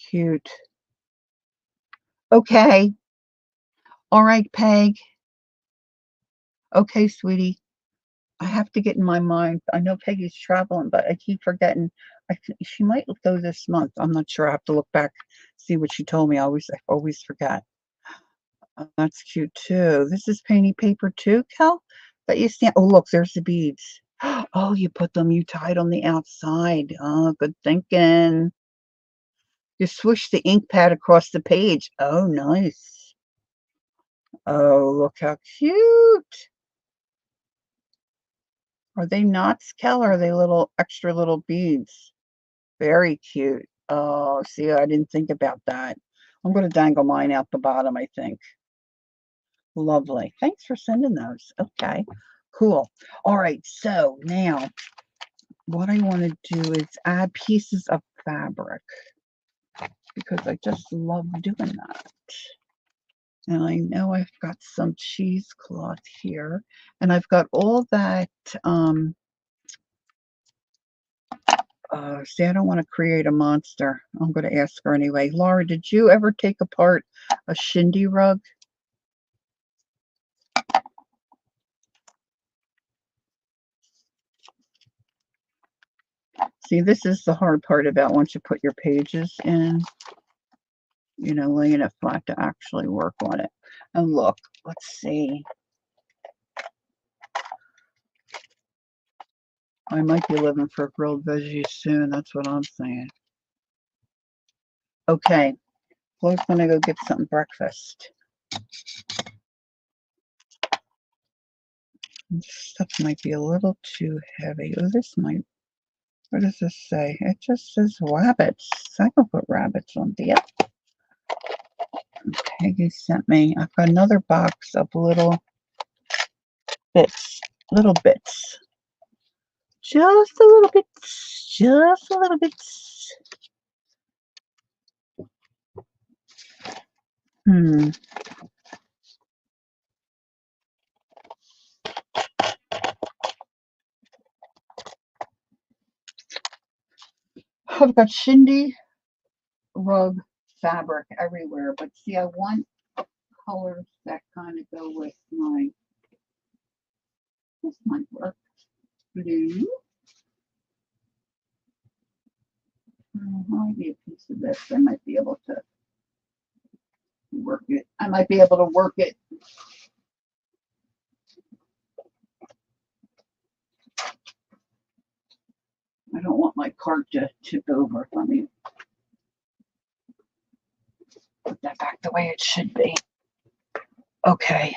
Cute. Okay. All right, Peg. Okay, sweetie. I have to get in my mind. I know Peggy's traveling, but I keep forgetting. She might go this month. I'm not sure. I have to look back, see what she told me. I always forget. Oh, that's cute too. This is painty paper too, Kel? That you stand. Oh, look, there's the beads. Oh, you tied on the outside. Oh, good thinking. You swish the ink pad across the page. Oh, nice. Oh, look how cute. Are they knots, Kel, or are they little extra little beads? Very cute. Oh, see, I didn't think about that. I'm going to dangle mine out the bottom, I think. Lovely. Thanks for sending those. Okay, cool. All right, so now what I want to do is add pieces of fabric because I just love doing that. And I know I've got some cheesecloth here, and I've got all that. See, I don't want to create a monster. I'm going to ask her anyway. Laura, did you ever take apart a shindy rug? See, this is the hard part about once you put your pages in, you know, laying it flat to actually work on it. And look, let's see. I might be living for grilled veggies soon. That's what I'm saying. Okay, Chloe's going to go get some breakfast. This stuff might be a little too heavy. Oh, this might. What does this say? It just says rabbits. I can put rabbits on there. Peggy sent me. I've got another box of little bits. Little bits. Just a little bit. Just a little bit. Hmm. I've got shindy rug fabric everywhere, but see, I want colors that kind of go with my, this might work. Blue. Might be a piece of this. I might be able to work it. I might be able to work it. I don't want my cart to tip over. Let me put that back the way it should be. Okay.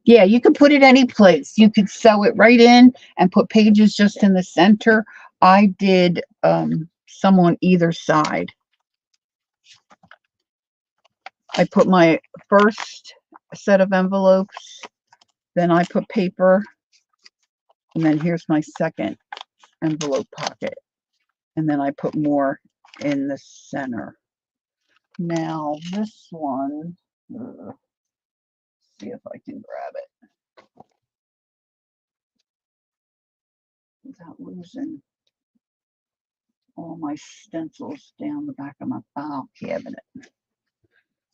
Yeah, you could put it any place. You could sew it right in and put pages just in the center. I did some on either side. I put my first set of envelopes, then I put paper, and then here's my second envelope pocket. And then I put more in the center. Now this one, see if I can grab it without losing all my stencils down the back of my file cabinet.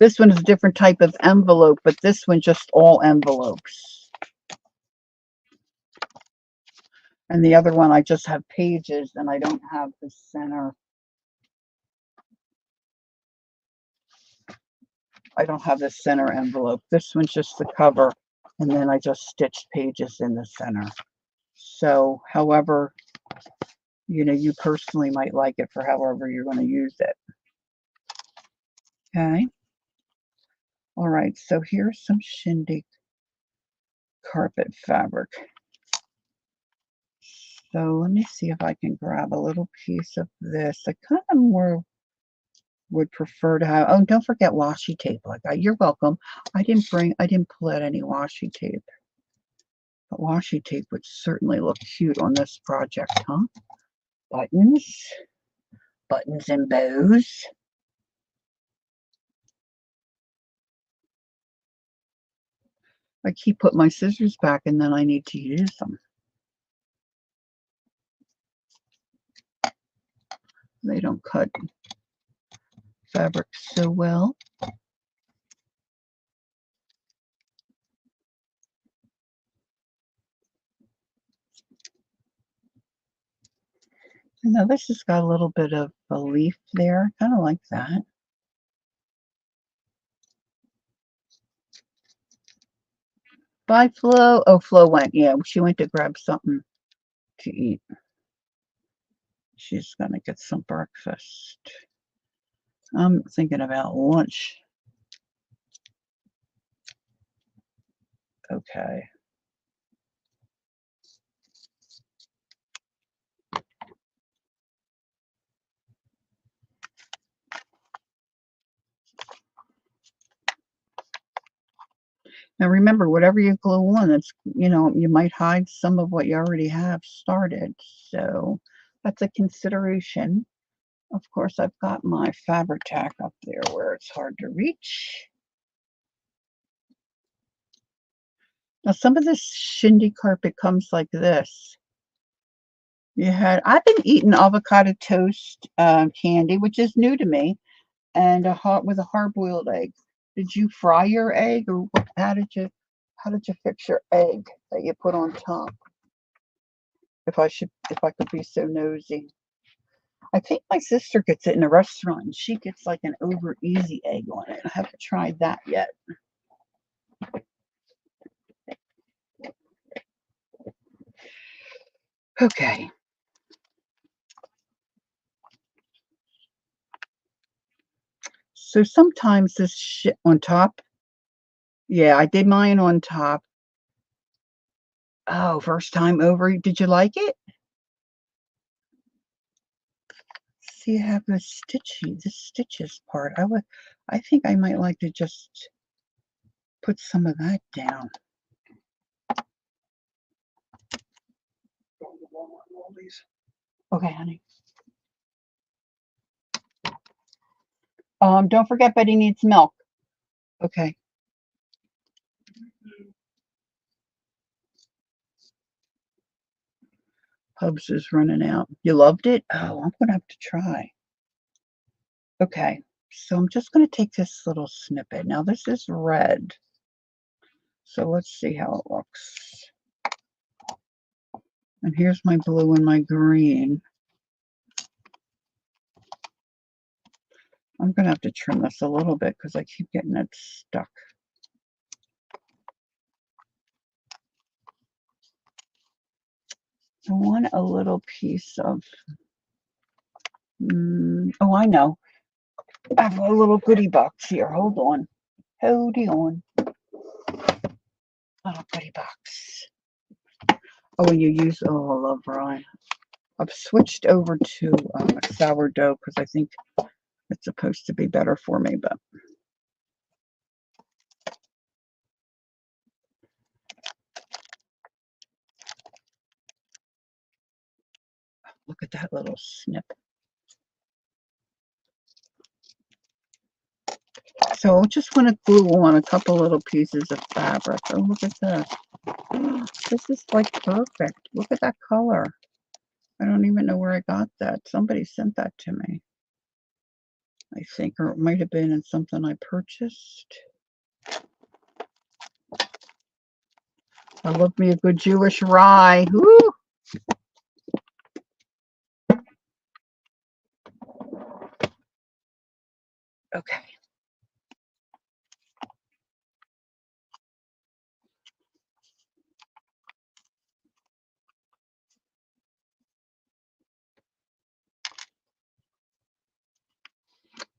This one is a different type of envelope, but this one just all envelopes. And the other one, I just have pages and I don't have the center. I don't have the center envelope. This one's just the cover, and then I just stitched pages in the center. So, however, you personally might like it for however you're going to use it. Okay. All right. So here's some shindig carpet fabric. So let me see if I can grab a little piece of this. I kind of more would prefer to have, oh, don't forget washi tape like that. You're welcome. I didn't pull out any washi tape. But washi tape would certainly look cute on this project, huh? Buttons and bows. I keep putting my scissors back and then I need to use them. They don't cut fabric so well. Now this has got a little bit of a leaf there. Kind of like that. Bye, Flo. Oh, Flo went. Yeah, she went to grab something to eat. She's going to get some breakfast. I'm thinking about lunch. Okay. Now remember, whatever you glue on, it's, you might hide some of what you already have started. So that's a consideration. Of course, I've got my Fabri-Tac up there where it's hard to reach. Now some of this shindy carpet comes like this. I've been eating avocado toast candy, which is new to me, and with a hard-boiled egg. Did you fry your egg, or how did you fix your egg that you put on top? If I could be so nosy. I think my sister gets it in a restaurant, and she gets like an over easy egg on it. I haven't tried that yet. Okay. So sometimes this shit on top. Yeah, I did mine on top. Oh, first time over. Did you like it? See, I have the stitches part. I think I might like to just put some of that down. Okay, honey. Don't forget Betty needs milk. Okay. Hubs is running out. You loved it? Oh, I'm going to have to try. Okay. So I'm just going to take this little snippet. Now this is red. So let's see how it looks. And here's my blue and my green. I'm going to have to trim this a little bit because I keep getting it stuck. I want a little piece of, oh, I know. I have a little goodie box here. Hold on. Hold on. Little goodie box. Oh, and you use, oh, I love rye. I've switched over to sourdough because I think it's supposed to be better for me, but look at that little snip. So I just want to glue on a couple little pieces of fabric. Oh, look at this. This is like perfect. Look at that color. I don't even know where I got that. Somebody sent that to me, I think, or it might have been in something I purchased. I love me a good Jewish rye. Woo! Okay.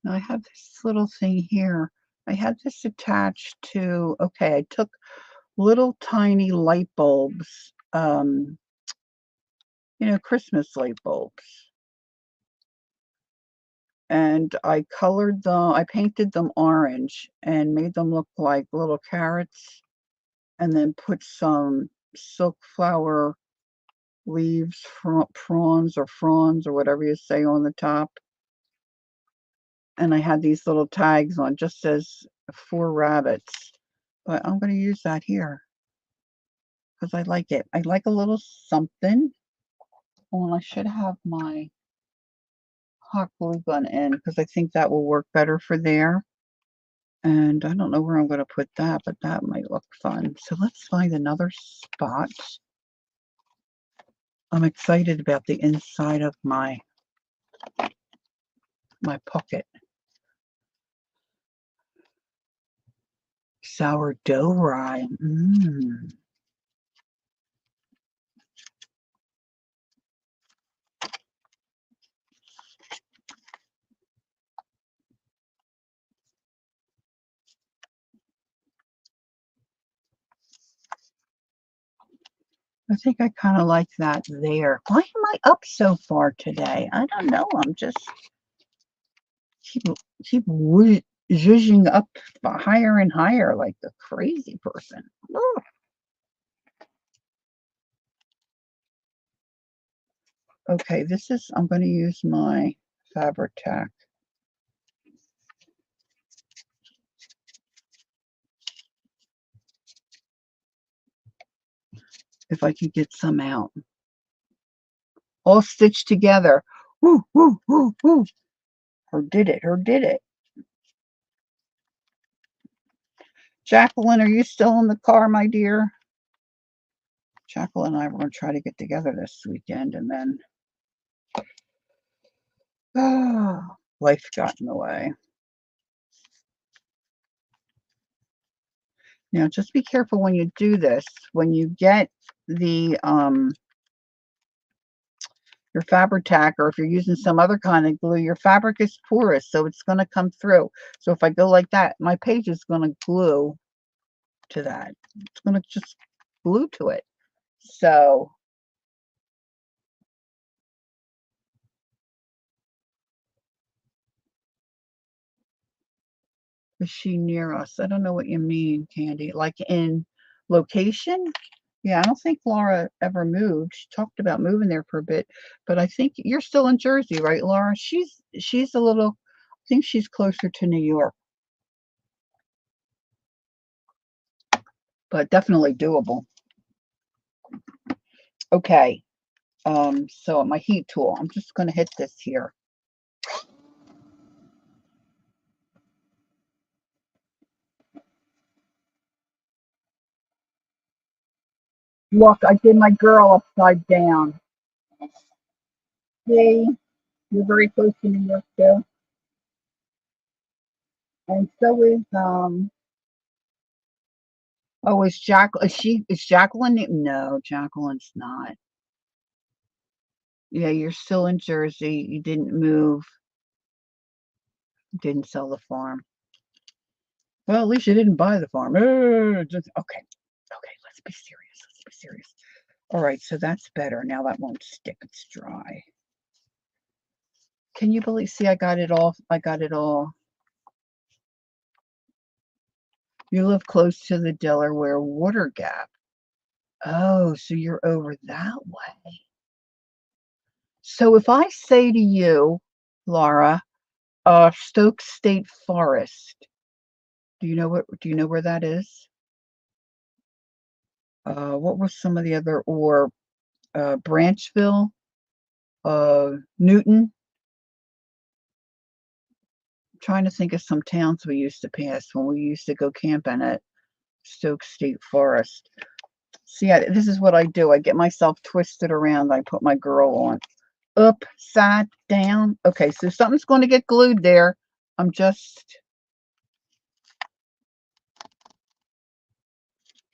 Now I have this little thing here. I had this attached to, okay, I took little tiny light bulbs, Christmas light bulbs. And I colored them, I painted them orange and made them look like little carrots, and then put some silk flower leaves, prawns or whatever you say on the top. And I had these little tags on, just says 4 rabbits. But I'm going to use that here because I like it. I like a little something. Well, I should have my hot glue gun in because I think that will work better for there. And I don't know where I'm going to put that, but that might look fun. So let's find another spot. I'm excited about the inside of my pocket. Sourdough rye. I think I kind of like that there. Why am I up so far today? I don't know. I'm just keep zhuzhing up higher and higher like a crazy person. Ugh. Okay, I'm going to use my fabric tack. If I could get some out. All stitched together. Woo, woo, woo, woo. Her did it. Jacqueline, are you still in the car, my dear? Jacqueline and I were going to try to get together this weekend, and then life got in the way. Now, just be careful when you do this. When you get the your fabric tack, or if you're using some other kind of glue, your fabric is porous, so it's going to come through. So if I go like that, my page is going to glue to that. It's going to just glue to it. So is she near us? I don't know what you mean, Candy. Like in location? Yeah, I don't think Laura ever moved. She talked about moving there for a bit, but I think you're still in Jersey, right, Laura? She's a little think she's closer to New York, but definitely doable. Okay. So my heat tool, I'm just going to hit this here. Look, I did my girl upside down. See, you're very close to New York too. And so is oh, is Jacqueline? No, Jacqueline's not. Yeah, you're still in Jersey. You didn't move. Didn't sell the farm. Well, at least you didn't buy the farm. Okay. Okay, let's be serious. Let's be serious. All right, so that's better. Now that won't stick. It's dry. Can you believe? See, I got it all. I got it all. You live close to the Delaware Water Gap. Oh, so you're over that way. So if I say to you, Laura, Stokes State Forest, do you know where that is? What was some of the other, or Branchville, Newton? I'm trying to think of some towns we used to pass when we used to go camping at Stokes State Forest. See, this is what I do. I get myself twisted around. I put my girl on. Upside down. Okay, so something's going to get glued there. I'm just...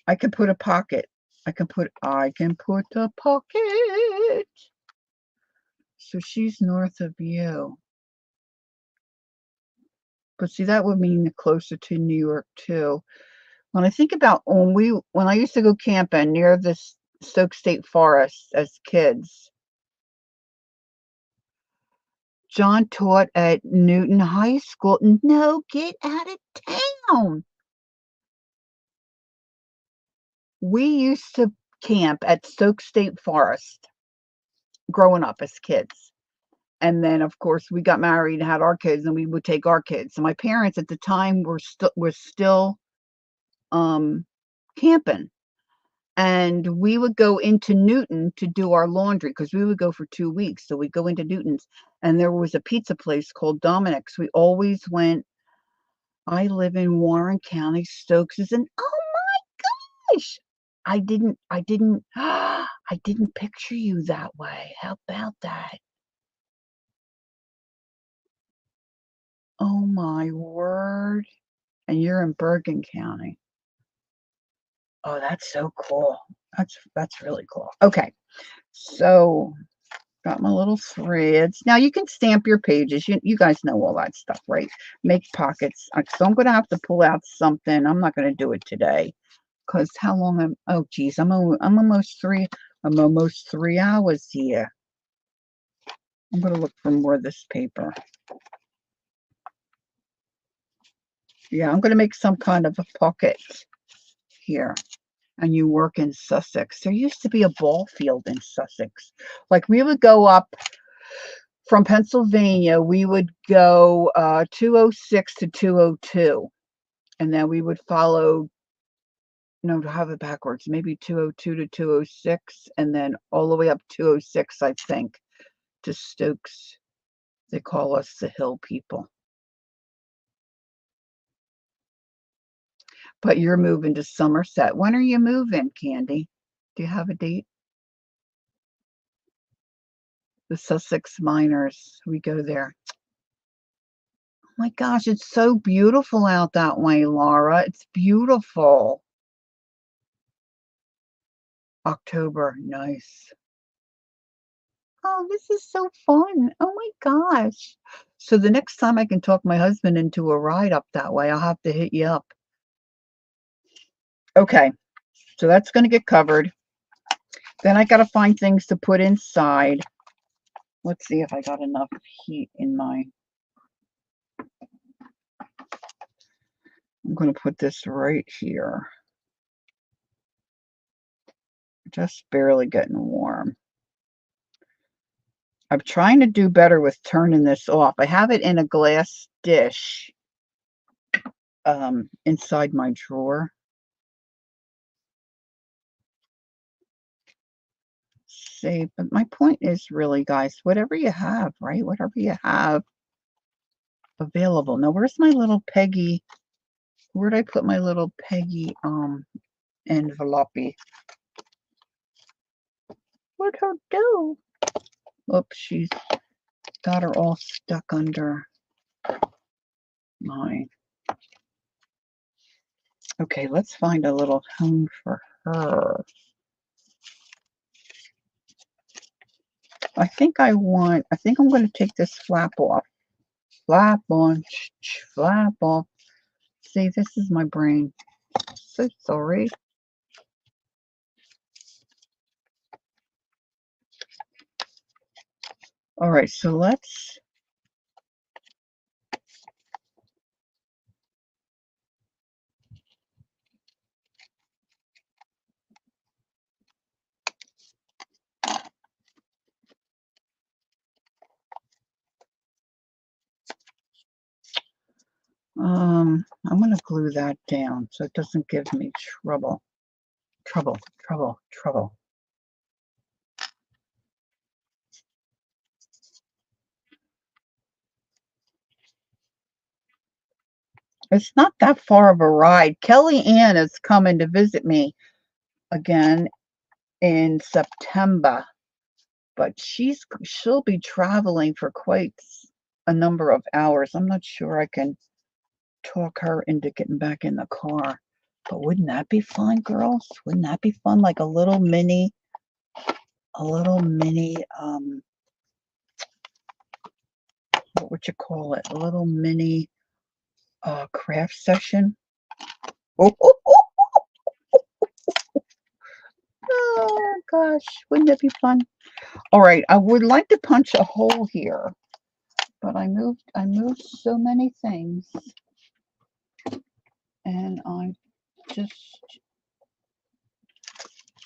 I can put a pocket. I can put a pocket. So she's north of you. But see, that would mean closer to New York too. When I think about when I used to go camping near this Stokes State Forest as kids, John taught at Newton High School. No, get out of town. We used to camp at Stokes State Forest growing up as kids. And then, of course, we got married and had our kids, and we would take our kids. So my parents at the time were still camping. And we would go into Newton to do our laundry because we would go for 2 weeks. So we'd go into Newton's, and there was a pizza place called Dominic's. We always went. I live in Warren County. Stokes is in. Oh my gosh! I didn't picture you that way. How about that? Oh my word! And you're in Bergen County. Oh, that's so cool. That's really cool. Okay, so got my little threads. Now you can stamp your pages. You guys know all that stuff, right? Make pockets. So I'm going to have to pull out something. I'm not going to do it today because how long oh geez, I'm almost 3 hours here. I'm going to look for more of this paper. Yeah, I'm going to make some kind of a pocket here. And you work in Sussex. There used to be a ball field in Sussex. Like we would go up from Pennsylvania, we would go 206 to 202. And then we would follow, no, to have it backwards, maybe 202 to 206, and then all the way up 206, I think, to Stokes. They call us the Hill people. But you're moving to Somerset. When are you moving, Candy? Do you have a date? The Sussex Miners. We go there. Oh my gosh, it's so beautiful out that way, Laura. It's beautiful. October, nice. Oh, this is so fun. Oh my gosh. So the next time I can talk my husband into a ride up that way, I'll have to hit you up. Okay, so that's going to get covered. Then I got to find things to put inside. Let's see if I got enough heat in my... I'm going to put this right here. Just barely getting warm. I'm trying to do better with turning this off. I have it in a glass dish inside my drawer. See, but my point is really, guys, whatever you have, right? Whatever you have available. Now, where's my little Peggy? Where'd I put my little Peggy envelope? What'd her do? Oops, she's got her all stuck under mine. Okay, let's find a little home for her. I think I'm going to take this flap off. Flap on, flap off. See, this is my brain. So sorry. All right, so let's I'm going to glue that down so it doesn't give me trouble. Trouble. It's not that far of a ride. Kelly Ann is coming to visit me again in September, but she'll be traveling for quite a number of hours. I'm not sure I can talk her into getting back in the car. But wouldn't that be fun, girls? Wouldn't that be fun? Like a little mini, what would you call it? A little mini craft session. Oh, oh, oh, oh gosh, wouldn't that be fun? All right, I would like to punch a hole here, but I moved so many things, and I just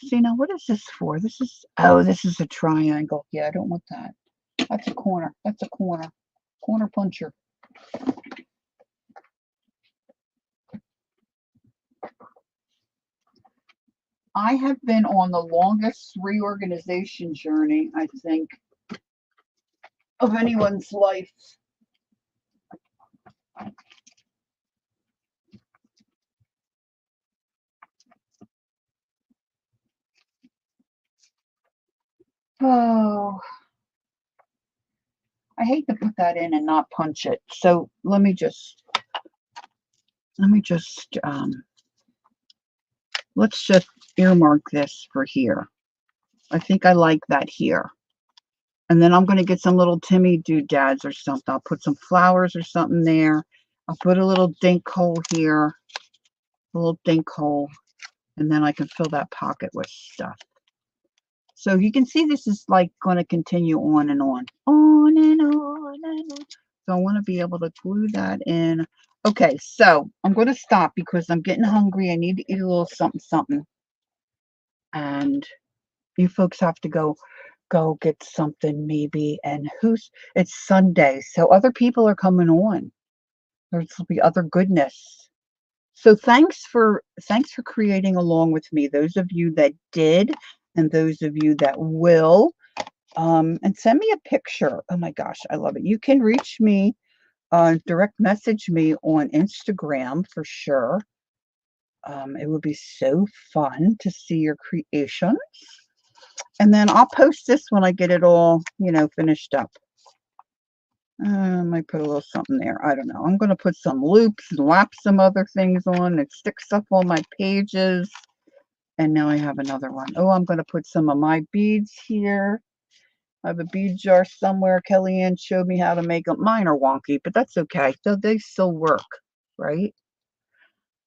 see now. What is this for? This is a triangle. Yeah, I don't want that. That's a corner. That's a corner. Corner puncher. I have been on the longest reorganization journey, I think, of anyone's life. Oh, I hate to put that in and not punch it. So let me just let's just earmark this for here. I think I like that here. And then I'm going to get some little Timmy doodads or something. I'll put some flowers or something there. I'll put a little dink hole here, a little dink hole, and then I can fill that pocket with stuff. So you can see this is like going to continue on and on. On and on and on. So I want to be able to glue that in. Okay, so I'm going to stop because I'm getting hungry. I need to eat a little something, something. And you folks have to go get something maybe. And it's Sunday, so other people are coming on. There'll be other goodness. So thanks for creating along with me, those of you that did and those of you that will. And send me a picture. Oh my gosh, I love it. You can reach me, direct message me on Instagram for sure. It would be so fun to see your creations. And then I'll post this when I get it all, finished up. I might put a little something there. I don't know. I'm going to put some loops and lap some other things on and stick stuff on my pages. And now I have another one. Oh, I'm going to put some of my beads here. I have a bead jar somewhere. Kellyanne showed me how to make them. Mine are wonky, but that's okay. They still work, right?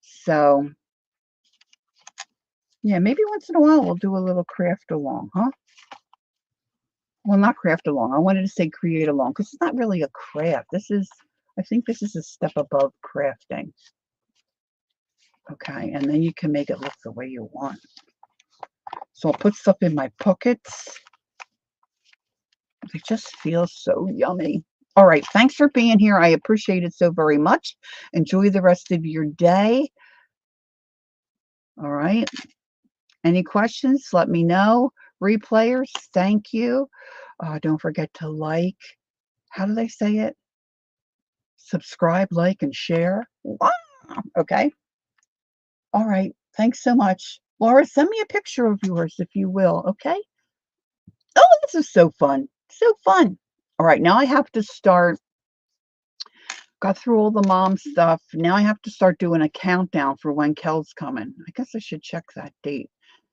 So, yeah, maybe once in a while we'll do a little craft along, huh? Well, not craft along. I wanted to say create along because it's not really a craft. I think this is a step above crafting. Okay, and then you can make it look the way you want. So I'll put stuff in my pockets. They just feel so yummy. All right. Thanks for being here. I appreciate it so very much. Enjoy the rest of your day. All right. Any questions? Let me know. Replayers, thank you. Don't forget to like. How do they say it? Subscribe, like, and share. Wow. Okay. All right. Thanks so much. Laura, send me a picture of yours if you will. Okay. Oh, this is so fun. So fun. All right. Now I have to start. Got through all the mom stuff. Now I have to start doing a countdown for when Kel's coming. I guess I should check that date.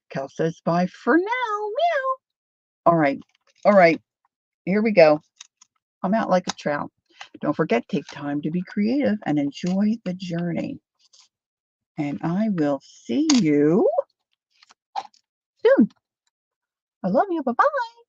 Kel says bye for now. Meow. All right. All right. Here we go. I'm out like a trout. Don't forget, take time to be creative and enjoy the journey. And I will see you soon. I love you. Bye-bye.